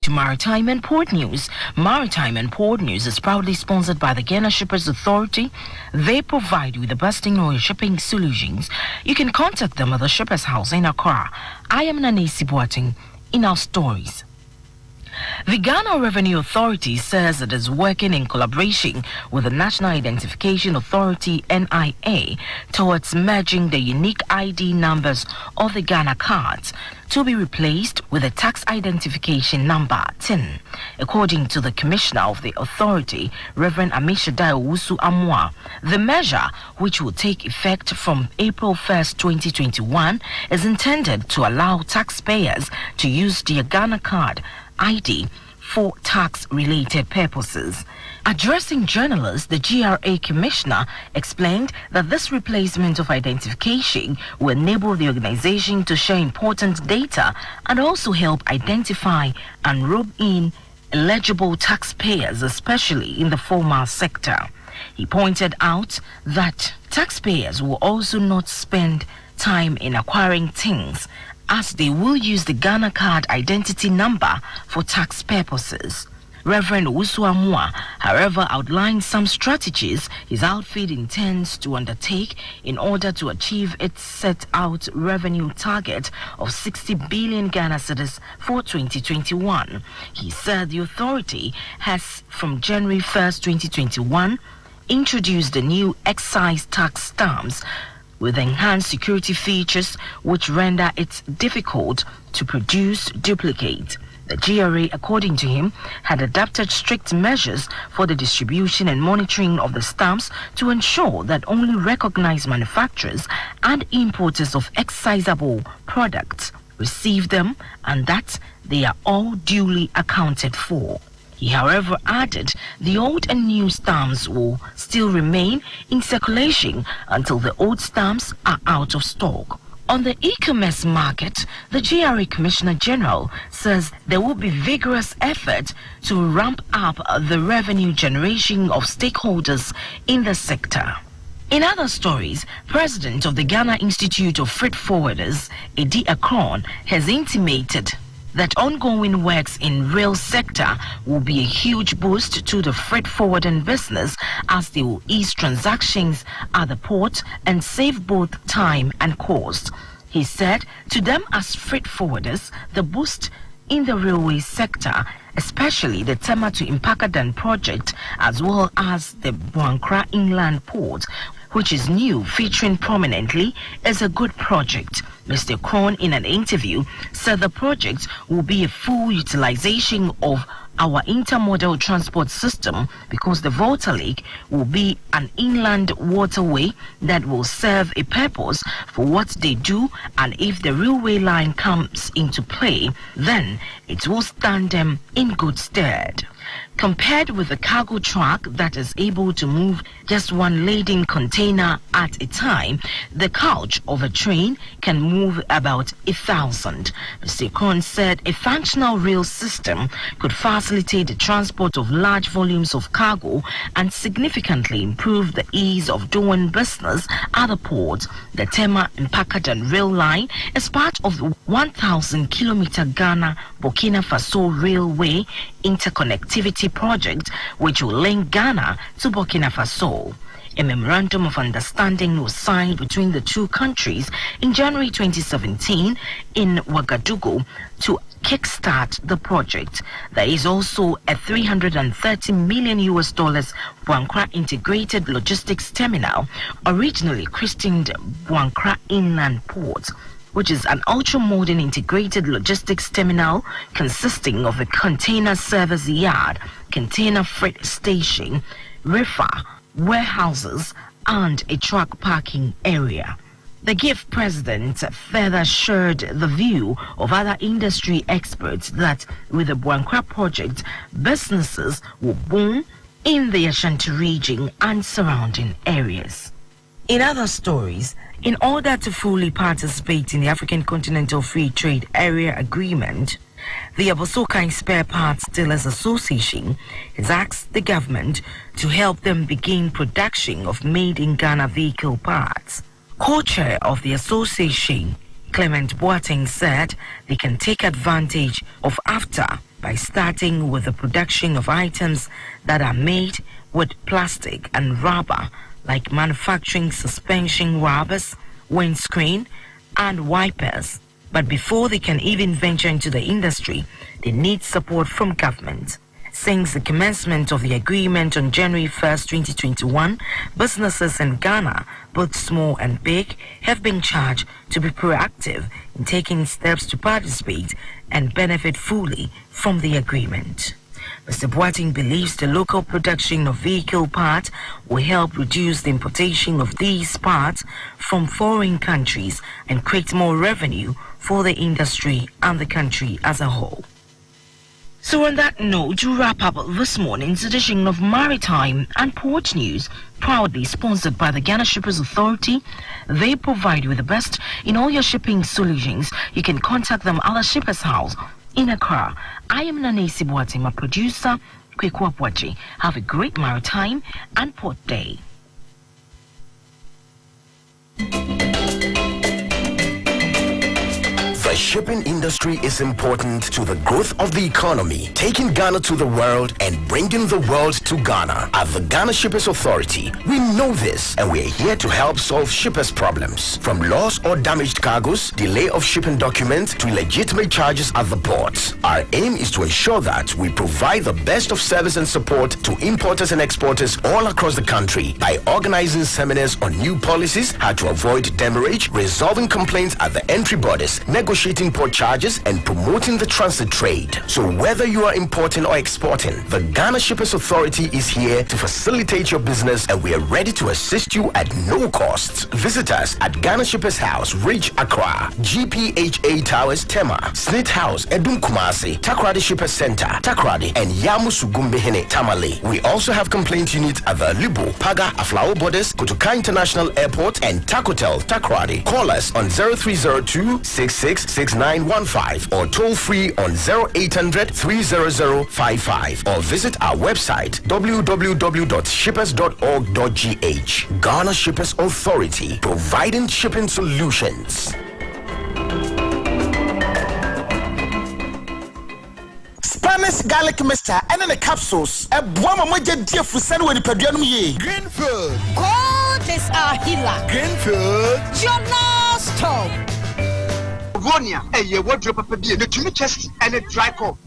To Maritime and Port News. Maritime and Port News is proudly sponsored by the Ghana Shippers Authority. They provide you with the best in oil shipping solutions. You can contact them at the Shippers House in Accra. I am Nanesi Boateng in our stories. The Ghana Revenue Authority says it is working in collaboration with the National Identification Authority (NIA) towards merging the unique ID numbers of the Ghana cards to be replaced with a tax identification number TIN. According to the Commissioner of the Authority, Reverend Amishadai Owusu Amwa, the measure, which will take effect from April 1st, 2021, is intended to allow taxpayers to use their Ghana card ID for tax-related purposes. Addressing journalists, the GRA Commissioner explained that this replacement of identification will enable the organization to share important data and also help identify and rope in eligible taxpayers, especially in the formal sector. He pointed out that taxpayers will also not spend time in acquiring things, as they will use the Ghana card identity number for tax purposes. Reverend Usuamua, however, outlined some strategies his outfit intends to undertake in order to achieve its set out revenue target of 60 billion Ghana cedis for 2021. He said the authority has, from January 1st, 2021, introduced the new excise tax stamps with enhanced security features which render it difficult to produce duplicate. The GRA, according to him, had adopted strict measures for the distribution and monitoring of the stamps to ensure that only recognized manufacturers and importers of excisable products receive them and that they are all duly accounted for. He, however, added the old and new stamps will still remain in circulation until the old stamps are out of stock. On the e-commerce market, the GRA Commissioner General says there will be vigorous effort to ramp up the revenue generation of stakeholders in the sector. In other stories, President of the Ghana Institute of Freight Forwarders, Edi Akron, has intimated that ongoing works in rail sector will be a huge boost to the freight forwarding business as they will ease transactions at the port and save both time and cost. He said to them as freight forwarders, the boost in the railway sector, especially the Tema to Impakadan project as well as the Buankra Inland Port, which is new, featuring prominently, is a good project. Mr. Kron, in an interview, said the project will be a full utilization of our intermodal transport system because the Volta Lake will be an inland waterway that will serve a purpose for what they do, and if the railway line comes into play, then it will stand them in good stead. Compared with a cargo truck that is able to move just one laden container at a time, the couch of a train can move about 1,000. Mr. Kron said a functional rail system could facilitate the transport of large volumes of cargo and significantly improve the ease of doing business at the port. The Tema Mpakadan rail line is part of the 1,000-kilometer Ghana-Burkina Faso railway interconnectivity project, which will link Ghana to Burkina Faso. A memorandum of understanding was signed between the two countries in January 2017 in Ouagadougou to kickstart the project. There is also a $330 million Buankra Integrated Logistics Terminal, originally christened Buankra Inland Port, which is an ultra-modern integrated logistics terminal consisting of a container service yard, container freight station, reefer, warehouses, and a truck parking area. The GIF president further shared the view of other industry experts that with the Buankra project, businesses will boom in the Ashanti region and surrounding areas. In other stories, in order to fully participate in the African Continental Free Trade Area Agreement, the Abosokai Spare Parts Dealers Association has asked the government to help them begin production of made-in-Ghana vehicle parts. Co-chair of the association, Clement Boateng, said they can take advantage of AFTA by starting with the production of items that are made with plastic and rubber, like manufacturing suspension rubbers, windscreen, and wipers. But before they can even venture into the industry, they need support from government. Since the commencement of the agreement on January 1st, 2021, businesses in Ghana, both small and big, have been charged to be proactive in taking steps to participate and benefit fully from the agreement. Mr. Boateng believes the local production of vehicle parts will help reduce the importation of these parts from foreign countries and create more revenue for the industry and the country as a whole. So on that note, to wrap up this morning's edition of Maritime and Port News, proudly sponsored by the Ghana Shippers Authority. They provide you with the best in all your shipping solutions. You can contact them at the Shippers House in Accra. I am Nanesi Boateng, my producer, Kweku Apwachi. Have a great Maritime and Port Day. The shipping industry is important to the growth of the economy, taking Ghana to the world and bringing the world to Ghana. At the Ghana Shippers Authority, we know this and we are here to help solve shippers' problems. From lost or damaged cargoes, delay of shipping documents, to legitimate charges at the ports. Our aim is to ensure that we provide the best of service and support to importers and exporters all across the country by organizing seminars on new policies, how to avoid demurrage, resolving complaints at the entry borders, negotiating port charges, and promoting the transit trade. So whether you are importing or exporting, the Ghana Shippers Authority is here to facilitate your business, and we are ready to assist you at no cost. Visit us at Ghana Shippers House, Ridge, Accra, GPHA Towers, Tema, Snit House, Edum Kumasi, Takoradi Shippers Center, Takoradi, and Yamusugumbehene, Tamale. We also have complaint units at the Libo, Paga, Aflao Borders, Kotoka International Airport, and Takotel, Takoradi. Call us on 0302-666915 or toll free on 0800-300-55 or visit our website www.shippers.org.gh. Ghana Shippers Authority, providing shipping solutions. Spanish garlic mixture and then the capsules. A buama moja dia fusani wani pedianum ye. Green food. God is our healer. Green food. Jonas Stop. Ronia, a wardrobe of beer, the two chest and a dry cough.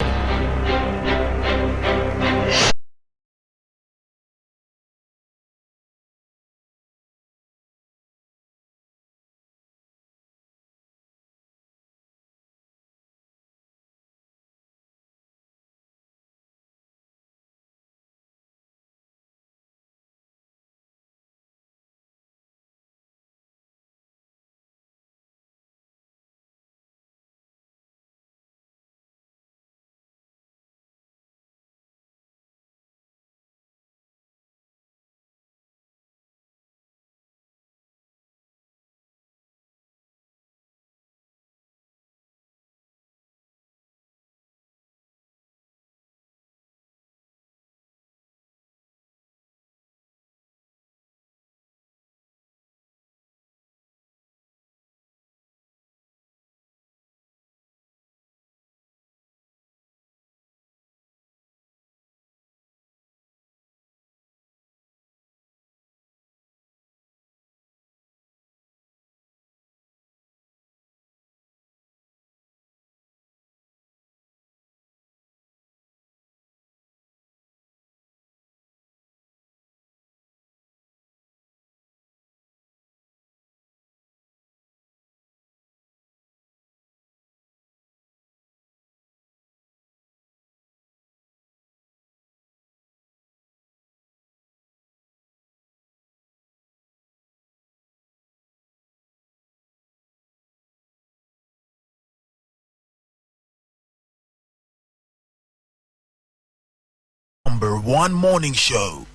#1 morning show.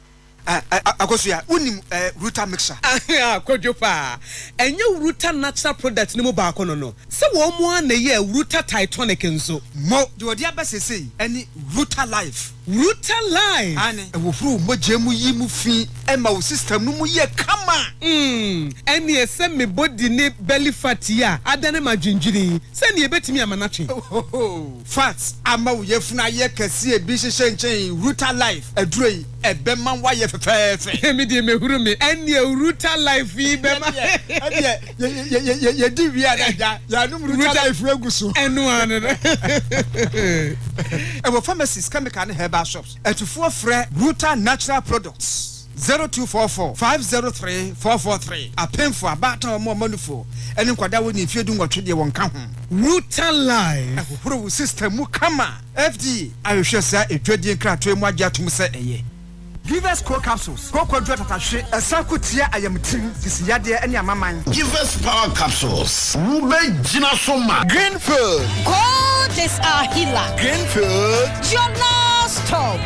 Akosia, unim Ruta mixer. Kojopa. Enye Ruta natural product ni mo ba kono no. Se wo mo na ye Ruta Titanic nso. Mo, the odia be say any Ruta life. Ruta Life. Ane, wofru mojemu yi mu fi ema wo system no mu ye kama. Eni ese me body ne belly fat ya adane madwindwiri. Se ne ebetimi amanatwe. Fats ama wo yefuna ye kase ebi hyehyɛ nkyɛn Ruta Life aduroi ebema wa ye fefefe. Me de mehuru me eni Ruta Life yi bema. Ye di wi ada ya no Ruta Life aguso. Enu ane. Ewo pharmacies chemical and herbal shops. Etufo frɛ Ruta Natural Products. 0244 503 443. Apemfo abata omo manufo. Eni kwada wo ni fiedu nwotwe de won ka ho. Ruta Life. Pro system mu kama. FD ayehwe sa edwadie krato mu agya tum se eye. Give us core capsules. Core quadrat attaché. Esakutia ayamtim. Sisiyade eni amaman. Give us power capsules. Ube jina soma. Greenfield. God is our healer. Greenfield. Your last stop.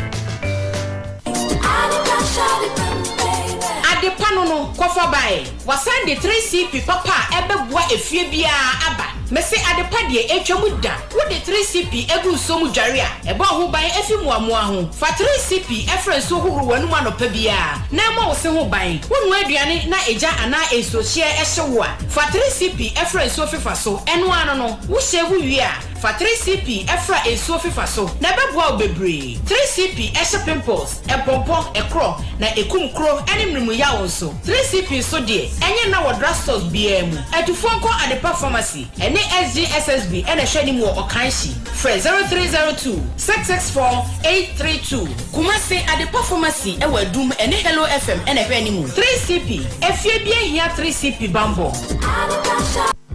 Adepano no kofa bae. Wasan de 3CP papa ebeboa efie bia aba. Mese adepa de etwamu da. Wo de 3CP egu so mu dware a eba ho ban efi muamoa ho. Fa 3CP efren so hohoro wanu anopa bia. Na ma wo se ho ban. Wonu aduane na eja ana esohie ehyewo a. Fa 3CP efren so fifa so. Eno ano no wo hyewu wi a. Fa 3CP efra enso fifa so. Na beboa obebre. 3CP ehye pimples, ebompo, ekro na ekumkro animrimu ya wonso. 3CP so de enye na wodra stores bia mu. Etufo nko adepa pharmacy. Ene SGSSB ene hwani mu okanshi. Free 0302 664 832. Kumase adepa pharmacy ewa dum ene Hello FM ene hwani mu. 3CP efie bia hia 3CP bambo.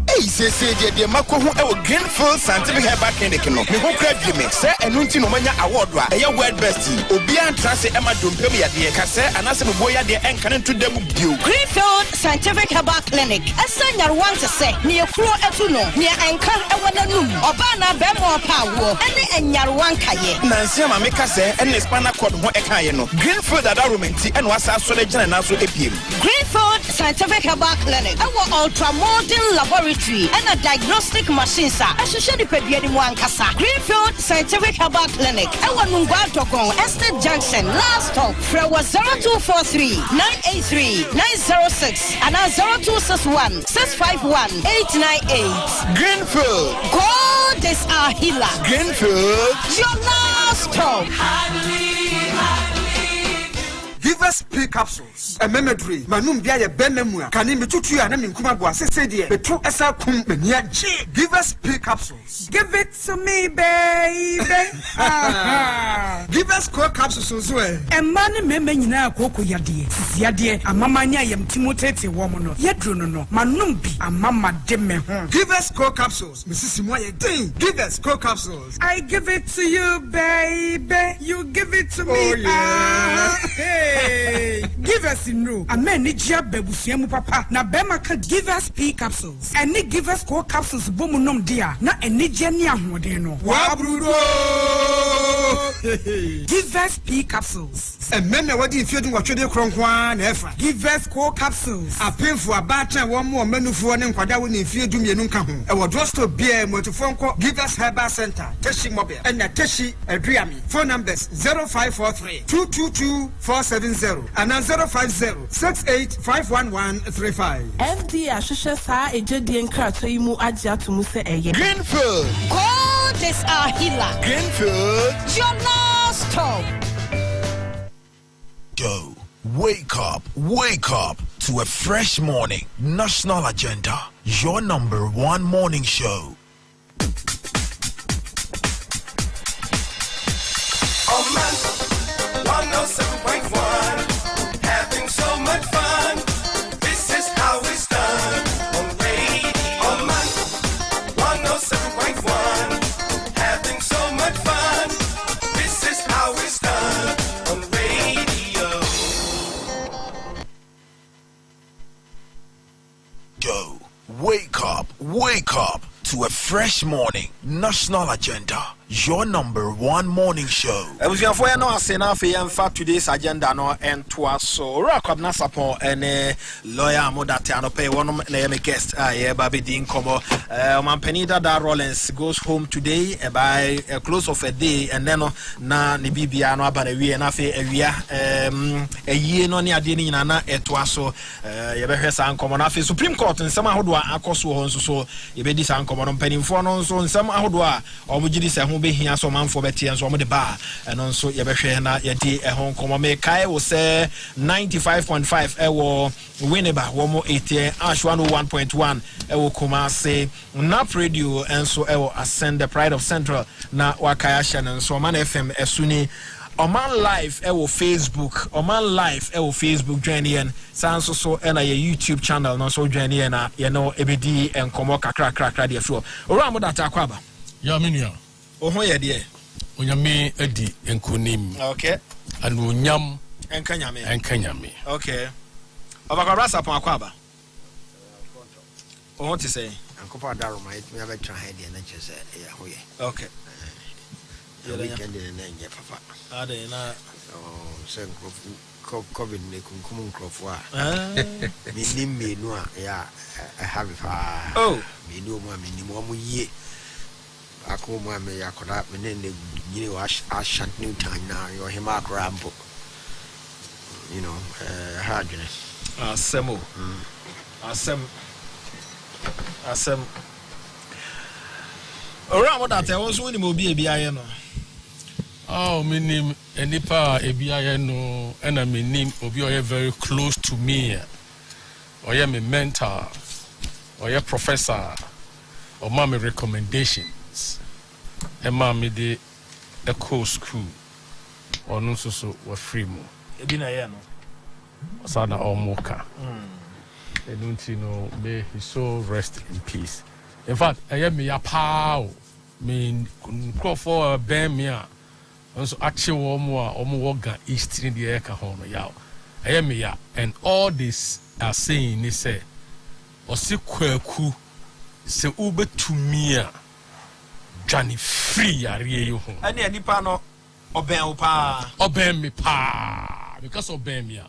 Hey, say the mako hu e Greenfield Scientific Herbal Clinic no. Me ho kra bi me say enu nti no manya award wa. Eye world best. Obi an trase e ma dompem ya de ka say anase me boya de enka ne to dem bio. Greenfield Scientific Herbal Clinic. Asanya want to say ne ekuro etu no. Ne enka e wona num. Oba na be mo pa wo. Ene enyarwan kaye. Nansi ma me ka say ene spinal cord ho e kaye no. Greenfield adoromenti ene wasa so le gina na so epiem. Greenfield Scientific Herbal Clinic. Our ultra modern laboratory and a diagnostic machine sir. Asoshe di pedie di mu ankasa. Greenfield Scientific Herbal Clinic. Ewa Nungwa Dogon Estate Junction. Last stop. Frewa 0243 983 906 and 0261 651 898. Greenfield. God is our healer. Greenfield. Your last stop. Give us P capsules. A memory. Manum bia ye benemu. Kani metutu ya na minkuma bo asese de. Betro esa kum menia G. Give us P capsules. Give it to me, baby. Give us core capsules as well. A man meme nyina akoko yade. Sisiade amama nya yam timotete wo mo no. Yedro no. Manum bi amama de me ho. Give us core capsules. Mrs. Moye ding. Give us core capsules. I give it to you, baby. You give it to me. Oh yeah. Hey, give us in no. A man ni jia bebusiemu papa. Na bema ka give us P capsules. And ni give us core capsules bomu nom dia. Na eni jeni ahode no. Wabrudo. Give us P capsules. And men na wadi infiedu watwede kronkwa na efa. Give us core capsules. Apemfo abata wo mo manufo ne nkwada wo ne infiedu mienu nka ho. E wo drosto bia motofo nko Give us Herbal Center. Teshi mobile. And na Teshi Adriami. Phone numbers 0543 222 470 and 050 68 FD Ashusha Sa Ejedi Nkrato Imu Adia Tumuse Eye. Greenfield. God is our healer. Greenfield. Your last stop. Go. Wake up to a fresh morning. National Agenda, your #1 morning show. Oman 107.1, having so much fun. This is how it's done on radio. Oman 107.1, having so much fun. This is how it's done on radio. Go. Wake up to a fresh morning. National Agenda, your number one morning show. Ebusiafo ya no ase na afi yemfa today's agenda no entoa so. Ra kwabna sapon ene lawyer Modate anope wonom na yeme guest ye ba be din komo. Omanfm Dada Rollins goes home today by a close of a day and then na ne bibia no aba na wie na afi awia eyi no ne ade ni nyina na etoa so ye be hwesa ankomo na afi Supreme Court nsem ahodo akoso ho nso so ye be di sa ankomo no mpanimfo no nso nsem ahodo a omugidi se ho be hia so Omanfm betie nso omde ba eno nso ye be hwe na ye di ehon komo me kai wo se 95.5 ewo Winneba womo 80 Ashwa 1.1 ewo Kumasi Nap Radio enso ewo Ascend the Pride of Central na wakaya channel nso Omanfm esuni Oman Live ewo Facebook join in sanso so na ye YouTube channel no so join in na ye no ebedi enkomo kakra de fro ora Modate akwaba ya menua oho ye de onyame adi enkonim okay and onyam enkanyame okay Obakara sapon akwaba oho ti say ankopa daroma it me abetra head na chese ya hoye okay the weekend in nje papa ade na sen covid ne kunkum nkrofo a minim menu a ya have fa menu mo minim mo yie akoma me yakoda me ne nyine wa ashant new time na yo hima krampo you know hardness asem ora Modate won so ni mo bi aye no minim enipa ebiaye no ena minim obi oye very close to me oye me mentor oye professor o ma me recommendations ema me de eco school onu so wa free mo ebi na ye no sana omoka enunti no may his soul rest in peace. In fact eye me ya pao me crofo ben me a so achi wo mo a omo woga east in the air ka ho no yaw eye me ya and all this are saying ni say osikwaku se ubetumi a dwane free are you ho ani anipa no oben me pa because oben me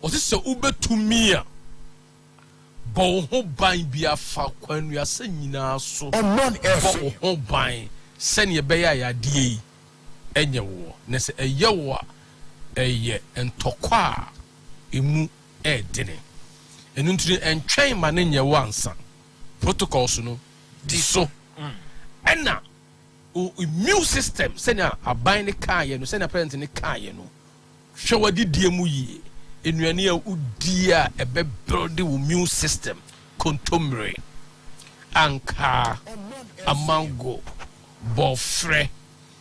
osise ubetumi a bo ho ban bia fa kwanu ya sanyina so bo ho ban sene be ya de enye wo ne se eye wo eye entokwa emu edene enu ntiri entwen ma ne nye wo ansa protocols no di so ena o immune system sene aban ne kaye no sene parent ne kaye no hwe wadi die mu yi enuane a udi a ebe build the immune system kontomre anka amango bofre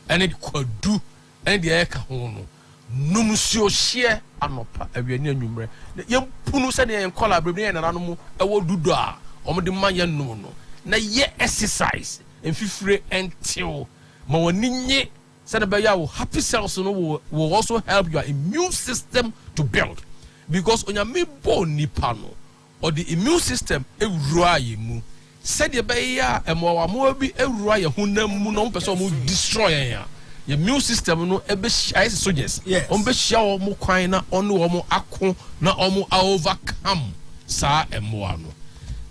ene kwadu ene de eka ho no numsio hye anopa awiani anwumre ye punu se ne yen collaborate ne nana no mu ewo dudo a omde man ye num no na ye exercise enfifire entil ma woni nye se be ya wo happy cells no will also help your immune system to build because onyame bo nipa no or the immune system ewura ye mu said ye be ya emowamo bi ewura ye honam mu no pese mo destroy ya your immune system no ebe hia soldiers on be hia wo mo kwan na ono wo mo ako na omo overcome sa emoa no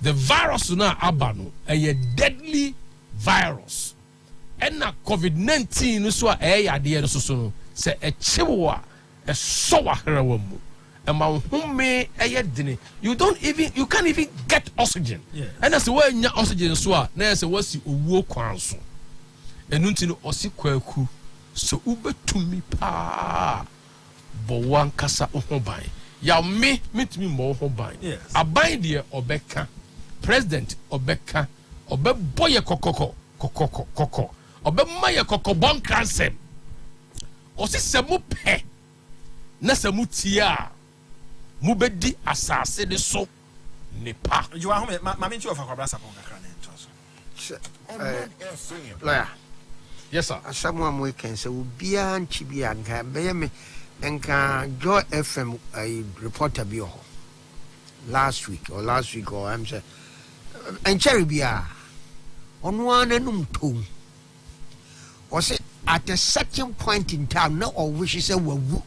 the virus na aba no a deadly virus and na covid-19 no so a yade no so no se e chewa e so wa hrewa mu you can't even get oxygen. And that's the way you oxygen so na say wasi owuo kwan so. Enu nti no osi kwaku so ubetumi pa bo wan kasa ho ban. Ya me metumi mo ho ban. Aban de obeka president obeka obeboye kokoko obemaye kokobon kansem. Osi se mu pe na se mu tia mubedi asase de so nepa you are home ma mention of akwabra sapon kakra na nto lawyer yes sir asamu amu ken se obia nchi bia nka beye me nka Joy FM reporter bi ho last week or I'm say en cherry bia onu ananum tom or say at a certain point in time, no or wishes say woo.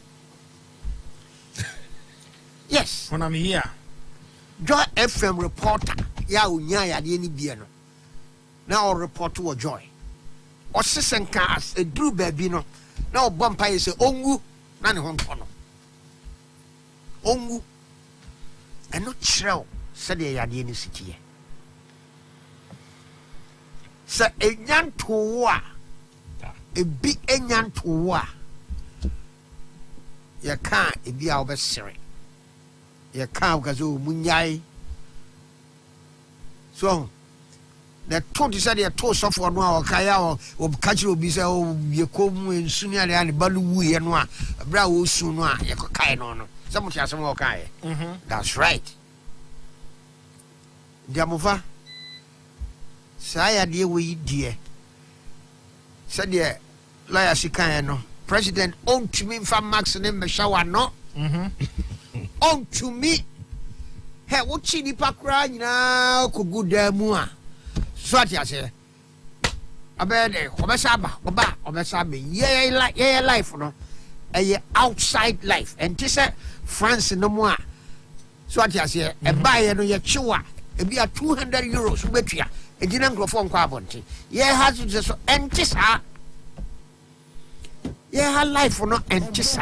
Yes. When I'm here. Joy FM reporter, ya unya ya di ni bieno. Now report to Joy. Or sisen cars a drew baby no. Now bumpire say ongu nani hon kono. Ongu. And not shrow said the ya ni city. Sa enyan towa. A big enyan towa. Ya can't it be our best series. Ya can't because munyai. So the told said they told so for no kaya or catch will be so you come in sooner than the balu and one brow sooner you kai no. Some has some okay. That's right. Diamova. Saya dear we dear. Said dear lawyer Sikano. President on to me from Max and the shower no. On to me. Hey, what chini pakra now could good demua. Swati I say. Abede, Obasaba, Obasabi, yeah, life no. A outside life. And this France no more. Swati I say, a buyer no ya chua. It be a €200 betria. A didn't go from Quabonti. Yeah, has to just enter. Yeah, her life for not enter. So,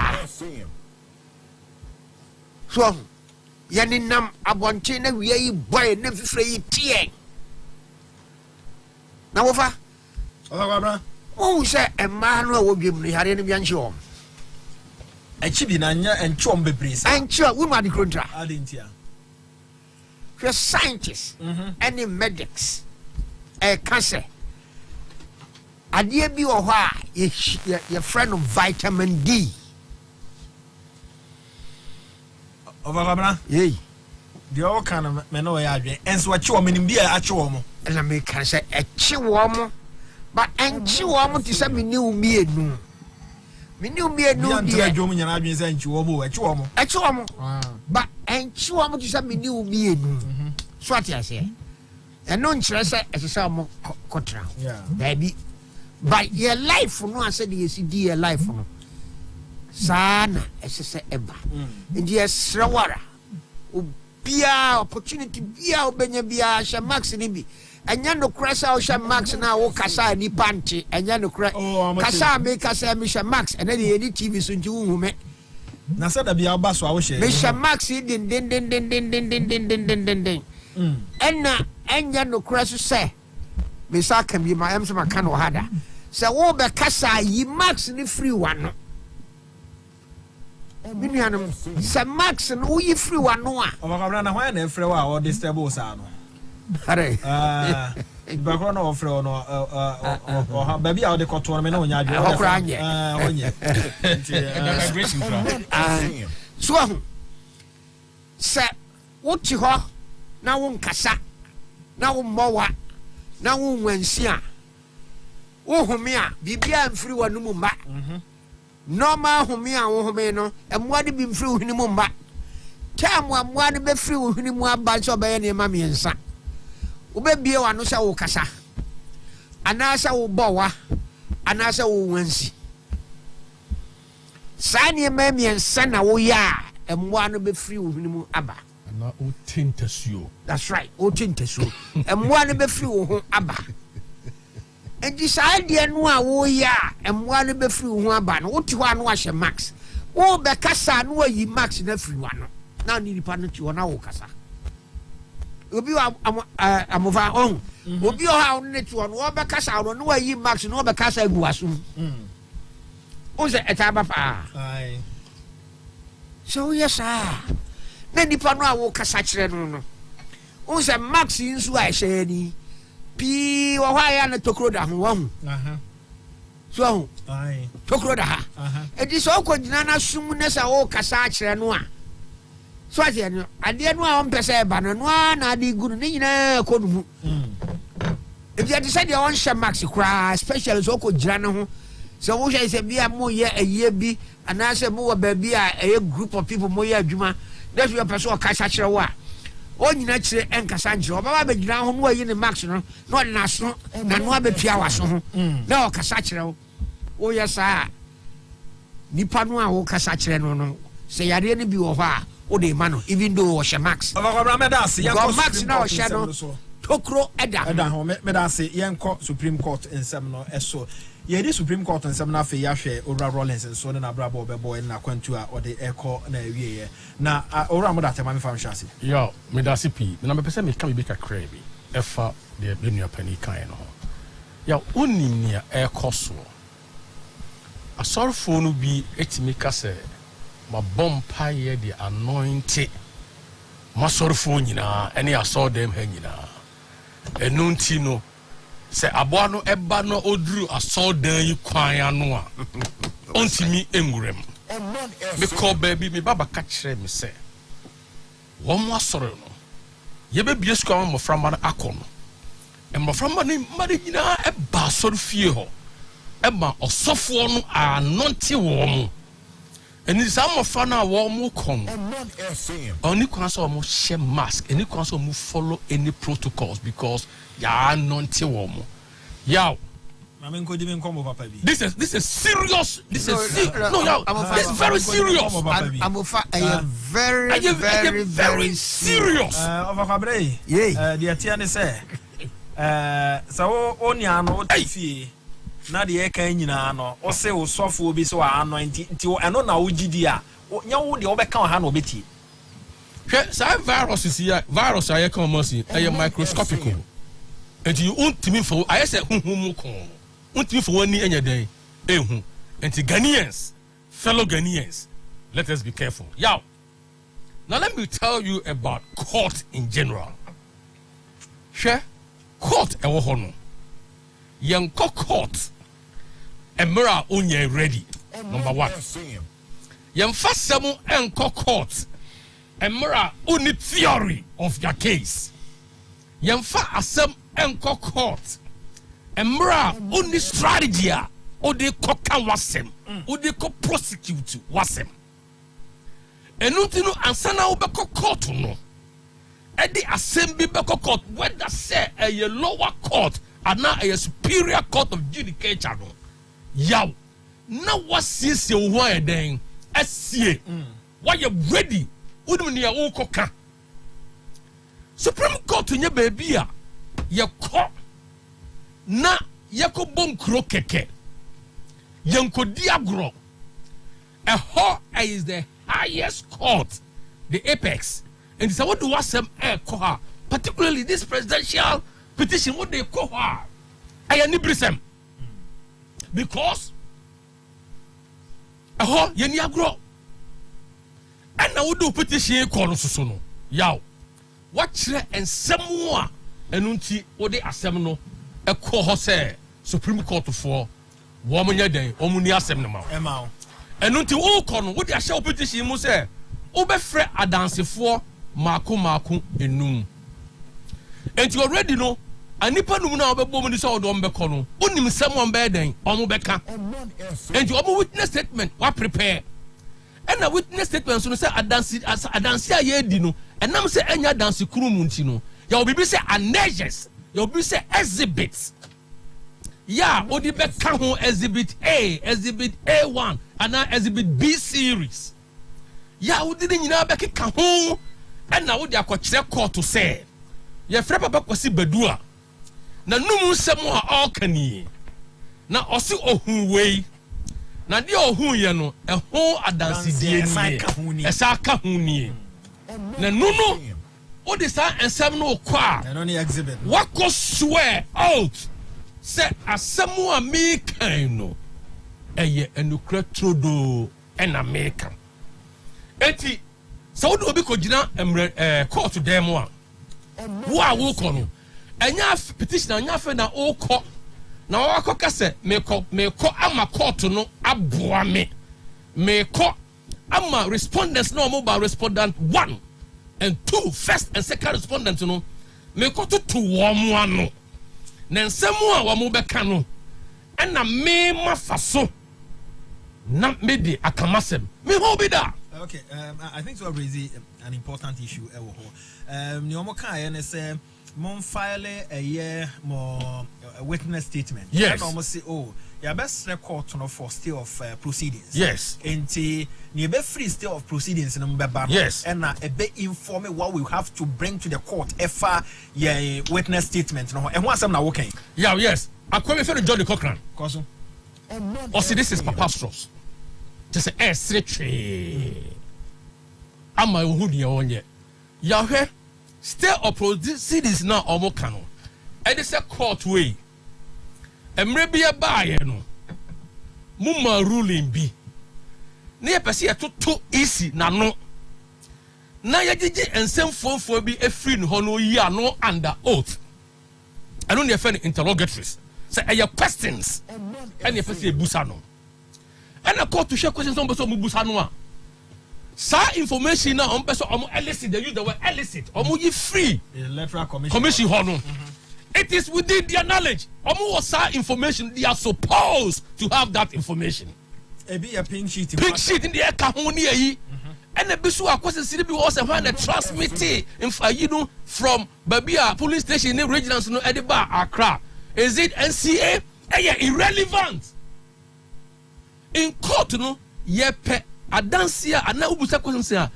Yaninam Abontina, we boy never free tea. Now, over. Oh, say a man will be having a young show. A chibinanya and chombe breeze. And sure, woman, the contra. I didn't hear. For scientists, any medics, a cancer. A dear be or why your friend of vitamin D. Over yea. The all kind of men and so what you mean be a chum. And I may can say a chihuahua, but and chihuahua to some new me no. Me new me no dear German and I sent you a chum. But and chihuahua to some new me no. So what I say. And non stress as a sum contra. Yeah, baby. But your life for no, I said, you see, dear life for no. Sana, as I say, Eba. And yes, Srawara. Bia, opportunity, Bia, Benya Bia, Shamax and Ibi. And Yano Crasa, Shamax now, Casa, ni Panchi, and Yano Crack. Oh, Casa, make us a Misha Max, and then the TV soon to whom. Nasada be our bass, I wish. Misha Max, din. And Yano Crasa say, Miss Arkham, you my Emma Cano Hada. So, all the Casa, ye Max in the free one. Minianum, Sam Max and all ye free one. No, Rana, why never for a while or disturb Osano? Hurry, background of or baby out the tournament on your so, sir, what you have now on Casa, now Mowa, now when Sia. Oh, Homia, Bibia and free one mumba. Normal Homia, oh, Homeno, and what be free in the mumba. Time one be free with him one bunch of any mammy and son. Ube one no sa Casa. Anasa Bowa, Anasa Wensi. Sanya mammy and son, oh, ya, and one be free with him abba. That's right, Otintesu, and one be free with abba. And this idea no a ya and one be free one ban what you want wash Max. Oh be kasa no yi Max na free one. Now need partner to na wo kasa. Obi amova on. Obi o ha on net one wo be kasa no yi Max no be kasa egu asum. O se etaba pa. Aye. So yes ah. Na nipa no a wo kasa kire no. O se Max nsu a hye ni. Pi wa ya na tokro da ho wa hu so ai tokro da ha e di so ko jina na sum na sa o kasa akire no a so ase no ade no a on pese ba no na ade guru ni nyina ko du e di ade se de on hye Max kra special so ko jina na ho so wo hye se bia mo ye aye bi ana se mo wa ba bi a group of people mo ye adwuma that's your person kasa akire wa o nyina kire enkasa nkire obaba be gyina ho no ayi ne Max no na so na no abepia waso ho na o kasa kire ho wo ya sa nipa no a wo kasa kire no se yare ne bi wo ho a wo de ma no even though wo she max max na wo she no tokro eda ho me da se yenko Supreme Court ensem no eso ye di Supreme Court ensem na fe ya hwe Ora Rollins enso na brabo bebo na kwantu a ode eko na awie na ora mo da tema me fa hwase yo me da se pi na me pese me ka bi kakra bi efa de nua pani kan no ya onim nia ekoso asorfo no bi etimi ka se ma bompa ye the anointed masorfo nyina ene asor dem ha nyina enunti no se aboa no eba no oduru asor dan yi kwan ano a ontimi enwurem me ko baby me baba ka kire me se wo mo asor no ye be bie skwa mo frama akono mo frama ni mari nyina eba asor fie ho eba osofo no anonte wo mo eni some of na wo mo kon oni kwan so mo share mask eni kwan so mo follow any protocols because ya anonte wo mo yaw this is serious this is very serious very serious the atiane say so oni ano tifie na de kan nyina no o se o sofo bi se wa anointi nti eno na ogidi a nya wo de obeka ha na obeti hwe sa virus is here virus aye kan mo si aye microscopic enti you untimi fo aye se hunhum ko untimi fo wani enya den ehu enti Ghanaians fellow Ghanaians let us be careful now let me tell you about court in general hwe court e wo ho no yanko court emra onye ready number 1 yamfa semu enko court emra oni theory of your case yamfa asem enko court emra oni strategy odi koka wasem odi ko prosecute wasem enutinu ansana obeko court no edi asem bi beko court whether say a lower court and now a superior court of judicature no yaw na wasiesie wo ho eden asie why you ready udum ne wo koka Supreme Court nya baby a ye ko na ye ko bom kro keke yanko diagro is the highest court the apex and so what do wasem ko ha particularly this presidential petition what they call her ayanibrisem because yeni agro and na wodo petition call no so no yaw what kire ensem a enunti wode asem no e call ho say Supreme Court for wo mo nya den o mu ni asem no ma enunti wo call no wode ahye petition mu say wo be frɛ adansefo mako enum enti already no anipa num na obebo mu ni so odom be kono onim sem on be den omo beka enti omo witness statement wa prepare and a witness statement so say adansi aye di no enam say enya dansi kuru mu nti no ya obibi say anneges ya obibi say exhibits ya odi beka ho exhibit A1 and exhibit B series ya odi ni nyina beka ho and na odi akɔkyerɛ court to say ye frɛ papa kwasi badua na numu nsɛm a ɔkani na ɔsi ohun wei na de ohun ye no ɛho adansidie ni ɛsa ka ho ni na nunu o de sa nsɛm no kɔ a no ni exhibit wako swear out sɛ asɛm a me kan no ɛyɛ enukra trodo ɛna me kan enti sɛ wo de obi ko gyina court dem a wo a wo kɔ no enya petition anya fe na o kɔ na wo akɔ kase me kɔ ama court no aboa me kɔ ama respondents no mobile respondent 1 and 2 first and second respondent no me kɔ to wo mo ano na nsɛm a wo mo bɛka no ɛna me mafa so na me di akamasem me ho bi da. Okay, I think so raise an important issue. Ni omo kan ye ne say Mon file a year more witness statement. Yes. And almost say, oh, your best record for stay of proceedings. Yes. And you be free stay of proceedings in Mbeba. Yes. And a bit inform me what we have to bring to the court if your witness statement. And what's I'm now working? Yeah, yes. I come from Johnny Cochran. Cousin. Or see, this is preposterous. Just say, straight. I'm my hoodie on yet. Yahweh, stay of proceedings now, or cano. And it's a court way. And maybe a buyer, no. Mumma ruling be. Near Passia too easy, no. Now ya did and send for be a free hono ya no under oath. I don't have any interrogatories. Say your questions. And you say busano. And a court to share questions on busano. Sa information now on person elicit, they use the word elicit, free. Electoral Commission hono. It is within their knowledge. Almost information, they are supposed to have that information. A pink sheet. Pink sheet in the air, and the Bishop was also when they transmitted from Babia police station in regions no Ediba Accra. Is it NCA? Irrelevant. In court, no, yepe adansia ana ubusa questions a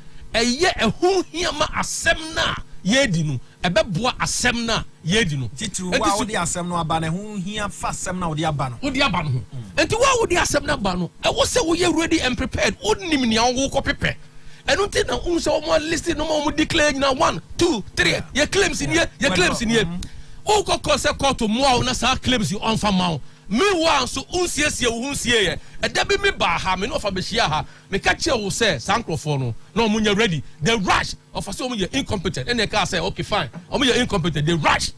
who here ma asemna yedinu ebeboa asemna yedinu titu wa wo di asem no aba na hu hia fa asem na wo di aba no enti wa wo di asem na aba no e wo se wo ye ready and prepared onim ni an wo ko prepare enu ti na un se wo mo list no mo declare na 1 2 3 ye claims in here o ko ko se court mo na sa claims you on fama me wa so unsiesie wo hunsie ye eda bi me ba ha me no fa be hia ha me ka che wo say sankrofo no na omunya ready the rush of us omunya incompetent and they can say okay fine omunya incompetent the rush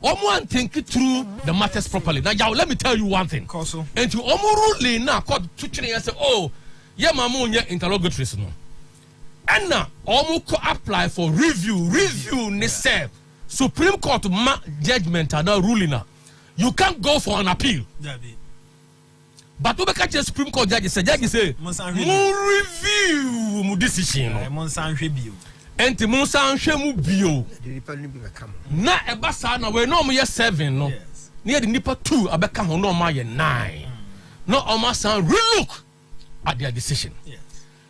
omu think through the matters properly now yeah, let me tell you one thing and you omu ruling na court to chine say oh ye mamu nya interrogatories no and na omu ko apply for review ne say Supreme Court judgment and ruling na you can't go for an appeal. But we catch a Supreme Court judge say review mu decision. Enti mun san hwe mu bio. Na eba sa na we no mo ye 7 no. Na the nipa 2 abeka ho no ma ye 9. No o san relook at their decision.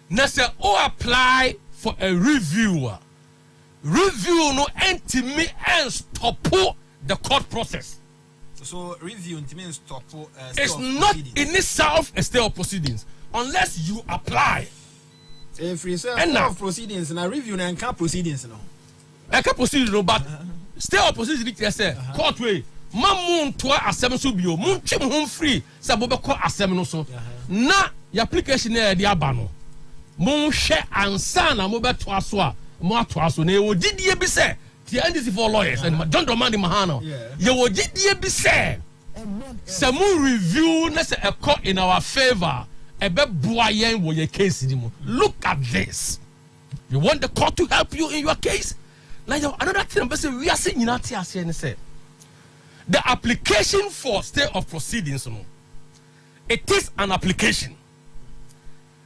Na say o apply for a review. Review no enti and stop the court process. So review means stop. It's not in itself a stay of proceedings unless you apply. If you say of proceedings and a review and can't proceedings no. I can't proceed no, but stay of proceedings. They say court way. Mamun to assem so bio. Mun chim home free. Sabobe ko assem no so. Na your application there the abano. Mun share ansa na mo be to aso a mo ato aso na e wo didie bi say. The NDC for lawyers and don't demand Mahano. You will get the say. Some review let's a court in our favor. A boyen with your case. Look at this. You want the court to help you in your case? Now another thing we are saying the application for stay of proceedings. It is an application.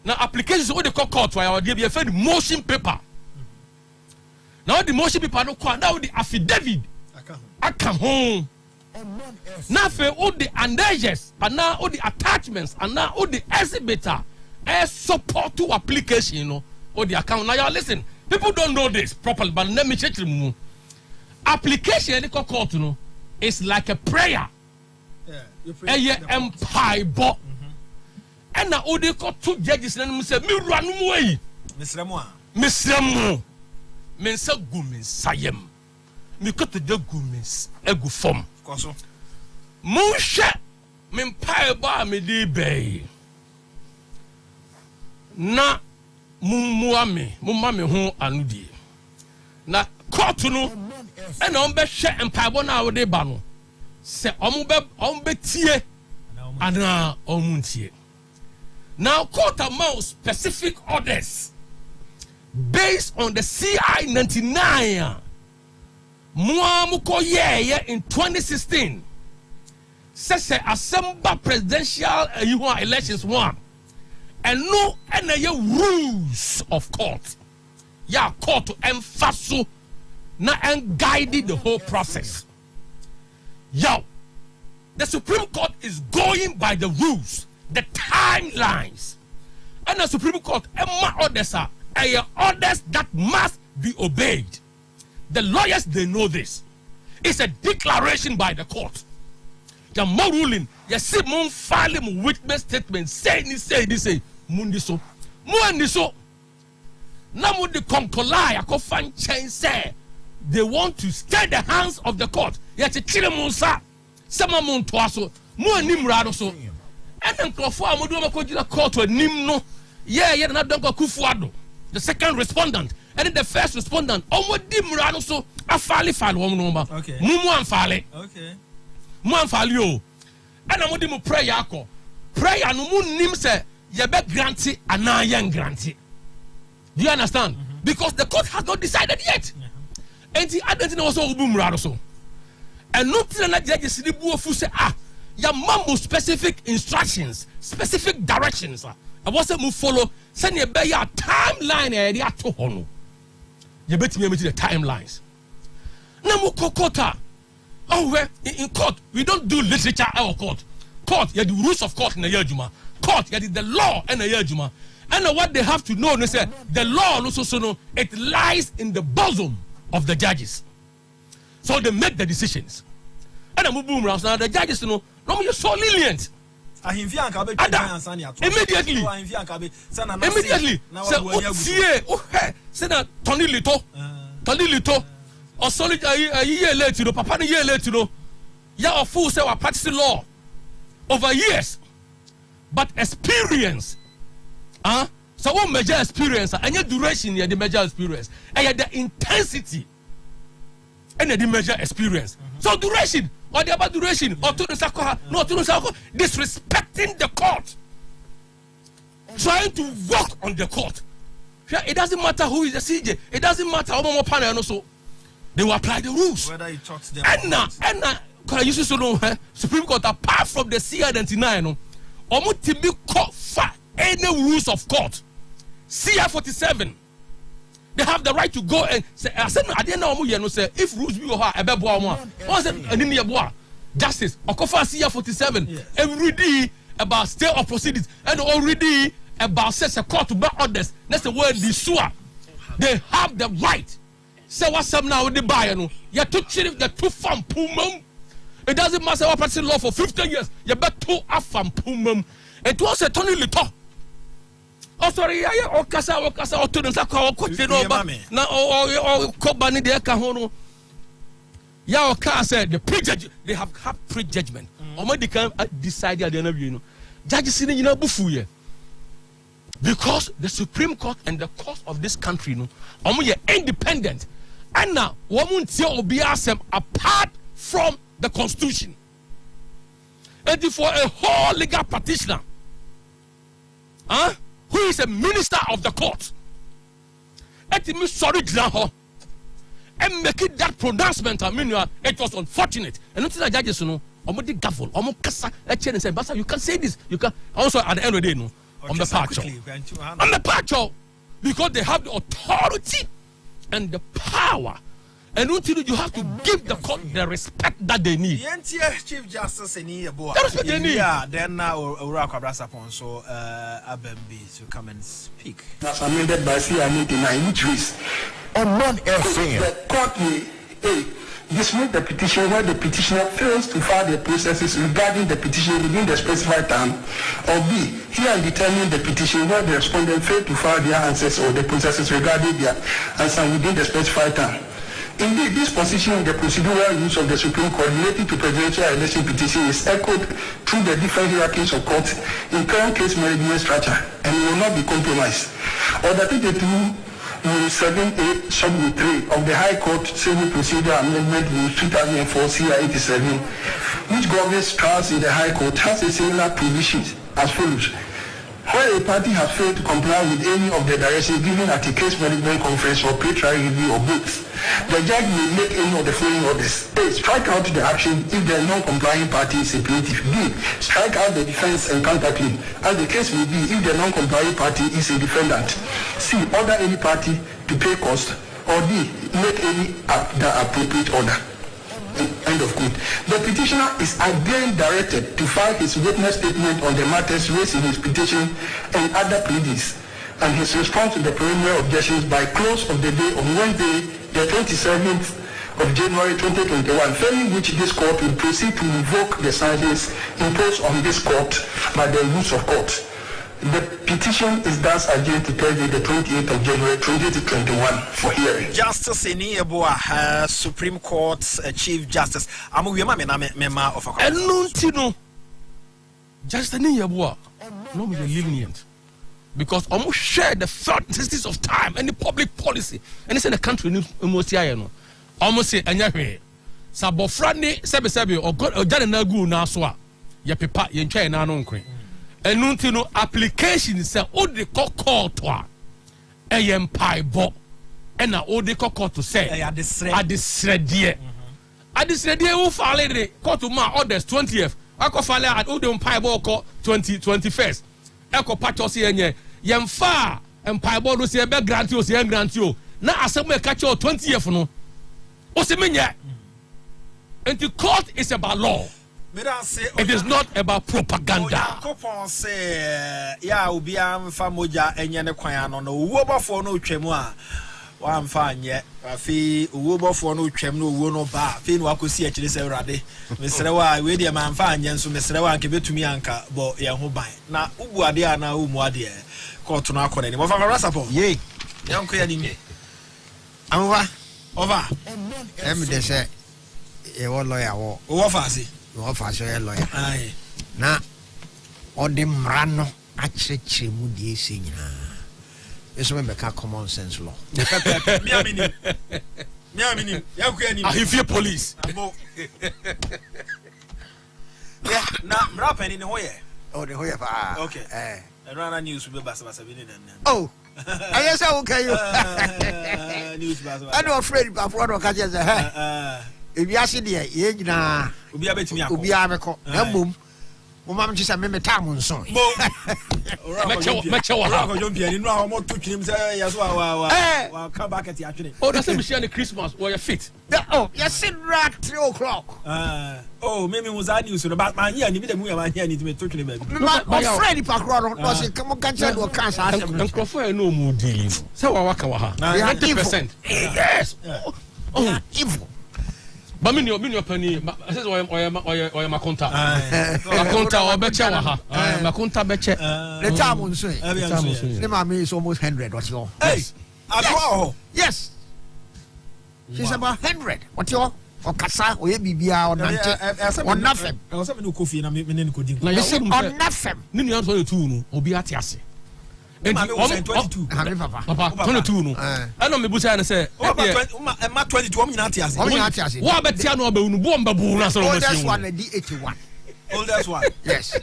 Now application is what they call court where they be a motion paper. Now the motion people no call now the affidavit. I come home. Now for all the annexes and now all the attachments and now all the exhibitor support to application, you know, all the account. Now you listen, people don't know this properly, but let me check you. Application they call court, you know, is like a prayer. Yeah, empire bo. And now all they call two judges and say me run away. Mr. Mo. Mensa gumin sayem mi koto de gumis egu fom koso munshe min pai ba mi di bay na mumma me ho anudi na court no e na on be hwe empai bo na wo de ba no se on be tie ana on tie now court amount specific orders based on the CI 99 Muamuko in 2016 says assemble presidential elections one and no any rules of court ya court to emphasize and guided the whole process. Yo, the Supreme Court is going by the rules, the timelines. And the Supreme Court, orders are orders that must be obeyed. The lawyers, they know this. It's a declaration by the court. The more ruling, you see, mon filing witness statement, say, mundiso. Mundiso. Namu the concolai, a fan chain say, they want to stay the hands of the court. Yet a chilemunsa, sama mon toaso, more nimrado so. And then Crawford, Modu court to a nimno. Yeah, not Donko Kufuado, the second respondent, and then the first respondent. Omo dimrado so a fali file one number. Okay. Mumu and fale. Okay. Muan falio. And I'm going to pray yako. Prayer no mun nim se yebe granty and na yen granty. Do you understand? Because the court has not decided yet. And the other thing also ubumrado so. And no thing that judges the bu ofu say ya mambo specific instructions, specific directions. I was to move follow. Send you be a timeline area to hono. You bet me the timelines. Namu kokota. Oh, well, in court we don't do literature our court. Court, you the rules of court in the yajuma. Court, you the law in the yajuma. And what they have to know, they say the law also so know it lies in the bosom of the judges. So they make the decisions. And I'm boom now the judges know no you're so lenient. Immediately. Say that Tony Lito. Or solid a year later, Papa a year later, ya of fools say we're practicing law over years. But experience, so what major experience and your duration, the major experience, and the intensity and the major experience. So duration, or the about duration, or to the Sako, not to the Sako, disrespecting the court, trying to work on the court. It doesn't matter who is the CJ, it doesn't matter how much panel and also. They will apply the rules. Whether he talks them. And now, can I use to know Supreme Court apart from the CR99, almost to be caught for any rules of court. CR47, they have the right to go and say, I said, I didn't know say if rules be a bebo justice, Okofa CR47, every day about stay of proceedings, and already about says a court to back orders. That's the word the sewer. They have the right. Say what's up now with the buyer? No, you took sheriff, you took from Pumum. It doesn't matter what practicing law for 15 years. You bet two from Pumum. It was a Tony Lito. Oh, sorry, or Casa or to the Saka or Coach, now or Kobani de Kahono. Yaoka said the prejudgment, they have prejudgment. Or they can decide at the end of you know. Judges in the Bufuye. Because the Supreme Court and the court of this country, no, are independent. And now, woman will be asked apart from the Constitution. And for a whole legal practitioner, who is a minister of the court, and me sorry, and make it that pronouncement. I mean, it was unfortunate. And not the judges, you know, almost gavel, almost kasa, and say, Basa, you can say this. You can also at the end of the day, no. On the patch, because they have the authority and the power, and until you have to give the court the respect that they need. Chief Justice then now so Abembi to come and speak. That's amended by CR99, which reads Omanfm. The court will dismiss the petition where the petitioner fails to file the processes regarding the petition within the specified time, or B, hear and determine the petition where the respondent failed to file their answers or the processes regarding their answer within the specified time. Indeed, this position in the procedural rules of the Supreme Court relating to presidential election petition is echoed through the different hierarchies of courts in current case management structure and will not be compromised. Order 32 Rule 7A, Schedule 3 of the High Court Civil Procedure Amendment Rule 2004 CR 87, which governs trials in the High Court, has a similar provision as follows. Where a party has failed to comply with any of the directions given at a case management conference or pre-trial review or both, the judge may make any of the following orders. A. Strike out the action if the non-complying party is a plaintiff. B. Strike out the defense and counterclaim, as the case may be if the non-complying party is a defendant. C. Order any party to pay cost. Or D. make any the appropriate order. End of quote. The petitioner is again directed to file his witness statement on the matters raised in his petition and other pleadings, and his response to the preliminary objections by close of the day on Wednesday, the 27th of January 2021, failing which this court will proceed to revoke the sanctions imposed on this court by the rules of court. The petition is thus adjourned to Thursday, the 28th of January 2021 for hearing. Justice Enieboa, Supreme Court Chief Justice. I'm a member of a court. And Justice Enieboa, no be lenient. Because almost share the thought necessities of time and the public policy. And it's in the country, almost say, and Yahweh. Sabofrani, Sebi, or God, or Jananagu, Naswa, Yapipa, Yencha, and Anonque. And no application is all the court to a yam pie bo, and all the court to say, at this red dear. At this red dear, who fall in the court to my orders 20th. I could fall at Odom Pie Bo 21st. Echo Patos here, yam far, and Pie Bo was here, grant you, young grant you. Now, I said, catch your 20th no. What's the mean? And the court is about law. It is not about propaganda. Coupon say, yeah, Ubiam Famoja and Yanakwan on the Woba for no Chemua. One fine yet. I feel Woba for no Chemno, no bar. Fin Wakusi actually say, Raddy. Mr. Wa, we dear man fine, Yansu, Mr. Wa, give it to me, Anka, but Yahubai. Now, Ubuadia, now Umuadia. Call to Nakon anymore. From a Rasapo. Yea, young Queen. Over. They say, a lawyer or Wafasi. Wafasi, a lawyer. Aye. Now, or the Mrano, actually, Chimudi singing. This will make a common sense law. If you police. Yeah, now, rapping in the way. Oh, the way. Okay. And run a news with Bassavini. Oh. I guess I will tell you. I'm not afraid of what I can say. If you are sitting here, you know, be a bit me. Be a call. Boom. Mamma just a member Tamon song. Come back at the actually. Oh, that's a Michelle Christmas or your feet. Oh, you're sitting right 3 o'clock. Oh, maybe was I news about my year and you didn't move my hand into me talking about my friend. Come on, can't or can't and Crawford no more dealing. So I walk 90%. Yes. Oh, evil. But me your penny. Says or my contact. My contact or better. My contact better. The time on say. The mommy is almost 100. What's your? Hey, yes. She's about 100. What's your? Or Kasa or Bibia or Nante or nothing. I was having no coffee and I'm in coding. You said on nothing. Nini on 22 or be at Yassi. And 22. Papa, 22 no. I know me busa and say, I'm 22. I'm not Yassi. What about Tiano Bomba? Oldest one a D81. Oldest one. Yes.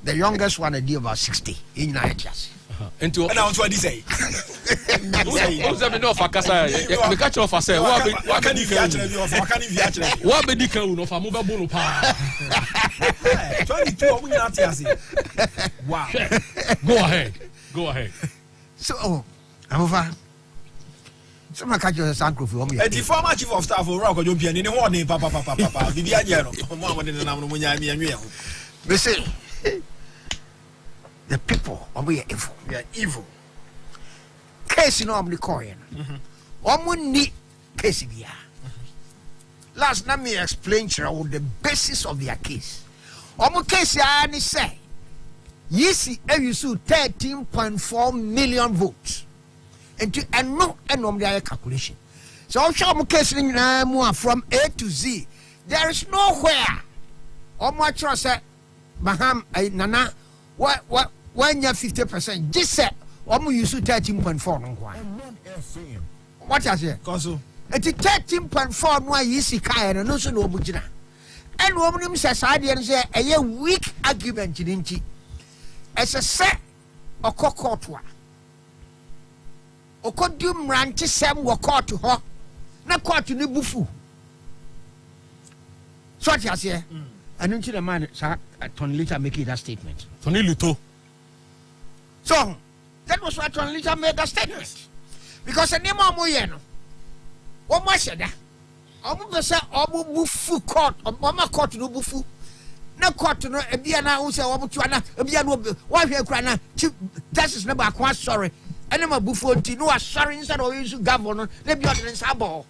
The youngest one a D about 60 in 9 years. And to announce what he say. Who's having no for Casa? The catch off, I say, what can you actually? What be the crown of a mobile bono? 22. I'm not Yassi. Wow. Go ahead. So, I'm over. Some catch your uncle for me. The former chief of staff of Rock or Jumpian in the morning, Papa, Vivian, more than the number when I mean, they say the people are we evil. We are evil. Case you know I'm the coin. Need case here. Last let me explain to you the basis of their case. Case I say. Yesi ewisu 13.4 million votes. And no their calculation. So I'm sure case from A to Z. There is nowhere. Say Maham Nana what when you're 50%. Just say use 13.4 no what I say? It's 13.4 no yesi kai no so no bujina. And woman says I didn't say a weak argument in as a set or cockotwa. O could you ranch some were caught to her, not caught to the bufu. So what you say? I don't see the man, sir, Tony Lita making that statement. Tony Lito. So that was why Tony Lita made that statement. Because the name of Moyeno, What much that? Obu bufu court, Mama court no bufu. No court no ebiana who say obu tuana, ebiana why here crana, chief justice number quite sorry. And I'm a bufu until no sorry inside or you governor, they be on sabo.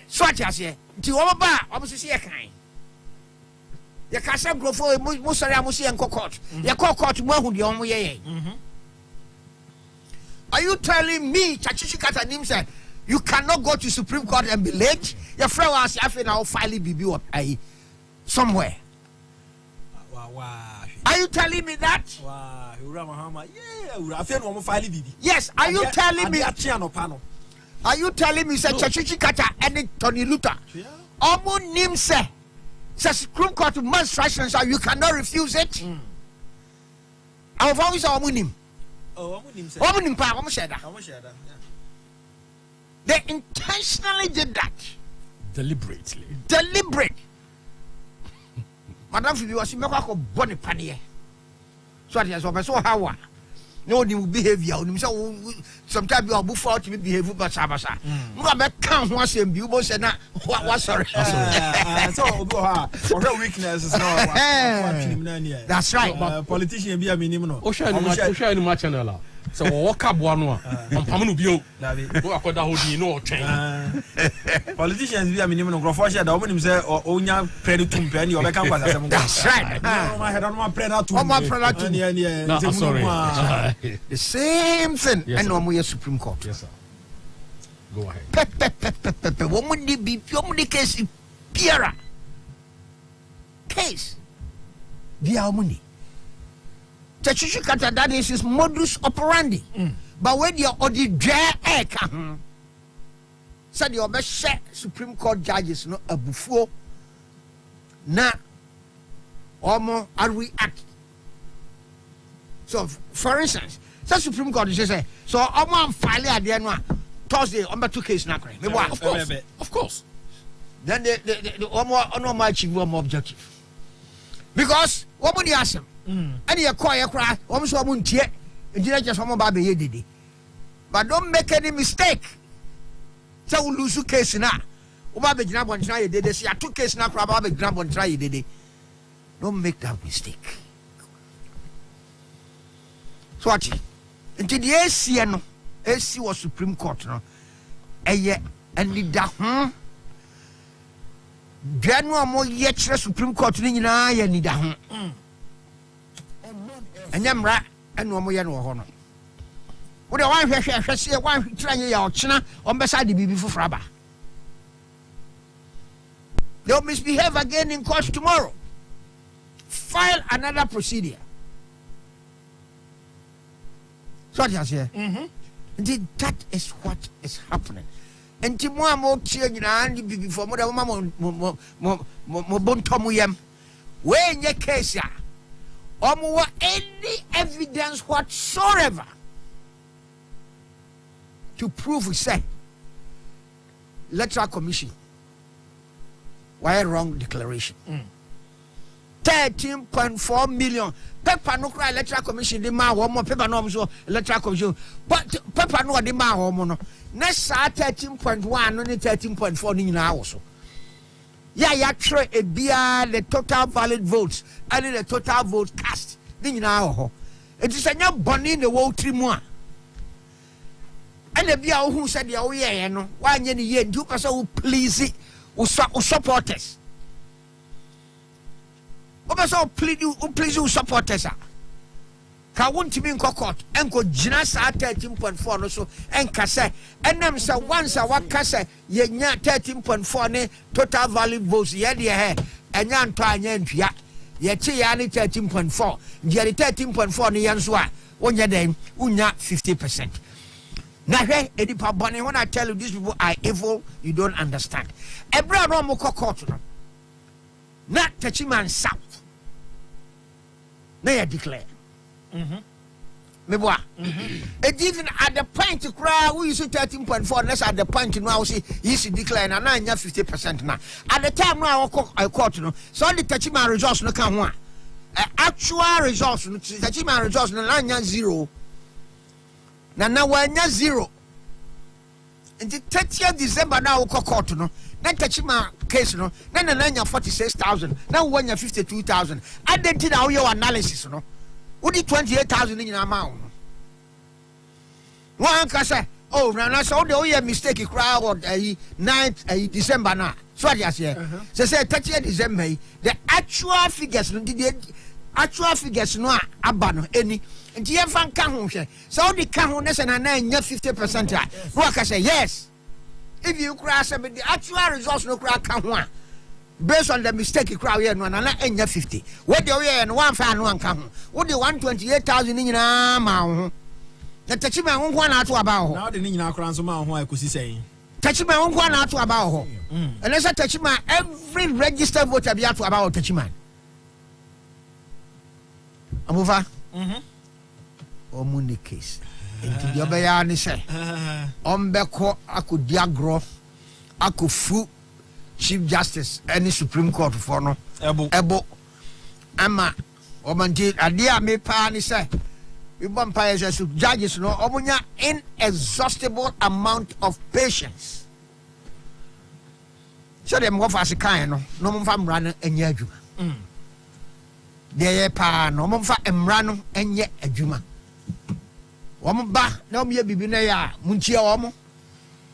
So I just say, to all bar, almost see a kind. The castle grow for Musari Amusi and court. Your court won't be on way. Are you telling me, Chachikata Nim said, you cannot go to Supreme Court and be late? Your friend was after now filing BB somewhere. Are you telling me that? Yes, are you telling me? Are you telling me, Chachikata and Tony Luther? Omo Nim said, Supreme Court instructions, so you cannot refuse it. I've always saw Omunim. Omunim pa, they intentionally did that. Deliberately. Deliberate. Madam, if you are seeing a bonny panier, so I saw how. No new behavior. Sometimes you are before to behave with Basabasa. Mother can't once and you both said, what sorry. So, weakness is not. That's right. Politician be a minimum. Ocean Machanella. So, walk up one on Pamuno. Politicians be a minimum of Grofosha, the woman himself or Onya Predatum Penny or Beckham. That's right. I had on my Predatum. Sorry. The same thing. And no more Supreme Court. Yes, sir. Go ahead. Woman be pure case Piera case. Via money. Chachikata, that is his modus operandi. But when you're on the dry air, said your best Supreme Court judges no a before na almost are react. So, for instance, the Supreme Court is say, so Oman file at the end Thursday on the 2 case now. Of course. Then the Oman my chief objective. Because what would you ask him? And you acquire cry, almost a moon tear, and you just home baby did. But don't make any mistake. So we lose 2 case now. Oba be grab on try did this. 2 case now, crab be grab on try did. Don't make that mistake. So what? Until the AC was Supreme Court, no. And the da General more yet Supreme Court in I need a and Yamra and no more honor. What a wife shall see a wife trying your china on beside the baby for Fraba. They'll misbehave again in court tomorrow. File another procedure. So what you say? Indeed, that is what is happening. And Timwa mo change na andi before mo da mo bontomu yam. We in your case ya. Omo any evidence whatsoever to prove we say electoral commission why wrong declaration. 13.4 million paper no cry electoral commission the ma wo mo paper no so electoral commission but paper no the ma wo mo no next 13.1 no 13.4 ni nyina wo so ya try e bia the total valid votes and the total vote cast ni nyina wo ho it is anya boni the wo trimu a and e bia wo hu said ya wo ye no wa anya ni ye ndu pesa wo please wo supporters. Obeso please you supporters. Ka won't be in court and go Jinas 13.4 no so and kase and them say once a wakase ye nya 13.4 ne total valid votes ye de he enya nto anya ntua ye che ya ne 13.4 ye 13.4 ne yan so a wonya den unya 50%. Na hwe edipa bone when I tell you these people are evil you don't understand. Ebra no mo court no na tachiman south na ya declare meboa even at the point to cry we use 13.4 let's at the point now see he should declare na anya 50% na at the time now I court no so the tachiman results no kan ho actual results no tachiman results no anya 0 na wanya 0 nti 30th December na wo court no na Techima case no na nya 46,000 na wo nya 52,000 adenti na wo your analysis no wo di 28,000 nyina ma wo one ka say oh na so the oh mistake cry or 9th December na so what you say say 30th December the actual figures no the actual figures no aba no any nti ye fan ka ho hwe so the ka ho na say na nya 50% a no ka say yes if you cry say the actual results no cry ka ho based on the mistake cry here no na nya 50 what the oh no one fan no ka ho wo the 128,000 nyina ma ho na Techima ho na ato aba ho na de nyina akran so ma ho akosi sei Techima ho na ato aba ho and say Techima every registered voter be ato aba ho Techima amuva omuni case enti di obeya ni se ombeko akodi agro akofu chief justice any supreme court for no ebo ama omanti ade a me pa ni se we vampires as judges no omunya inexhaustible amount of patience so dem go fast kan no mfa mra no anya adwuma de pa no mfa mra no enye adwuma wom ba na om ye bibi na ya munchia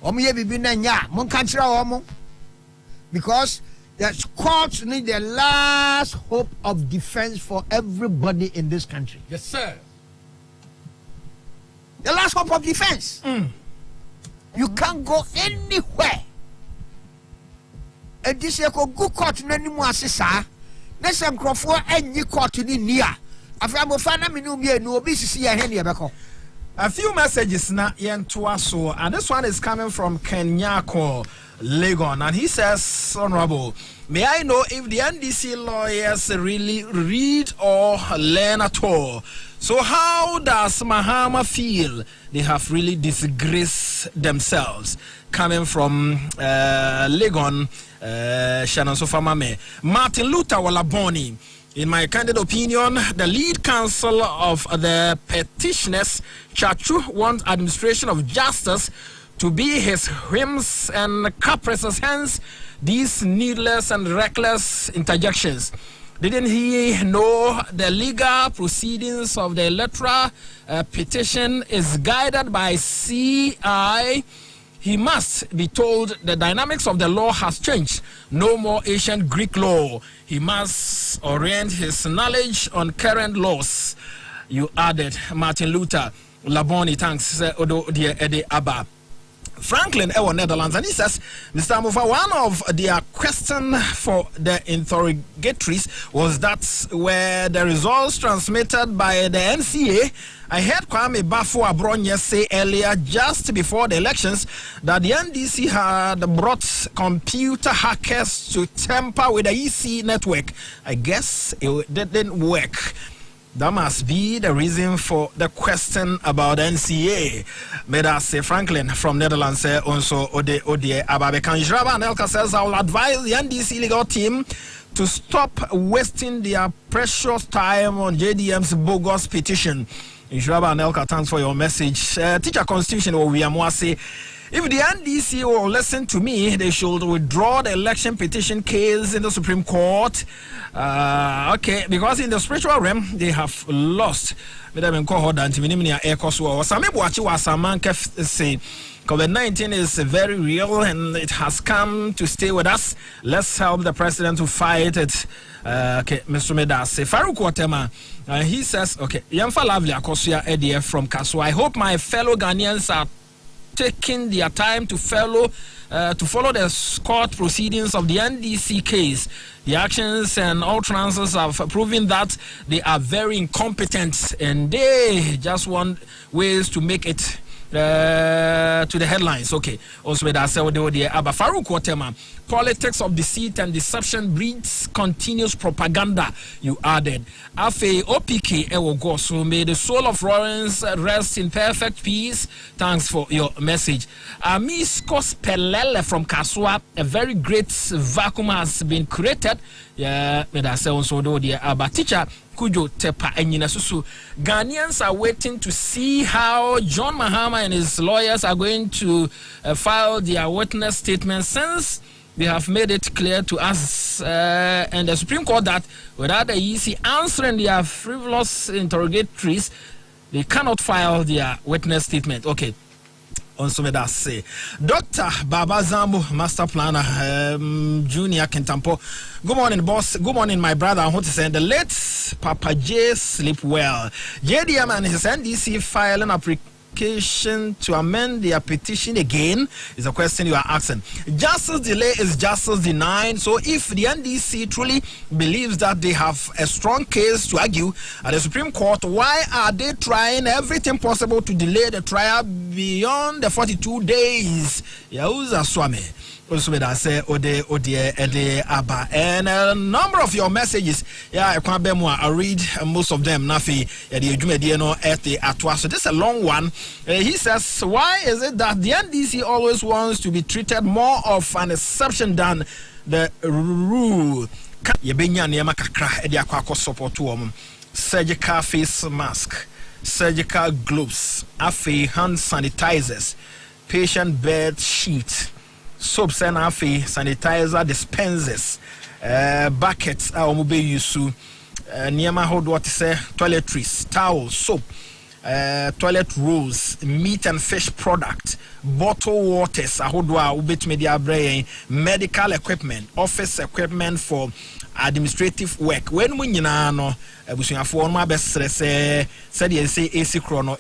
wom ye bibi na nya mun kan kira wom because the courts need the last hope of defense for everybody in this country. Yes sir. The last hope of defense. You can't go anywhere. And this is a good court no anymore asisa. Next microphone any court ni near. After find me no be no be see here near beko. A few messages na yentoa so, and this one is coming from Kenyako Legon, and he says, Honorable, may I know if the NDC lawyers really read or learn at all? So how does Mahama feel they have really disgraced themselves? Coming from Legon, Shannon Sofamame. Martin Luther Walaboni. In my candid opinion, the lead counsel of the petitioners, Chachu, wants administration of justice to be his whims and caprices, hence these needless and reckless interjections. Didn't he know the legal proceedings of the electoral petition is guided by CI? He must be told the dynamics of the law has changed. No more ancient Greek law. He must orient his knowledge on current laws. You added, Martin Luther. Laboni, thanks, Odo dear Eddie Abba. Franklin Ewa Netherlands, and he says, Mr. Amufa, one of their question for the interrogatories was that were the results transmitted by the NCA. I heard Kwame Bafo Abronye say earlier, just before the elections, that the NDC had brought computer hackers to tamper with the EC network. I guess it didn't work. That must be the reason for the question about NCA. May I say Franklin from Netherlands also Ode Ababe Kanjraba and Elka says I will advise the NDC legal team to stop wasting their precious time on JDM's bogus petition. Injraba and Elka, thanks for your message. Teacher Constitution or Wiamwase. If the NDC will listen to me, they should withdraw the election petition case in the Supreme Court. Okay, because in the spiritual realm, they have lost. COVID-19 is very real and it has come to stay with us. Let's help the president to fight it. Okay, Mr. Medase. Farouk Watema, he says, okay, Yamfa Lavlia Kosia Edia from Kaswa. I hope my fellow Ghanaians are taking their time to follow the court proceedings of the NDC case. The actions and utterances have proven that they are very incompetent and they just want ways to make it to the headlines. Okay. Also with us, Abba Farouk Watema. Politics of deceit and deception breeds continuous propaganda. You added. Afe OPK Ewogo. So may the soul of Lawrence rest in perfect peace. Thanks for your message. Amiskos Pelele from Kaswa. A very great vacuum has been created. Yeah, may I say also do the Abba teacher. Kujo Tepa Enyina Susu. Ghanaians are waiting to see how John Mahama and his lawyers are going to file their witness statement, since they have made it clear to us and the Supreme Court that without the EC answering their frivolous interrogatories, they cannot file their witness statement. Okay. Also, may I say, Dr. Baba Zambo, Master Planner, Junior Kentampo. Good morning, boss. Good morning, my brother. I want to say the late Papa J sleep well. JDM and his NDC filing application to amend their petition again is a question you are asking. Justice delay is justice denied. So if the NDC truly believes that they have a strong case to argue at the Supreme Court, why are they trying everything possible to delay the trial beyond the 42 days? Yauza Swami. Also, I say Ode Abba, and a number of your messages. Yeah, I read most of them. Nafi so this is a long one. He says, why is it that the NDC always wants to be treated more of an exception than the rule? Surgical face mask, surgical gloves, hand sanitizers, patient bed sheet, soaps and sanitizer dispensers, buckets, Niema hold what to say, toiletries, towels, soap, toilet rolls, meat and fish product, bottled waters, medical equipment, office equipment for administrative work. When we know, for my best said say AC chrono,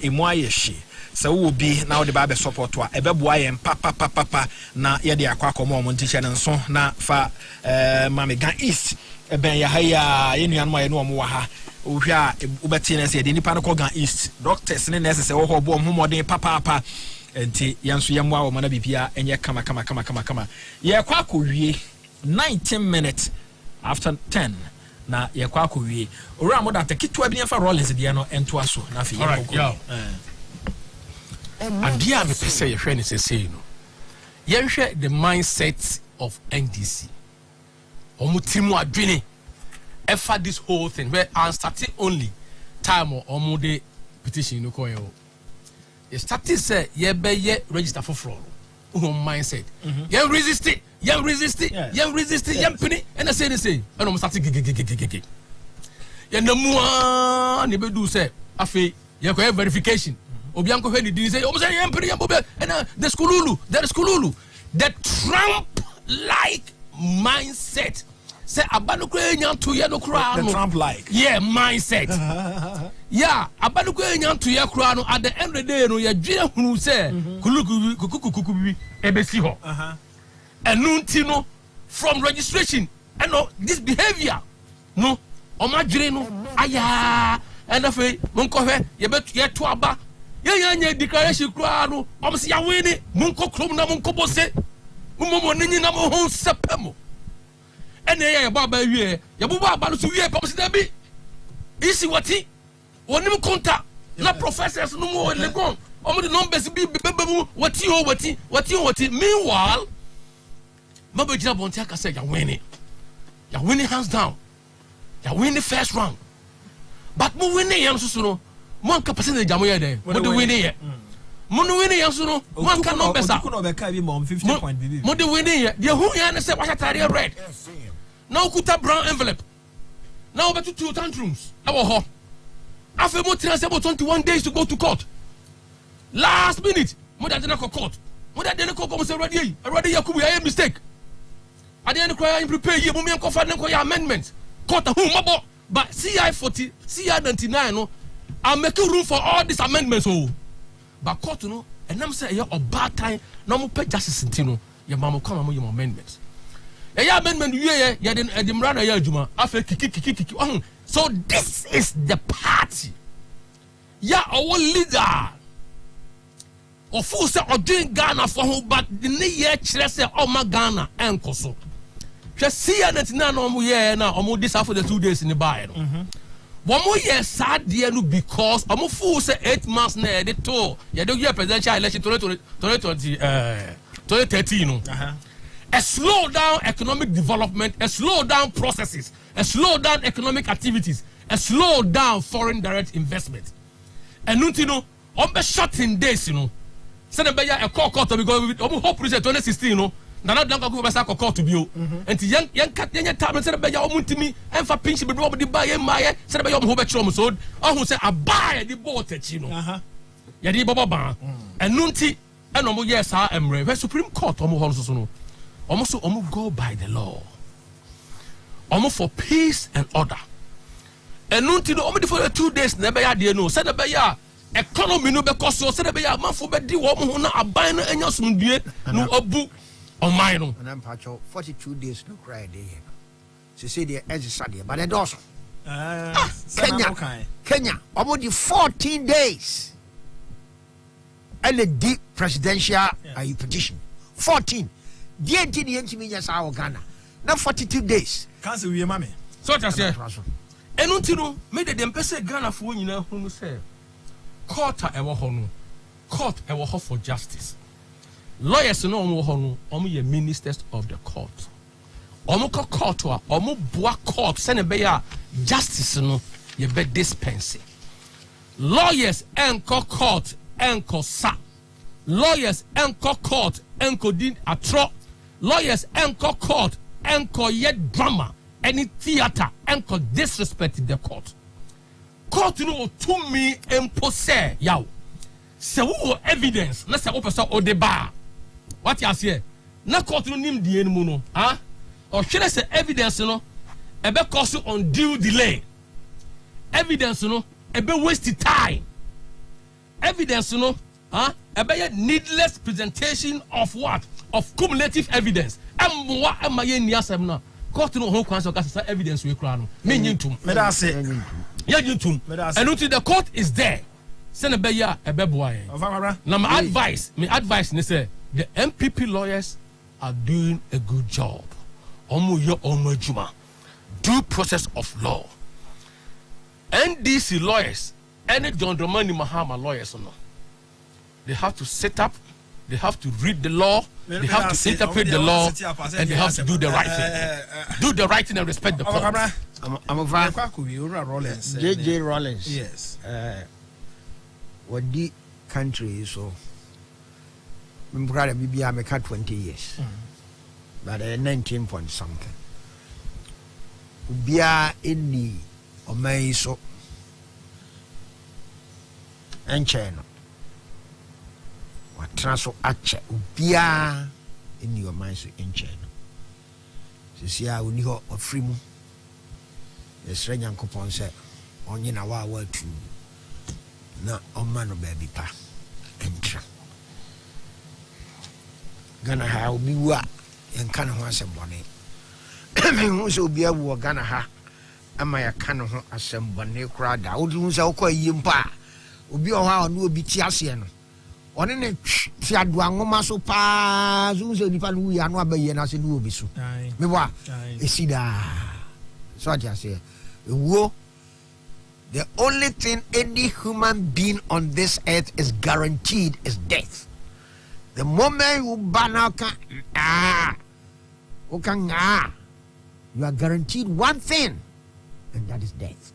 so will be now the Bible support to a beboy and papa na yadi aqua mom teacher and so na fa Mamigan East. Ben Yahaya, Indian Moya no Moha, Uha, Ubatina said, the Panacogan East, doctors and nurses, or bomb more than papa, and T. Yansu Yamwa, Manabipia, and Yakama. Yakwaku, 19 minutes after 10. Na Yakwaku, Ramo that the kit to be for Rollins, Diano, and to us. Nothing. All right, yo. And dear, me say your friend is a say, you share the mindset of NDC. Omutimu adwene efa this whole thing where I'm starting only time or omude petition no koyo. You started say ye be ye register for fraud. Mindset. You resist it. You resist it. You penny and I say the same. And I'm starting gig. You no more ni be do say afi you ko verification. Obianko he ni say o say you penny and the skululu. The Trump like mindset. Say abanukwe nyantu ye no kra no. The Trump like. Yeah, mindset. Yeah, abanukwe nyantu ye kra no at the end of the day no ye dwene hunu say kukukukukukubi ebesi ho. Enunti no from registration and no this behavior no omadwene no aya and afi monko hwe ye betu ye to aba ye declaration kra no omse ya wini monko krom na monko bose momo nini na mo ho sepemo. And yeah, Baba, you Yabuba, Balu, you Pops Debbie. Easy what he one new contact, not professors no more in the gone. Only the numbers be what you. Meanwhile, Mabba Jabontaka said, you're winning hands down. You're winning first round. But more winning, Yansuno, one capacity Jamoya there. What do we need? Mono winning Yansuno, one cannot best out. 50 point. Mono winning, the who said was a red. Now kuta brown envelope. Now about 2 tantrums. Our home. After more 21 days to go to court. Last minute, more than court. More than the court was already Yakubu, I have mistake. I didn't cry and prepare you, Mummy and Kofa amendments. Court a home, but CI 40, CI 99, no, I'm making room for all these amendments. Oh, but court, no, and I'm saying, you're a bad time, no more pay justice in your mama come among your amendments. Amendment so this is the party. Our leader of who say or doing Ghana for who but the year say my Ghana and Koso. Just see that now now almost this after the 2 days in the bar. One more year sad dear because almost fool say 8 months near the tour. You don't get presidential election 2013. A slow down economic development, a slow down processes, a slow down economic activities, slow down foreign direct investment. And no, on be short in days, Send a beya a court because we hope 2016, Nana Danka go back a court to be. And young cat young time said a beya omutimi and for pinch be the buy a maya, said about who bet so who said I buy the boat, Yadi Baba and Nunti and almost yes, I am ready. Supreme Court almost go by the law. Almost for peace and order. And Nunti only for 2 days, never had no said a beya. Economy no because so said be a man for be di wo mo na aban na enya sumdue no abu Oman no and I'm patcho 42 days no cry dey here so say the edge sadia but it also Kenya about the 14 days and the deep presidential petition 14 the ntimi nya sa Ghana na 42 days cancel we mama so just say enu ntino me de dem pese Ghana fo nyina hunu say court ewo ho no court ewo ho for justice lawyers no omo ho no omo ye ministers of the court omo ko court a omo boa court se ne be ya justice no ye be dispense lawyers enko court enko sa lawyers enko court enko din atro lawyers enko court enko ye drama any theater enko disrespect the court. Court no to me impose yaw. Se wo evidence na se wo person o de ba. What you say? Na court no nim die no no. Ah? O hwere se evidence no e be cause undue delay. Evidence no e be waste time. Evidence no e be needless presentation of what? Of cumulative evidence. Amwa amaye ni asem na. Court no ho kwan so ka say evidence we kra no. Me nyintum. Me da say and until the court is there, send a beya a beboy. Now my advice is say the MPP lawyers are doing a good job. Due process of law. NDC lawyers, any John Dramani Mahama lawyers or no, they have to set up, they have to read the law, they have to interpret the law, and they have to do the right thing. Do the right thing and respect the court. I'm a Rollins. JJ Rollins. Yes. What the country so I'm proud of BBI I make 20 years. But 19 point something. Ubia in the Oman so and China. What transfer ache ubia in your mind in China. See how we go of free mu. The strange uncle said, on in our word to na Oman baby pa entra. Gana ha obi wa yenka ne ho asembone. Me hu so obi awu Gana ha ama ya ka ne ho asembone kura da. Odi hu se okọ yimpa. Obi o ha onu obi ti ase no. One ne ti adu anwoma so pa so so nipa no ya no abaye na se no obi so. Me wa esida. So I say the only thing any human being on this earth is guaranteed is death. The moment you ban out, you are guaranteed one thing, and that is death.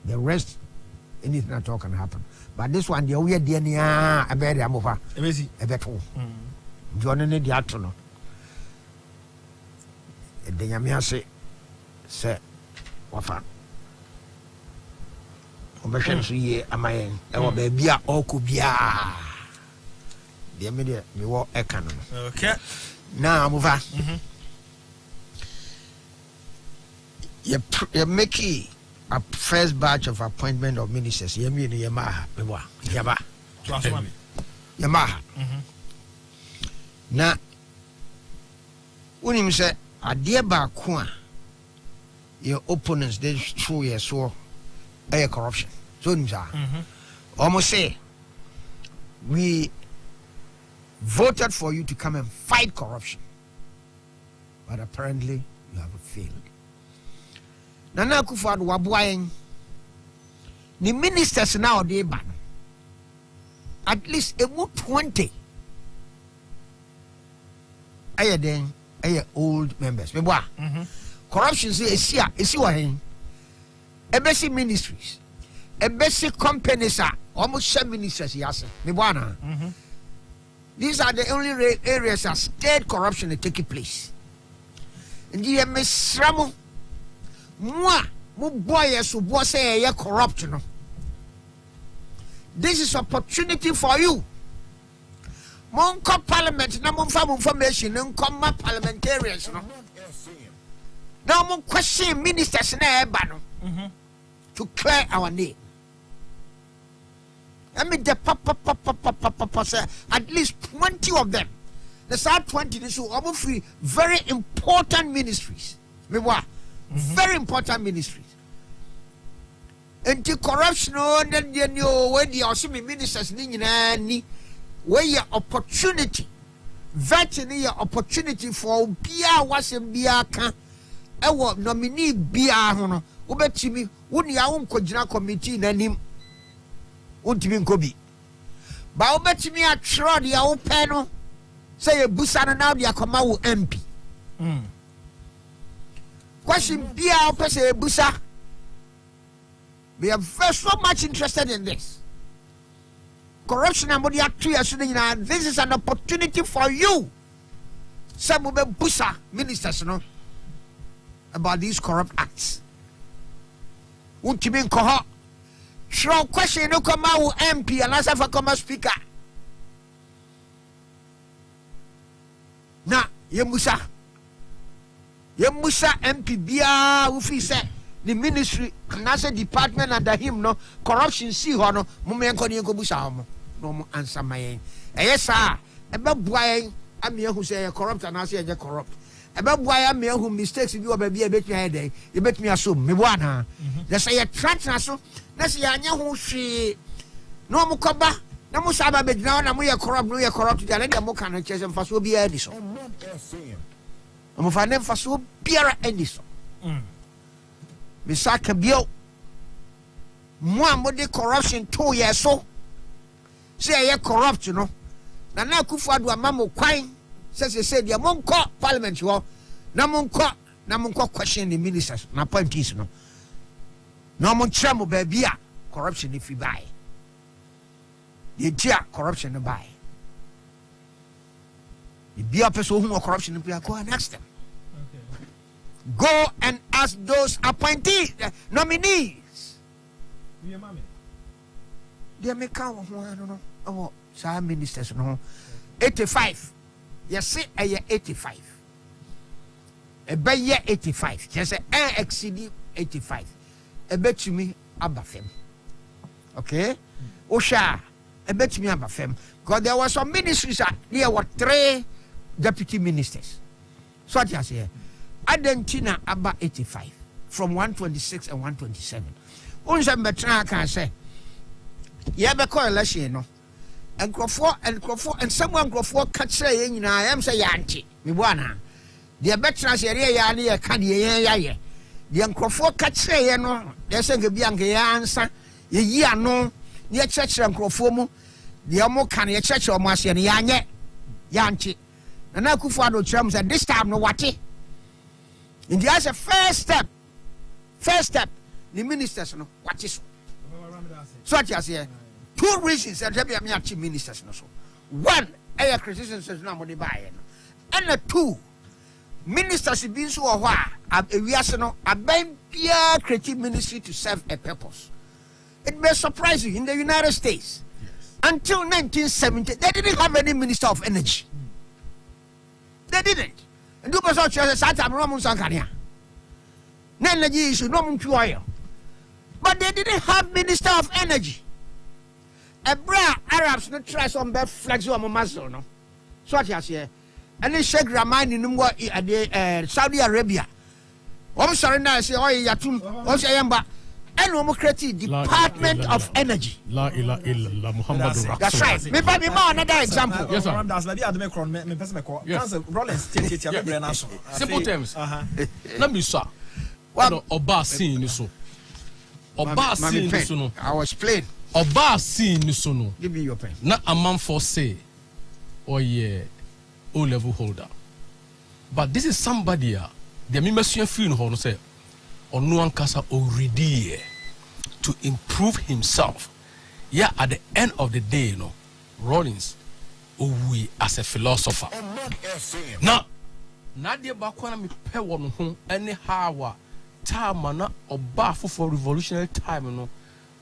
The rest, anything at all can happen. But this one, the weird DNA, I bet I'm over. I bet all. Joining the atono. The Yamia say, Wafa. Obetion ye amayen. Ewa bebia okubia. The immediate me walk a canon. Okay. Now move on. You make a first batch of appointment of ministers. You mean Yamaha. Yamaha. Now, when you say, a dear Bakua, your opponents, they show you so a corruption. So, almost say, we voted for you to come and fight corruption, but apparently you have failed. Nana Akufo-Addo wabuayen, the ministers now they ban at least about 20. Aye then, aye old members. Corruption say esi wa hen basic ministries, a basic companies are almost 7 ministers. Yes, these are the only areas that state corruption is taking place. And the Mesramo, moi, boy, so boy say you're corrupt. This is opportunity for you. Monko Parliament, no more information, no come parliamentarians. No more question ministers to clear our name. I mean, the papa say at least 20 of them. The side 20 this will almost free very important ministries. Very important ministries. Anti-corruption, then you know when the Osimi ministers ni where your opportunity, vetting your opportunity for Bia was in Biaka, ewo nominee Bia hono, ubetimi, wouldn't ya kojina committee nanim, untimin kobi. Ba ubetimi a trod ya upeno, say a busana now dia koma MP. Question Bia opese busa. We are so much interested in this. Corruption and this is an opportunity for you. Some will be busa ministers, about these corrupt acts. Won't you mean cohort? Show question no come out MP and answer for come speaker. Now, Yemusa MP Bia Ufi said. The ministry, NASA department under him, no corruption. See, no moment on you go no answer my yes, sir. About boy, I'm here who say corrupt and I say corrupt. About boy, I'm here who mistakes you are baby a bit my day. You bet me assume me one. They say a transnational. That's Yanya who she no mukoba. No musaba bed now, and we are corrupt, we are corrupt. The other Mokan and Chess and Faso be Edison. I'm for them Faso Pierre Edison. Misaka bio moi mode corruption 2 years so say you corrupt na Kufuor do amamo kwan say dia monko parliament wo na monko question the ministers na appointees no mon tramo ba bia corruption if you buy the tia corruption no buy the bia person who corruption no go and ask them. Go and ask those appointees, nominees. They may come oh, some ministers, 85. Yes, say a year 85. A by year 85. Just say exceed 85. A bet to me Omanfm. Okay? Osha, a bet to me Omanfm. Because there were some ministries there were 3 deputy ministers. So what you say? Argentina about 85 from 126 and 127. Unsa betra can say ye be call election no and Crawford and someone Crawford catch say nyina I am say yanti me buana de betra say ya ne ye ka de ye de Crawford catch say no de say ge bia nge ansa ye yi ano ne chechre Crawford mu de mo kan ye chechre mo ase ne yanye yanti na Kufuor do chram say this time no wate. And as a first step, the ministers know what is so. What you say? 2 reasons that there be a ministers no so. 1, a criticism says no money buy, and 2, ministers being so a we are no a pure creative ministry to serve a purpose. It may surprise you in the United States. Until 1970, they didn't have any minister of energy. They didn't. And do person say Satan Roman Sankania. Energy issue, no oil. But they didn't have minister of energy. A bra Arabs no try some bad flags on muscle, no. So what you say? And they shake Raman in Saudi Arabia. I'm sorry now, say, oh, Yatum, oh, say, and Democratic Department of Energy. La ilaha illallah Muhammadu. That's right. Maybe more another example. Yes, sir. Simple terms. Let me say. Well, Oba seen this so. Oba seen this no. I was playing. Oba seen this no. Give me your pen. Na Omanfm say, oh yeah, O-level holder. But this is somebody the me machine free no say. Onuankasa already to improve himself. Yeah, at the end of the day, you know, Rollins, we as a philosopher. Now, Nadia Bakwana mi pe won ho anyhow time na oba for revolutionary time no.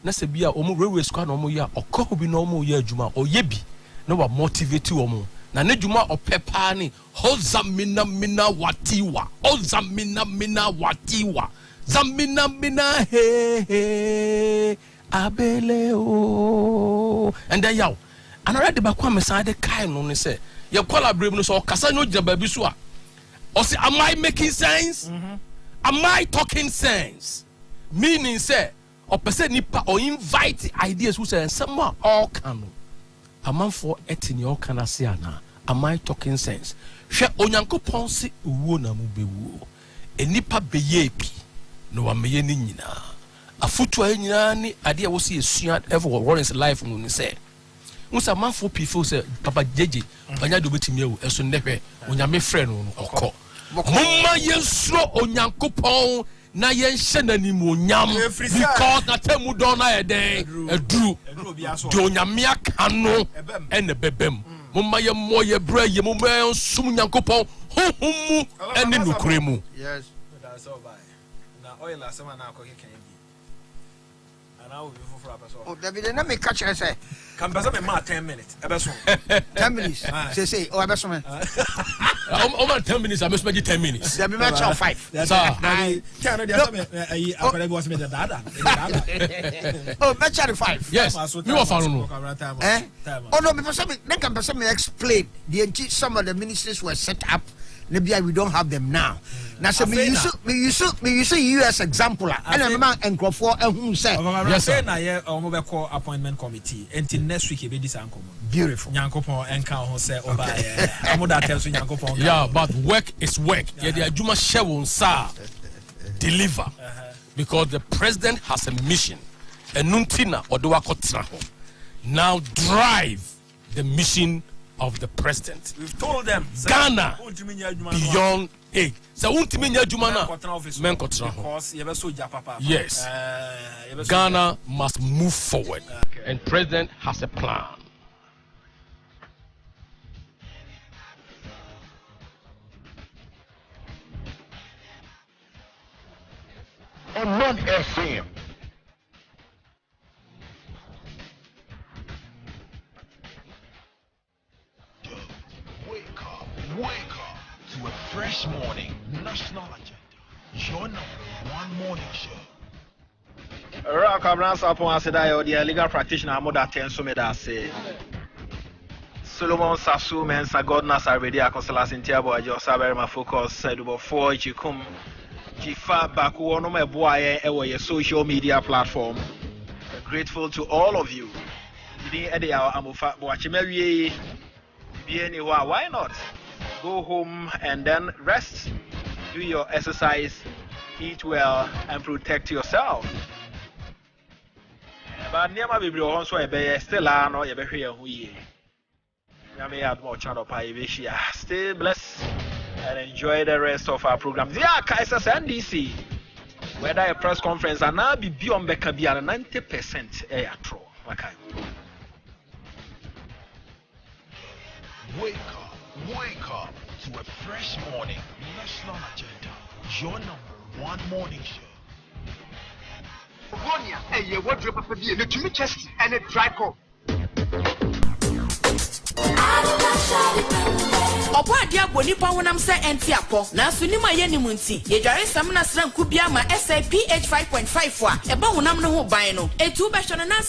Na se bia omo railway squad no mo ya okọ bi no mo ya adwuma oyebi na wa motivate omo. Na ne dwuma opepa ni hozamina mina watiwa ozamina mina watiwa zamina mina he abele o and then yaw and already ba kwa mesa de kai no ne say ye collaborate no so kasa no gina ba bi so a o say am I making sense? Am I talking sense? Meaning say o person nipa or invite ideas who say some all can a man for etini all can say ana. Am I talking sense? Hwe onyankopon se uwo na mu bewu enipa beyepi no ameye ni nyina afutu anyina ni ade a wo se esua ever Warren's life no ni say unsa man for people say papa jeje banya do betimi ewu eso nehwe onyame frɛ no okɔ momma yensuro onyankopon na yenhye nanim onyam because na temu don na yeden eduru do onyame aka no ene bebem momma ye moye bra ye momma sum nyankopon hohum ene nukremu. Yes, that's all by na oil asema na akoke kan bi ana wo bi foforo apeso oh David na me catch say kan pesa me ma 10 minutes ebeso 10 minutes say oh ebeso me over 10 minutes I must make it 10 minutes there be match of 5 sir I can no there some ayi akore bi was me the dada oh match of 5 yes you are fan no oh no me pesa me then can pesa me explain the some of the ministries were set up maybe we don't have them now. Now so me use US example and remember encrofo ehun say yes sir na ye omo be call appointment committee until next week e be this ankomo beautiful nyankopon enka ho say oba ye omo da tell so nyankopon yeah but work is work yeah the adwuma share won sa deliver because the president has a mission enuntina odewa kotra ho now drive the mission of the president. We've told them Ghana beyond age. So ultimate jumana men kotra ho. Yes. Ghana must move forward and president has a plan. Omanfm. Wake up to a fresh morning national agenda. Your number one morning show. Rock Abrams upon Aseda, the legal practitioner, Moda Tensumeda say Solomon Sasu Mensa Godnas already a consulas in Tiabo, Josaberma focus said about 4 Chikum Jifa Baku no my boy a social media platform. Grateful to all of you. Why not? Go home and then rest, do your exercise, eat well, and protect yourself. But near my baby also a bear still no you be here who ye. You may have more channel pie. Stay blessed and enjoy the rest of our program. Yeah, Kaisers NDC. Whether a press conference and now be beyond Becca be 90% air throw. Okay. Wake up to a fresh morning national agenda. Your number one morning show. Gonia, hey, what drop of beer, the Jimmy chest and a dry cup. Opo adia go nipa wonam se enti akọ na so ni ma ye ni munti ye dware sam na sran ku bia ma SIPH 5.5 a e ba wonam no ho ban no etu be hwe no na